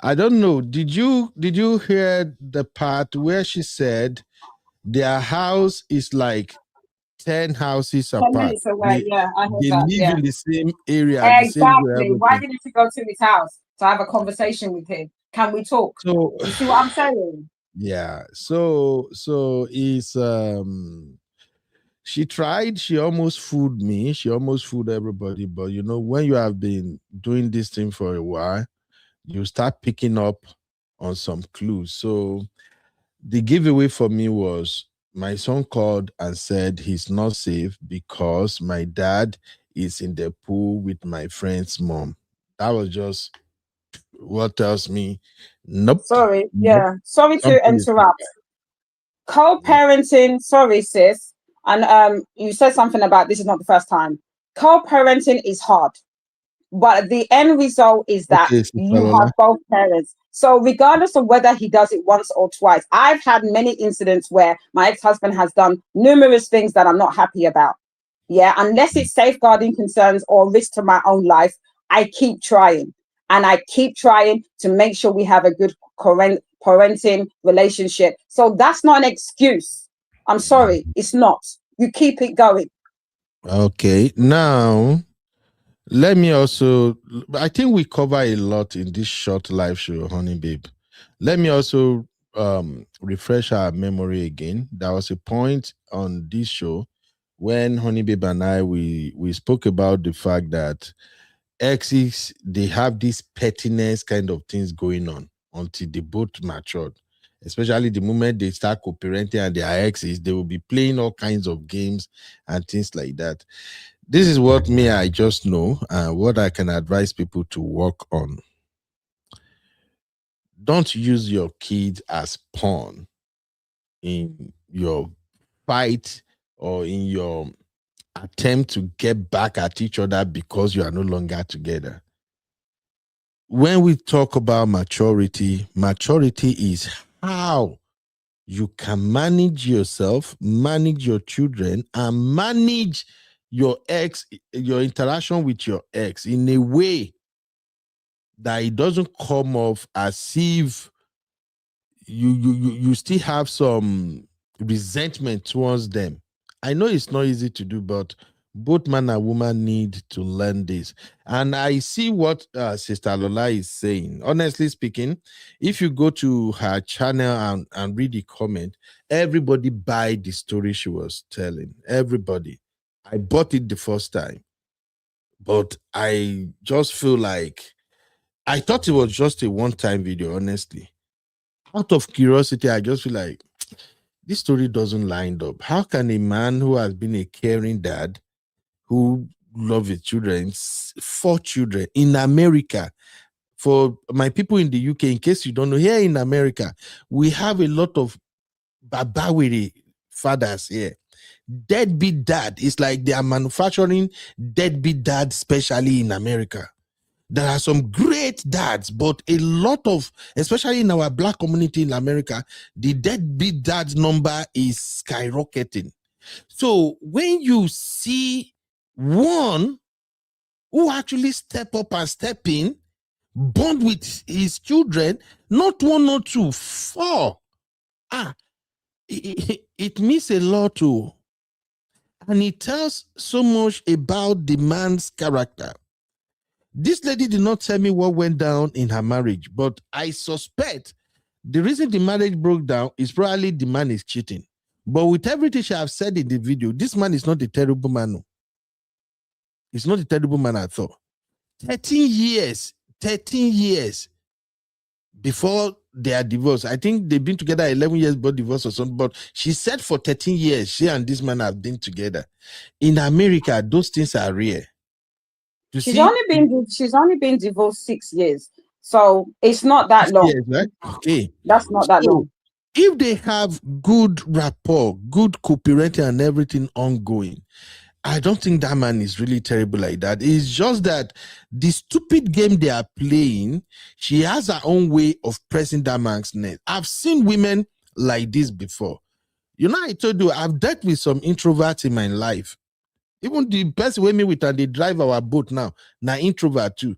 I don't know. Did you hear the part where she said their house is like 10 houses
10
apart?
minutes away. Yeah, I heard
They
that.
live
Yeah,
in the same area, the same way,
exactly. Why
everything.
didn't you go to his house to have a conversation with him? Can we talk?
So
You see what I'm saying?
yeah. So it's she tried, she almost fooled me, she almost fooled everybody. But you know, when you have been doing this thing for a while, you start picking up on some clues. So the giveaway for me was my son called and said he's not safe because my dad is in the pool with my friend's mom. That was just what tells me, nope,
Sorry.
nope,
Yeah. Sorry to
something is not
interrupt.
right.
Co-parenting, sorry, sis. And you said something about this is not the first time. Co-parenting is hard, but the end result is that
Okay, Sister
you have
Lola.
both parents. So regardless of whether he does it once or twice, I've had many incidents where my ex-husband has done numerous things that I'm not happy about. Yeah, unless it's safeguarding concerns or risk to my own life, I keep trying. And I keep trying to make sure we have a good parenting relationship. So that's not an excuse. I'm sorry, it's not. You keep it going.
Okay, now let me also, I think we cover a lot in this short live show, honey babe. Let me also refresh our memory again. There was a point on this show when honey babe and I we spoke about the fact that exes, they have this pettiness kind of things going on until they both matured. Especially the moment they start co-parenting and their exes, they will be playing all kinds of games and things like that. This is what me I just know and what I can advise people to work on. Don't use your kids as pawn in your fight or in your attempt to get back at each other because you are no longer together. When we talk about maturity, maturity is how you can manage yourself, manage your children, and manage your your interaction with your ex in a way that it doesn't come off as if you still have some resentment towards them. I know it's not easy to do, but both man and woman need to learn this. And I see what Sister Lola is saying. Honestly speaking, if you go to her channel and read the comment, everybody buy the story she was telling. Everybody. I bought it the first time, but I just feel like I thought it was just a one-time video, honestly. Out of curiosity, I just feel like this story doesn't line up. How can a man who has been a caring dad, who loves his children, 4 children in America, for my people in the UK, in case you don't know, here in America, we have a lot of babawiri fathers here. Deadbeat dad. It's like they are manufacturing deadbeat dad, especially in America. There are some great dads, but a lot of, especially in our black community in America, the deadbeat dads number is skyrocketing. So when you see one who actually step up and step in, bond with his children, not one, not two, 4. It means a lot too. And it tells so much about the man's character. This lady did not tell me what went down in her marriage, but I suspect the reason the marriage broke down is probably the man is cheating. But with everything she have said in the video, this man is not a terrible man. No. He's not a terrible man at all. 13 years before they are divorced. I think they've been together 11 years before divorce or something. But she said for 13 years, she and this man have been together. In America, those things are rare.
She's only been divorced 6 years, so it's not that long.
Years, right? Okay,
that's not that long.
If they have good rapport, good co-parenting and everything ongoing, I don't think that man is really terrible like that. It's just that the stupid game they are playing, she has her own way of pressing that man's neck. I've seen women like this before. You know, I told you, I've dealt with some introverts in my life. Even the person we meet with and they drive our boat now introvert too.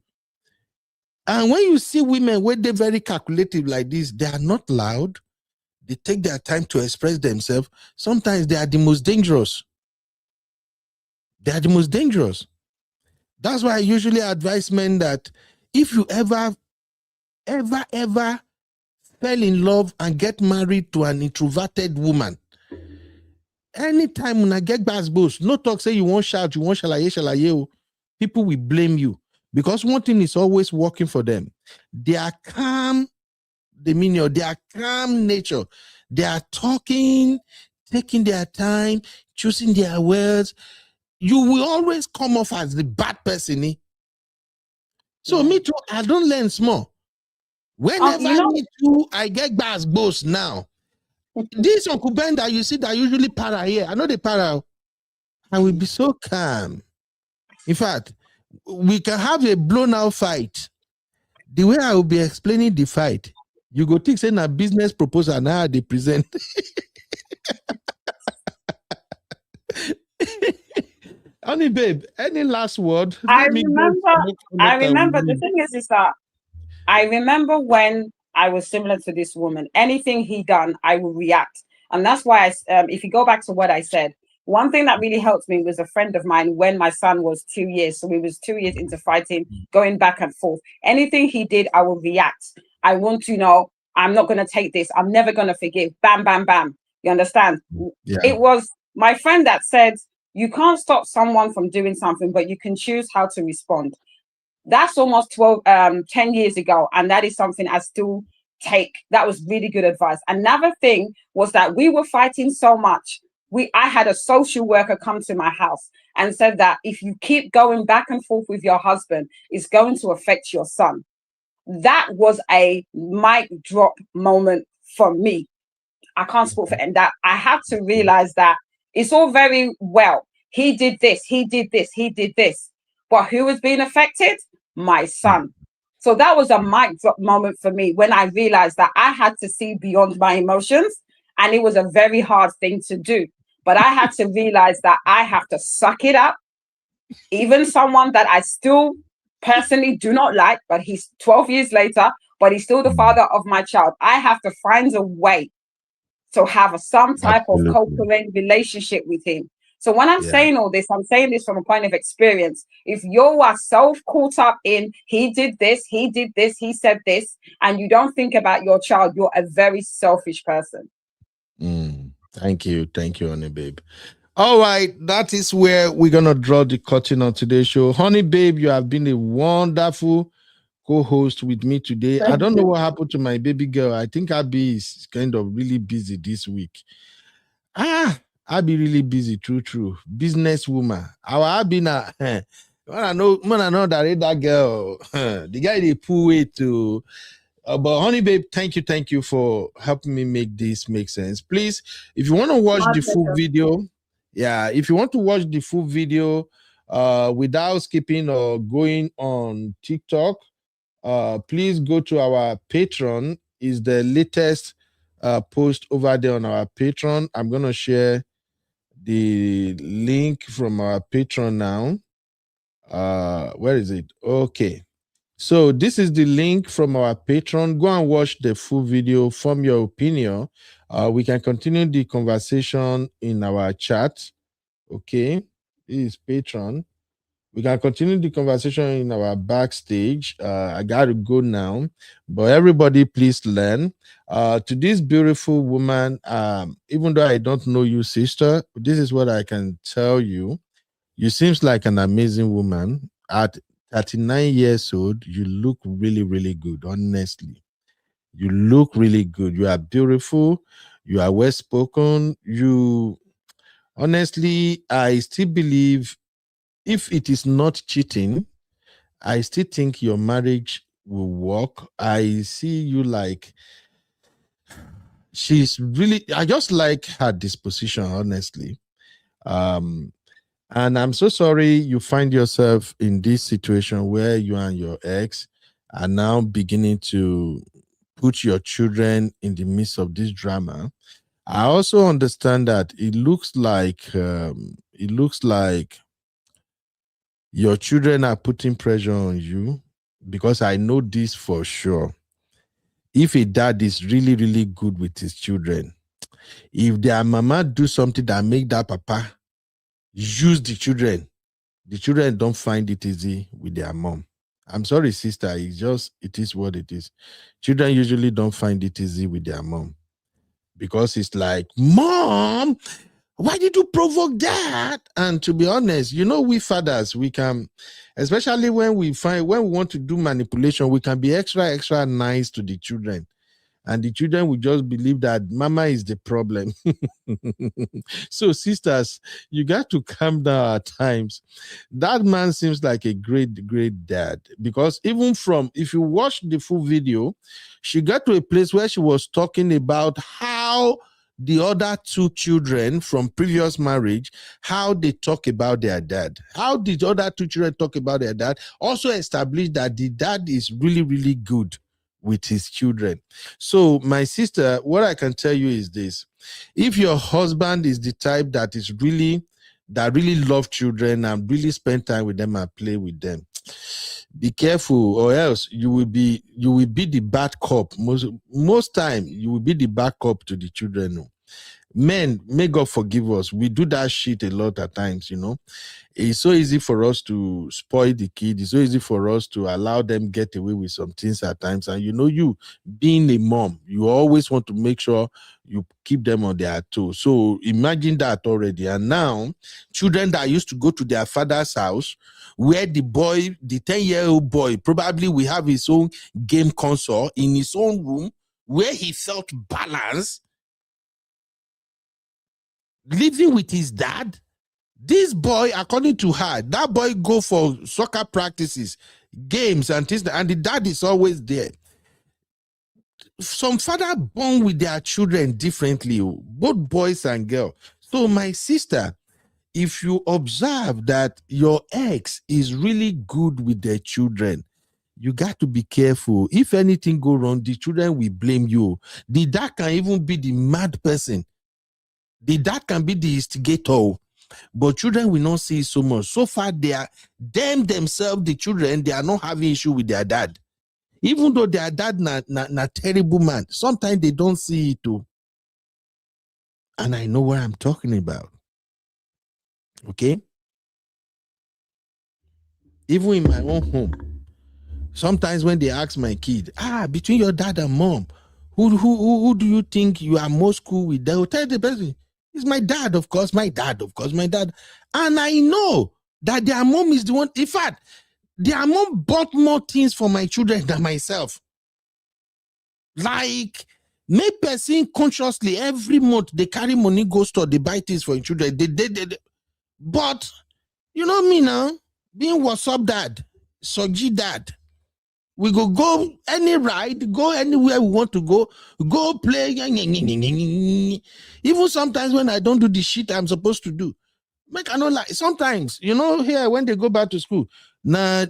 And when you see women where they're very calculative like this, they are not loud. They take their time to express themselves. Sometimes they are the most dangerous. They are the most dangerous. That's why I usually advise men that if you ever fell in love and get married to an introverted woman, anytime when I get bass boost, no talk say you won't shout, you won't shalaye, people will blame you. Because one thing is always working for them. They are calm, they are calm nature. They are talking, taking their time, choosing their words. You will always come off as the bad person. Eh? So me too, I don't learn small. Whenever I need to, I get bass boost now. This Uncle Ben that you see that usually para here, I know the para. I will be so calm. In fact, we can have a blown out fight. The way I will be explaining the fight, you go think saying a business proposal now they present. Honey, babe, any last word?
I remember. The thing is that I remember when I was similar to this woman. Anything he done, I will react, and that's why if you go back to what I said, one thing that really helped me was a friend of mine when my son was 2 years. So we was 2 years into fighting, going back and forth. Anything he did, I will react. I want to know, I'm not going to take this. I'm never going to forgive. Bam, bam, bam. You understand?
Yeah.
It was my friend that said, you can't stop someone from doing something, but you can choose how to respond. That's almost 10 years ago. And that is something I still take. That was really good advice. Another thing was that we were fighting so much. I had a social worker come to my house and said that if you keep going back and forth with your husband, it's going to affect your son. That was a mic drop moment for me. I can't speak for that. I had to realize that it's all very well. He did this, he did this, he did this. But who was being affected? My son. So that was a mic drop moment for me when I realized that I had to see beyond my emotions. And it was a very hard thing to do. But I had to realize that I have to suck it up. Even someone that I still personally do not like, but he's 12 years later, but he's still the father of my child. I have to find a way to have some type of co-parent relationship with him. So when I'm saying all this, I'm saying this from a point of experience. If you are so caught up in he did this, he said this, and you don't think about your child, you're a very selfish person.
Thank you, honey babe. All right, that is where we're gonna draw the curtain on today's show. Honey babe, you have been a wonderful co-host with me today. I don't know what happened to my baby girl. I think Abby is kind of really busy this week. I'll be really busy, true. Business woman. Our Abby now. When I know that girl, the guy they pull it to. But honey babe, thank you for helping me make this make sense. Please, if you want to watch the full video, if you want to watch the full video without skipping or going on TikTok, please go to our Patreon. Is the latest post over there on our Patreon. I'm gonna share the link from our Patreon now. Where is it? Okay. So this is the link from our Patreon. Go and watch the full video, form your opinion. We can continue the conversation in our chat. Okay. This is Patreon. We can continue the conversation in our backstage. I got to go now, but everybody, please learn. To this beautiful woman, even though I don't know you, sister, this is what I can tell you. You seems like an amazing woman. At 39 years old, you look really, really good, honestly. You look really good. You are beautiful. You are well spoken. You, honestly, I still believe if it is not cheating, I still think your marriage will work. I see you like, she's really, I just like her disposition, honestly. And I'm so sorry you find yourself in this situation where you and your ex are now beginning to put your children in the midst of this drama. I also understand that it looks like your children are putting pressure on you, because I know this for sure. If a dad is really, really good with his children, if their mama do something that make that papa use the children don't find it easy with their mom. I'm sorry, sister. It is what it is. Children usually don't find it easy with their mom, because it's like, Mom, why did you provoke that? And to be honest, we fathers, we can, especially when we want to do manipulation, we can be extra, extra nice to the children. And the children will just believe that mama is the problem. So, sisters, you got to calm down at times. That man seems like a great, great dad, because even if you watch the full video, she got to a place where she was talking about how the other two children from previous marriage, how they talk about their dad. How did the other two children talk about their dad? Also established that the dad is really, really good with his children. So, my sister, what I can tell you is this: if your husband is the type that really love children and really spend time with them and play with them, be careful, or else you will be the bad cop. Most time you will be the bad cop to the children. Men, may God forgive us, we do that shit a lot at times. It's so easy for us to spoil the kid. It's so easy for us to allow them get away with some things at times. And you being a mom, you always want to make sure you keep them on their toes. So imagine that already. And now, children that used to go to their father's house, where the 10-year-old boy probably will have his own game console in his own room, where he felt balanced, living with his dad. This boy, according to her, that boy go for soccer practices, games and things, and the dad is always there. Some father born with their children differently, both boys and girls. So, my sister, if you observe that your ex is really good with their children, you got to be careful. If anything go wrong, the children will blame you. The dad can even be the mad person. The dad can be the instigator, but children will not see it so much. So far, they are themselves, the children, they are not having issue with their dad. Even though their dad na terrible man, sometimes they don't see it too. And I know what I'm talking about. Okay? Even in my own home, sometimes when they ask my kid, between your dad and mom, who do you think you are most cool with? They will tell the person, it's my dad, of course, my dad. And I know that their mom is the one. In fact, their mom bought more things for my children than myself. Like, make person consciously every month they carry money, go store, they buy things for your children. They. But you know me now, being what's up dad, Soji dad. We go any ride, go anywhere we want to go play. Even sometimes when I don't do the shit I'm supposed to do. Make I know, like sometimes, here when they go back to school, now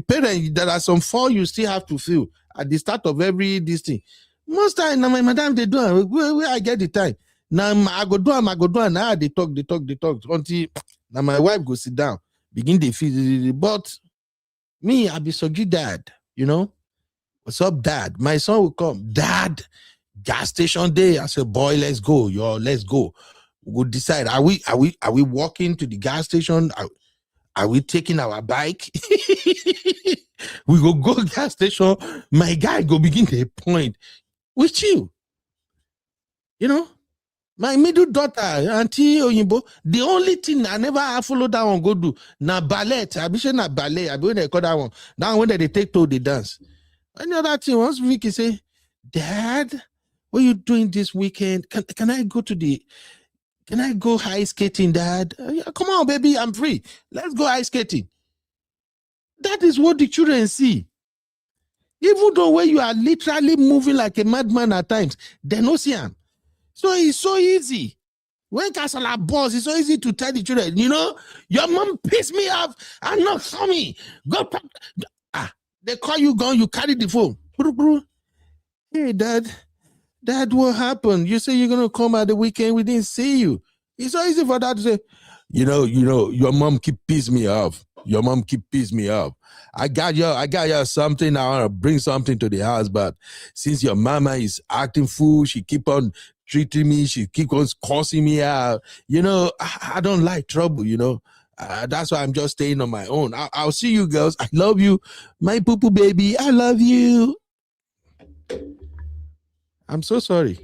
parents, there are some fall you still have to fill at the start of every this thing. Most time now my madam they do where I get the time. Now I go do and now they talk until now my wife go sit down, begin the feel. But me, I be so good dad, What's up, dad? My son will come, dad, gas station day. I said, boy, let's go, let's go. We'll decide. Are we walking to the gas station? Are we taking our bike? We go gas station. My guy go begin to point with you. You know, my middle daughter, Auntie Oyinbo, the only thing I never follow that one go do na ballet. I be sure na ballet. I be when they call that one. Now when they take to the dance. Any other thing, once Vicky say, Dad, what are you doing this weekend? Can I go ice skating, Dad? Yeah, come on, baby, I'm free. Let's go ice skating. That is what the children see. Even though when you are literally moving like a madman at times, they don't see him. So it's so easy. When Kasala boss, it's so easy to tell the children, your mom pissed me off and not for me. Go. They call you gone, you carry the phone. Hey, Dad, what happened? You say you're going to come at the weekend. We didn't see you. It's so easy for Dad to say, your mom keep pissing me off. Your mom keep pissing me off. I got you something. I want to bring something to the house, but since your mama is acting fool, she keep on treating me. She keep on cursing me out. I don't like trouble, that's why I'm just staying on my own. I'll see you girls. I love you. My poo-poo baby, I love you. I'm so sorry.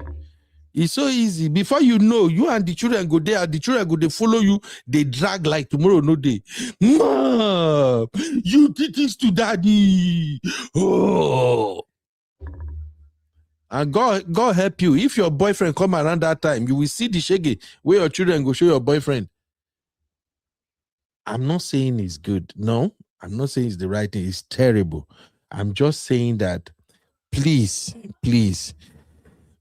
It's so easy. Before you know, you and the children go there, and the children go, they follow you, they drag like tomorrow, no day. Mom, you did this to daddy. Oh. And God help you. If your boyfriend come around that time, you will see the shaggy where your children go show your boyfriend. I'm not saying it's good. No, I'm not saying it's the right thing. It's terrible. I'm just saying that please,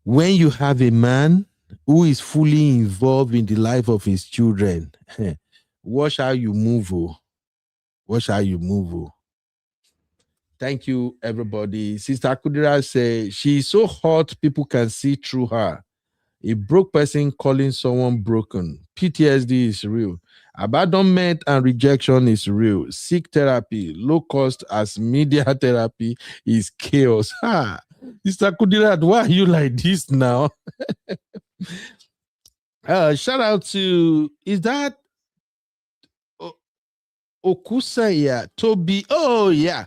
when you have a man who is fully involved in the life of his children, watch how you move. Watch how you move. Thank you, everybody. Sister Kudira says she's so hot, people can see through her. A broke person calling someone broken. PTSD is real. Abandonment and rejection is real. Seek therapy, low cost as media therapy is chaos. Sister Kudirat, why are you like this now? Shout out to, is that Okusaya, Toby? Oh, yeah.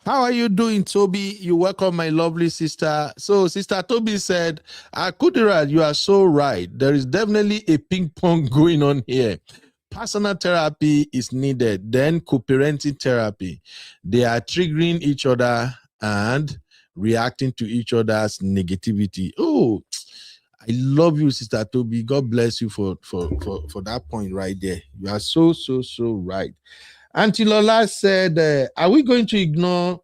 How are you doing, Toby? You welcome my lovely sister. So, Sister Toby said, Kudirat, you are so right. There is definitely a ping pong going on here. Personal therapy is needed, then co-parenting therapy. They are triggering each other and reacting to each other's negativity. Oh, I love you, Sister Toby. God bless you for that point right there. You are so right. Auntie Lola said, are we going to ignore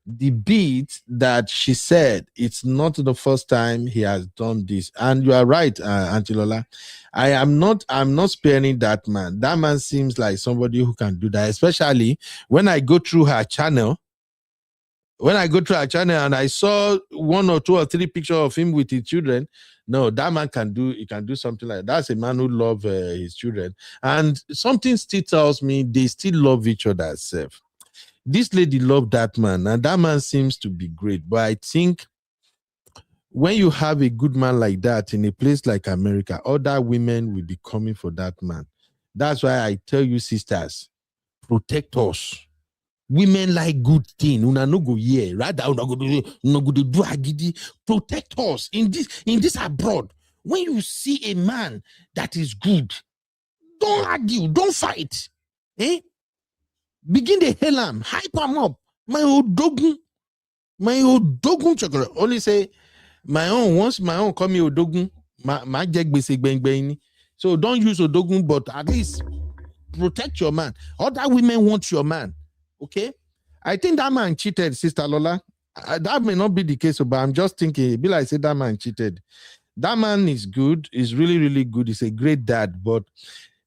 the beat that she said it's not the first time he has done this? And you are right, Auntie Lola. I'm not sparing that man. That man seems like somebody who can do that, especially when I go through her channel. When I go through her channel and I saw 1 or 2 or 3 pictures of him with his children, no, that man can do something like that. That's a man who loves his children. And something still tells me they still love each other. This lady loved that man, and that man seems to be great. But I think when you have a good man like that in a place like America, other women will be coming for that man. That's why I tell you, sisters, protect us. Women like good thing. Una no go here. Rather, una go do agidi. Protect us in this abroad. When you see a man that is good, don't argue, don't fight. Begin the hell am, hype him up. My old dogun chocolate. Only say my own. Once my own call me odogun, my jeg basic bang. So don't use odogun, but at least protect your man. Other women want your man. Okay, I think that man cheated, Sister Lola. That may not be the case, but I'm just thinking. Be like say that man cheated. That man is good. He's really, really good. He's a great dad. But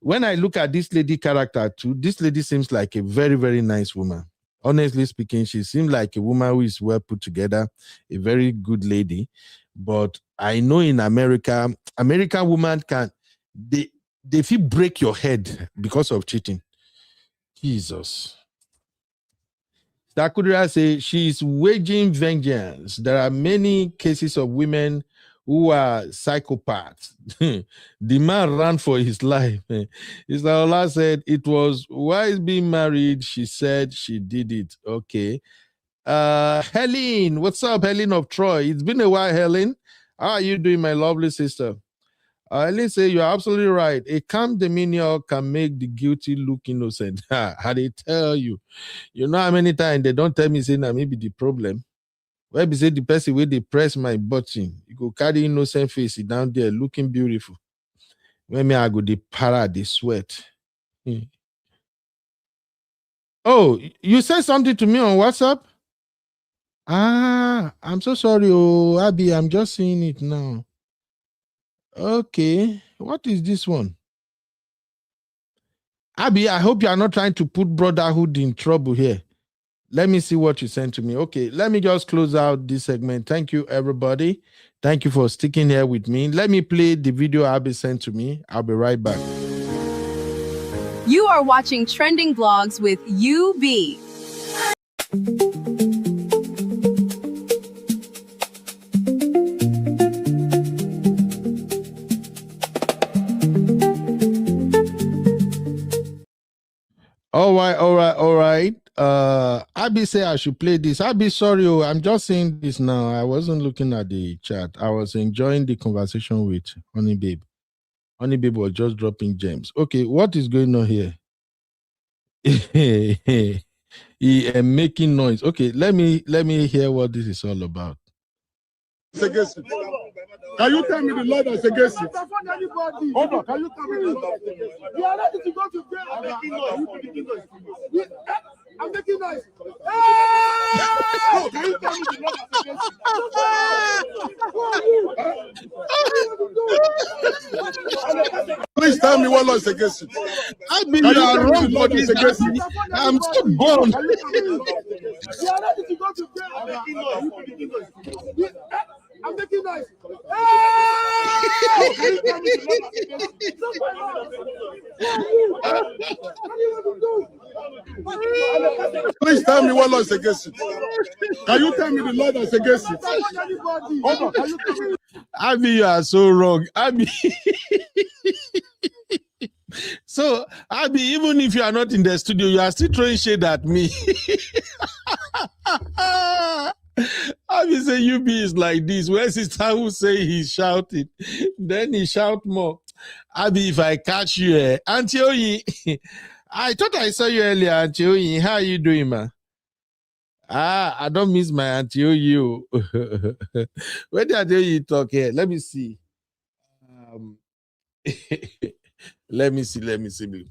when I look at this lady character too, this lady seems like a very, very nice woman. Honestly speaking, she seems like a woman who is well put together, a very good lady. But I know in America, American women they feel break your head because of cheating. Jesus. Takudira says she's waging vengeance. There are many cases of women who are psychopaths. The man ran for his life. Sister Ola said it was wise being married. She said she did it. Okay. Helen, what's up, Helen of Troy? It's been a while, Helen. How are you doing, my lovely sister? Helen say you're absolutely right. A calm demeanor can make the guilty look innocent. How they tell you? You know how many times they don't tell me say that maybe the problem. Where be say the person where they press my button, you go carry innocent face down there looking beautiful. When me I go the para, the sweat. Oh, you said something to me on WhatsApp? Ah, I'm so sorry, oh Abby, I'm just seeing it now. Okay, what is this one? Abby, I hope you are not trying to put brotherhood in trouble here. Let me see what you sent to me. Okay, let me just close out this segment. Thank you, everybody. Thank you for sticking here with me. Let me play the video Abby sent to me. I'll be right back.
You are watching Trending Vlogs with UB.
All right. Abby say I should play this. Abby, sorry, I'm just saying this now. I wasn't looking at the chat. I was enjoying the conversation with Honey Babe. Honey Babe was just dropping gems. Okay, what is going on here? He making noise. Okay, let me hear what this is all about.
Can you tell me the Lord is against it? Hold on, can you tell me the Lord is against it? You are ready to go to jail. I'm making noise. I'm making noise. Oh, can you tell me the Lord is against it? Please tell me what Lord is against it.
I mean, you are wrong for this. I'm so born.
You are ready to go to jail. I'm making noise. I'm making noise. Please tell me what law is against it. Can you tell me the law that's against it? Hold on, can you tell me?
Abby, you are so wrong. Abby. So, Abby, even if you are not in the studio, you are still throwing shade at me. Abby say UB is like this. Where sister who say he's shouting, then he shout more. Abby, if I catch you, Auntie Oyi, I thought I saw you earlier, Auntie Oyi. How are you doing, man? I don't miss my Auntie Oyi. Where did Auntie Oyi talk here? Let me see. Let me see.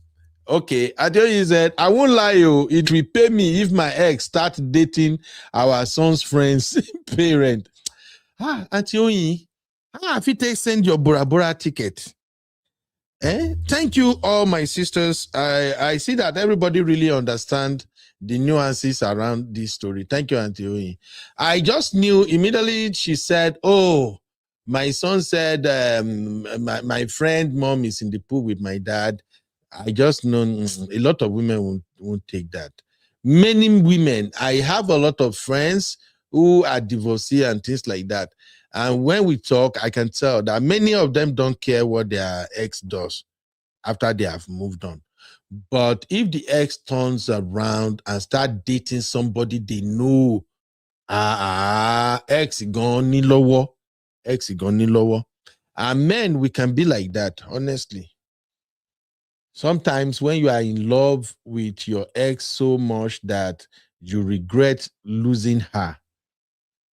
Okay, Adeoye said, I won't lie you, it will pay me if my ex start dating our son's friend's parent. Adeoye, if you send your Bora Bora ticket. Thank you, all my sisters. I see that everybody really understand the nuances around this story. Thank you, Auntie Oyi. I just knew immediately she said, oh, my son said my friend mom is in the pool with my dad. I just know a lot of women won't take that. Many women, I have a lot of friends who are divorcee and things like that. And when we talk, I can tell that many of them don't care what their ex does after they have moved on. But if the ex turns around and start dating somebody they know, ex gone ni lower. And men, we can be like that, honestly. Sometimes when you are in love with your ex so much that you regret losing her,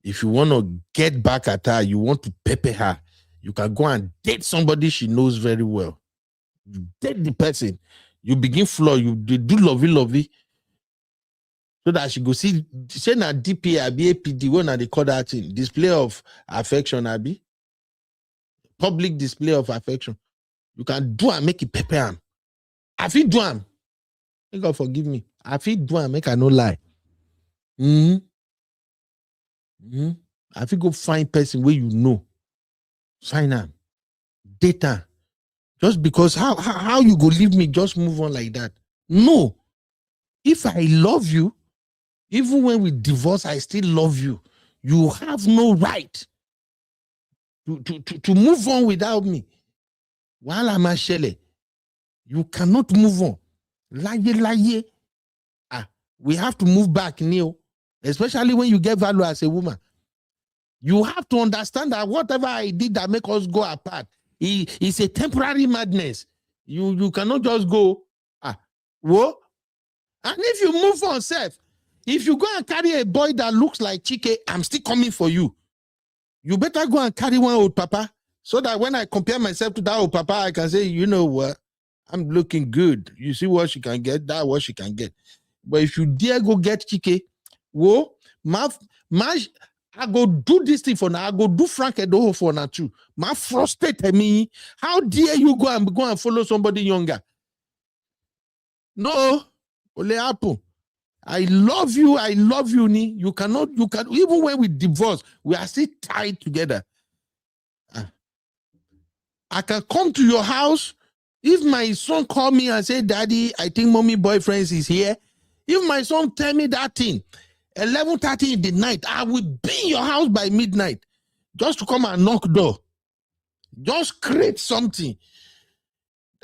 if you want to get back at her, you want to pepper her, you can go and date somebody she knows very well. You date the person, you begin floor, you do lovey, so that she go see, say na DP, abi APD, when they call that thing, display of affection, abi, public display of affection. You can do and make it pepper am. I feel do am. May God forgive me. I feel do am, make I no lie. I feel go find person where you know, sign am, date am. Just because how you go leave me, just move on like that. No. If I love you, even when we divorce, I still love you. You have no right to move on without me. While I'm a shele, you cannot move on. Laye. We have to move back, Neil. Especially when you get value as a woman. You have to understand that whatever I did that make us go apart, it's a temporary madness. You cannot just go, whoa. And if you move on, self, if you go and carry a boy that looks like Chike, I'm still coming for you. You better go and carry one old papa, so that when I compare myself to that old papa, I can say, you know what, I'm looking good. You see what she can get, that what she can get. But if you dare go get Chike, whoa, I go do this thing for now. I go do Frank Edoho for now too. My frustrated me. How dare you go and follow somebody younger? No, only happen. I love you, Ni. You can even when we divorce, we are still tied together. I can come to your house. If my son call me and say, Daddy, I think mommy boyfriend is here. If my son tell me that thing, 11:30 in the night, I will be in your house by midnight just to come and knock door. Just create something.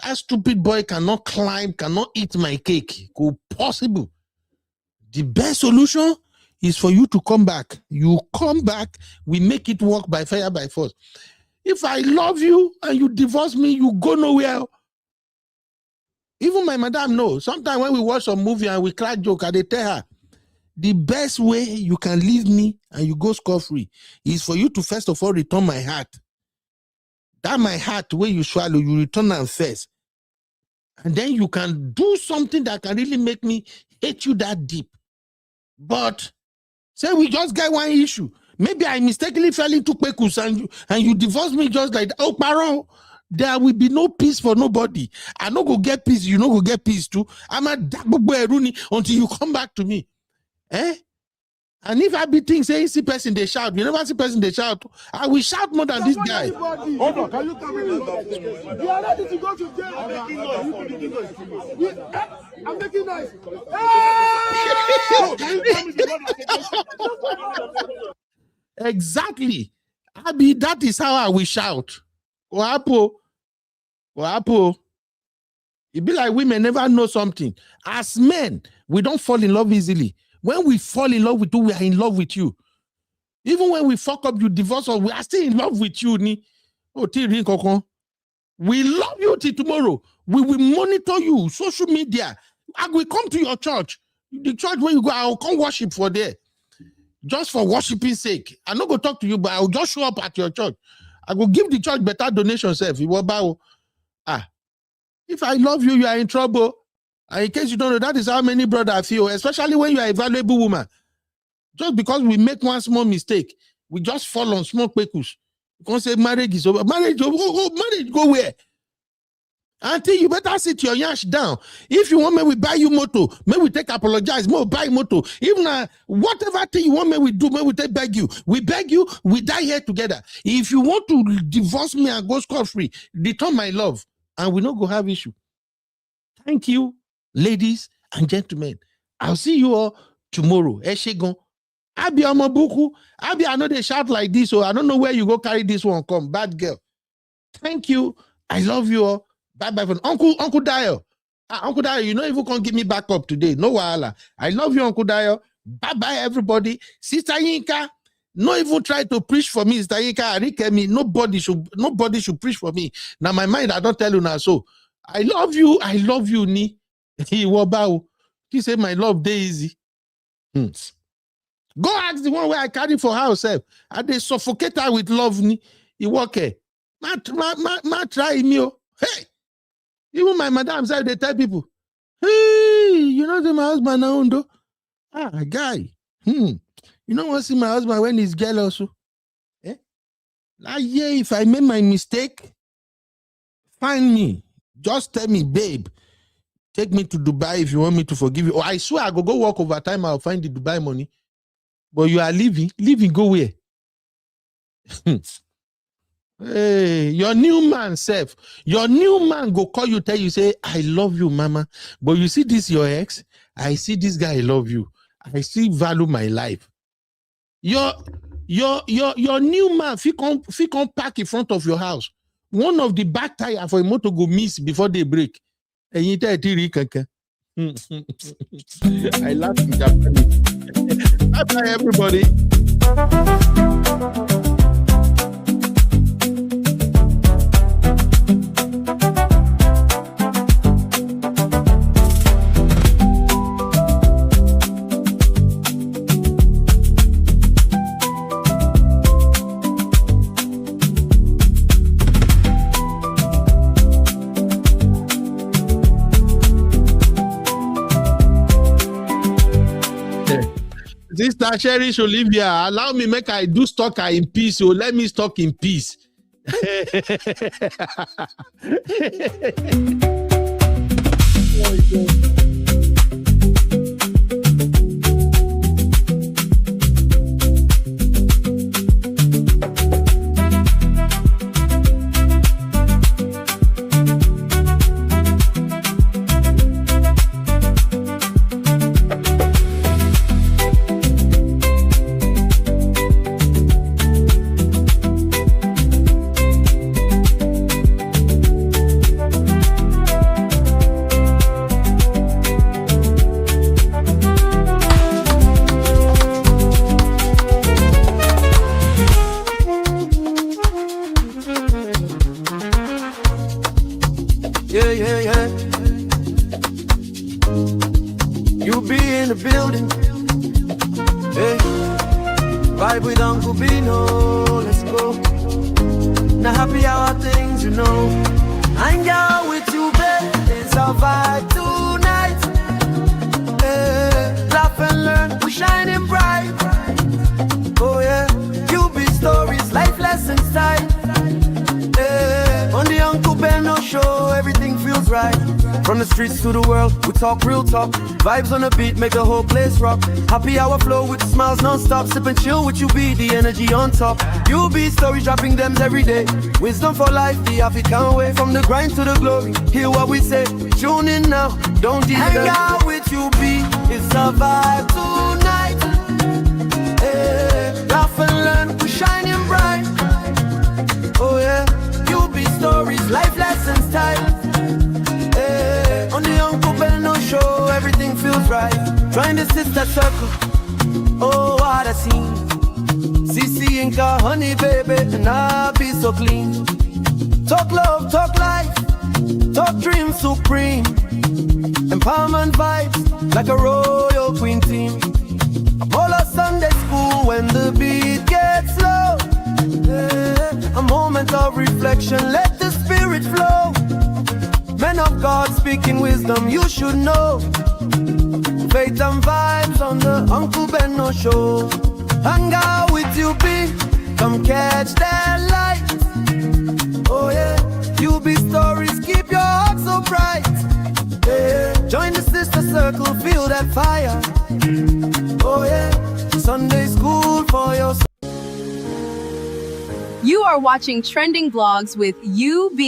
That stupid boy cannot climb, cannot eat my cake. Go possible. The best solution is for you to come back. You come back, we make it work by fire, by force. If I love you and you divorce me, you go nowhere. Even my madam knows. Sometimes when we watch some movie and we crack joke, they tell her, the best way you can leave me and you go scot-free is for you to first of all return my heart. That my heart, where you swallow, you return them first. And then you can do something that can really make me hate you that deep. But say we just get one issue. Maybe I mistakenly fell into Kwekus and you divorce me just like that. Oh, Paro, there will be no peace for nobody. I no go get peace, you no go get peace too. I'm a double boy until you come back to me. And if I be things saying see person they shout, you never see person they shout, I will shout more than this guy.
Hold on, can you come in? You are ready to go to jail. I'm making noise.
Exactly. That is how I will shout. Oapo. It be like women never know something. As men, we don't fall in love easily. When we fall in love with you, we are in love with you. Even when we fuck up, you divorce us, we are still in love with you. We love you till tomorrow. We will monitor you, social media. I will come to your church. The church where you go, I will come worship for there. Just for worshiping sake. I'm not going to talk to you, but I will just show up at your church. I will give the church better donation self. If I love you, you are in trouble. And in case you don't know, that is how many brothers feel, especially when you are a valuable woman. Just because we make one small mistake, we just fall on small quakus. You can't say marriage is over. Marriage go where? Auntie, you better sit your yash down. If you want me, we buy you moto. May we take apologize. May we buy moto. Even whatever thing you want me, we do. May we take beg you. We beg you. We die here together. If you want to divorce me and go scot-free, return my love, and we not go have issue. Thank you, ladies and gentlemen. I'll see you all tomorrow. Eshegon. Abi Amabuku. Abi, I know they shout like this, so I don't know where you go carry this one. Come, bad girl. Thank you. I love you all. Bye-bye. Uncle Dio. Uncle Dio, you know if you can't give me back up today. No wahala. I love you, Uncle Dio. Bye-bye, everybody. Sister Yinka, no even try to preach for me. Sister Yinka, Arikemi, nobody should preach for me. Now, my mind, I don't tell you now. So, I love you, Ni. He said, my love, day easy. Go ask the one where I carry for house. And they suffocate her with love. Ni. He walk here. Ma try me. Hey. Even my madam said, they tell people, hey, you know my husband now, guy. You don't want to see my husband when he's girl also. If I made my mistake, find me. Just tell me, babe, take me to Dubai if you want me to forgive you. Or I swear I go work overtime, I'll find the Dubai money. But you are leaving, go where? Hey, your new man self, your new man go call you, tell you, say, I love you, mama. But you see this, your ex, I see this guy, I love you. I still value my life.
Your new man fit come park in front of your house. One of the back tire for a motor go miss before they break. And you tell it, I laugh in Japanese. Bye-bye, everybody. Sister Cherish Olivia, allow me make I do stock in peace. So let me stock in peace.
Yeah, yeah, yeah. You be in the building. Hey, vibe with Uncle Beno. Let's go. Now happy hour things, you know. Hang out with you, babe. It's our vibe tonight. Hey, laugh and learn. We shining bright. Oh yeah. You be stories, life lessons time. On the Uncle Beno show, everything feels right. From the streets to the world, we talk real talk. Vibes on the beat, make the whole place rock. Happy hour flow with smiles non-stop. Sip and chill with you, be the energy on top. You be stories dropping them every day. Wisdom for life, the African way. From the grind to the glory, hear what we say. Tune in now, don't delay. Hang out with you, be it's a vibe tonight. Hey, laugh and learn, we shining bright. Oh yeah. Stories, life lessons time. Hey, on the Uncle Beno show, everything feels right. Join the sister circle. Oh, what a scene. CC Inca, honey baby, and I'll be so clean. Talk love, talk life, talk dream supreme. Empowerment vibes, like a royal queen team. All of Sunday school when the beat gets low. A moment of reflection, let the spirit flow. Men of God speaking wisdom, you should know. Faith and vibes on the Uncle Beno show. Hang out with you, be come catch that light. Oh yeah, you be stories, keep your heart so bright. Yeah. Join the sister circle, feel that fire. Oh yeah, Sunday school for your.
You are watching Trending Vlogs with UB.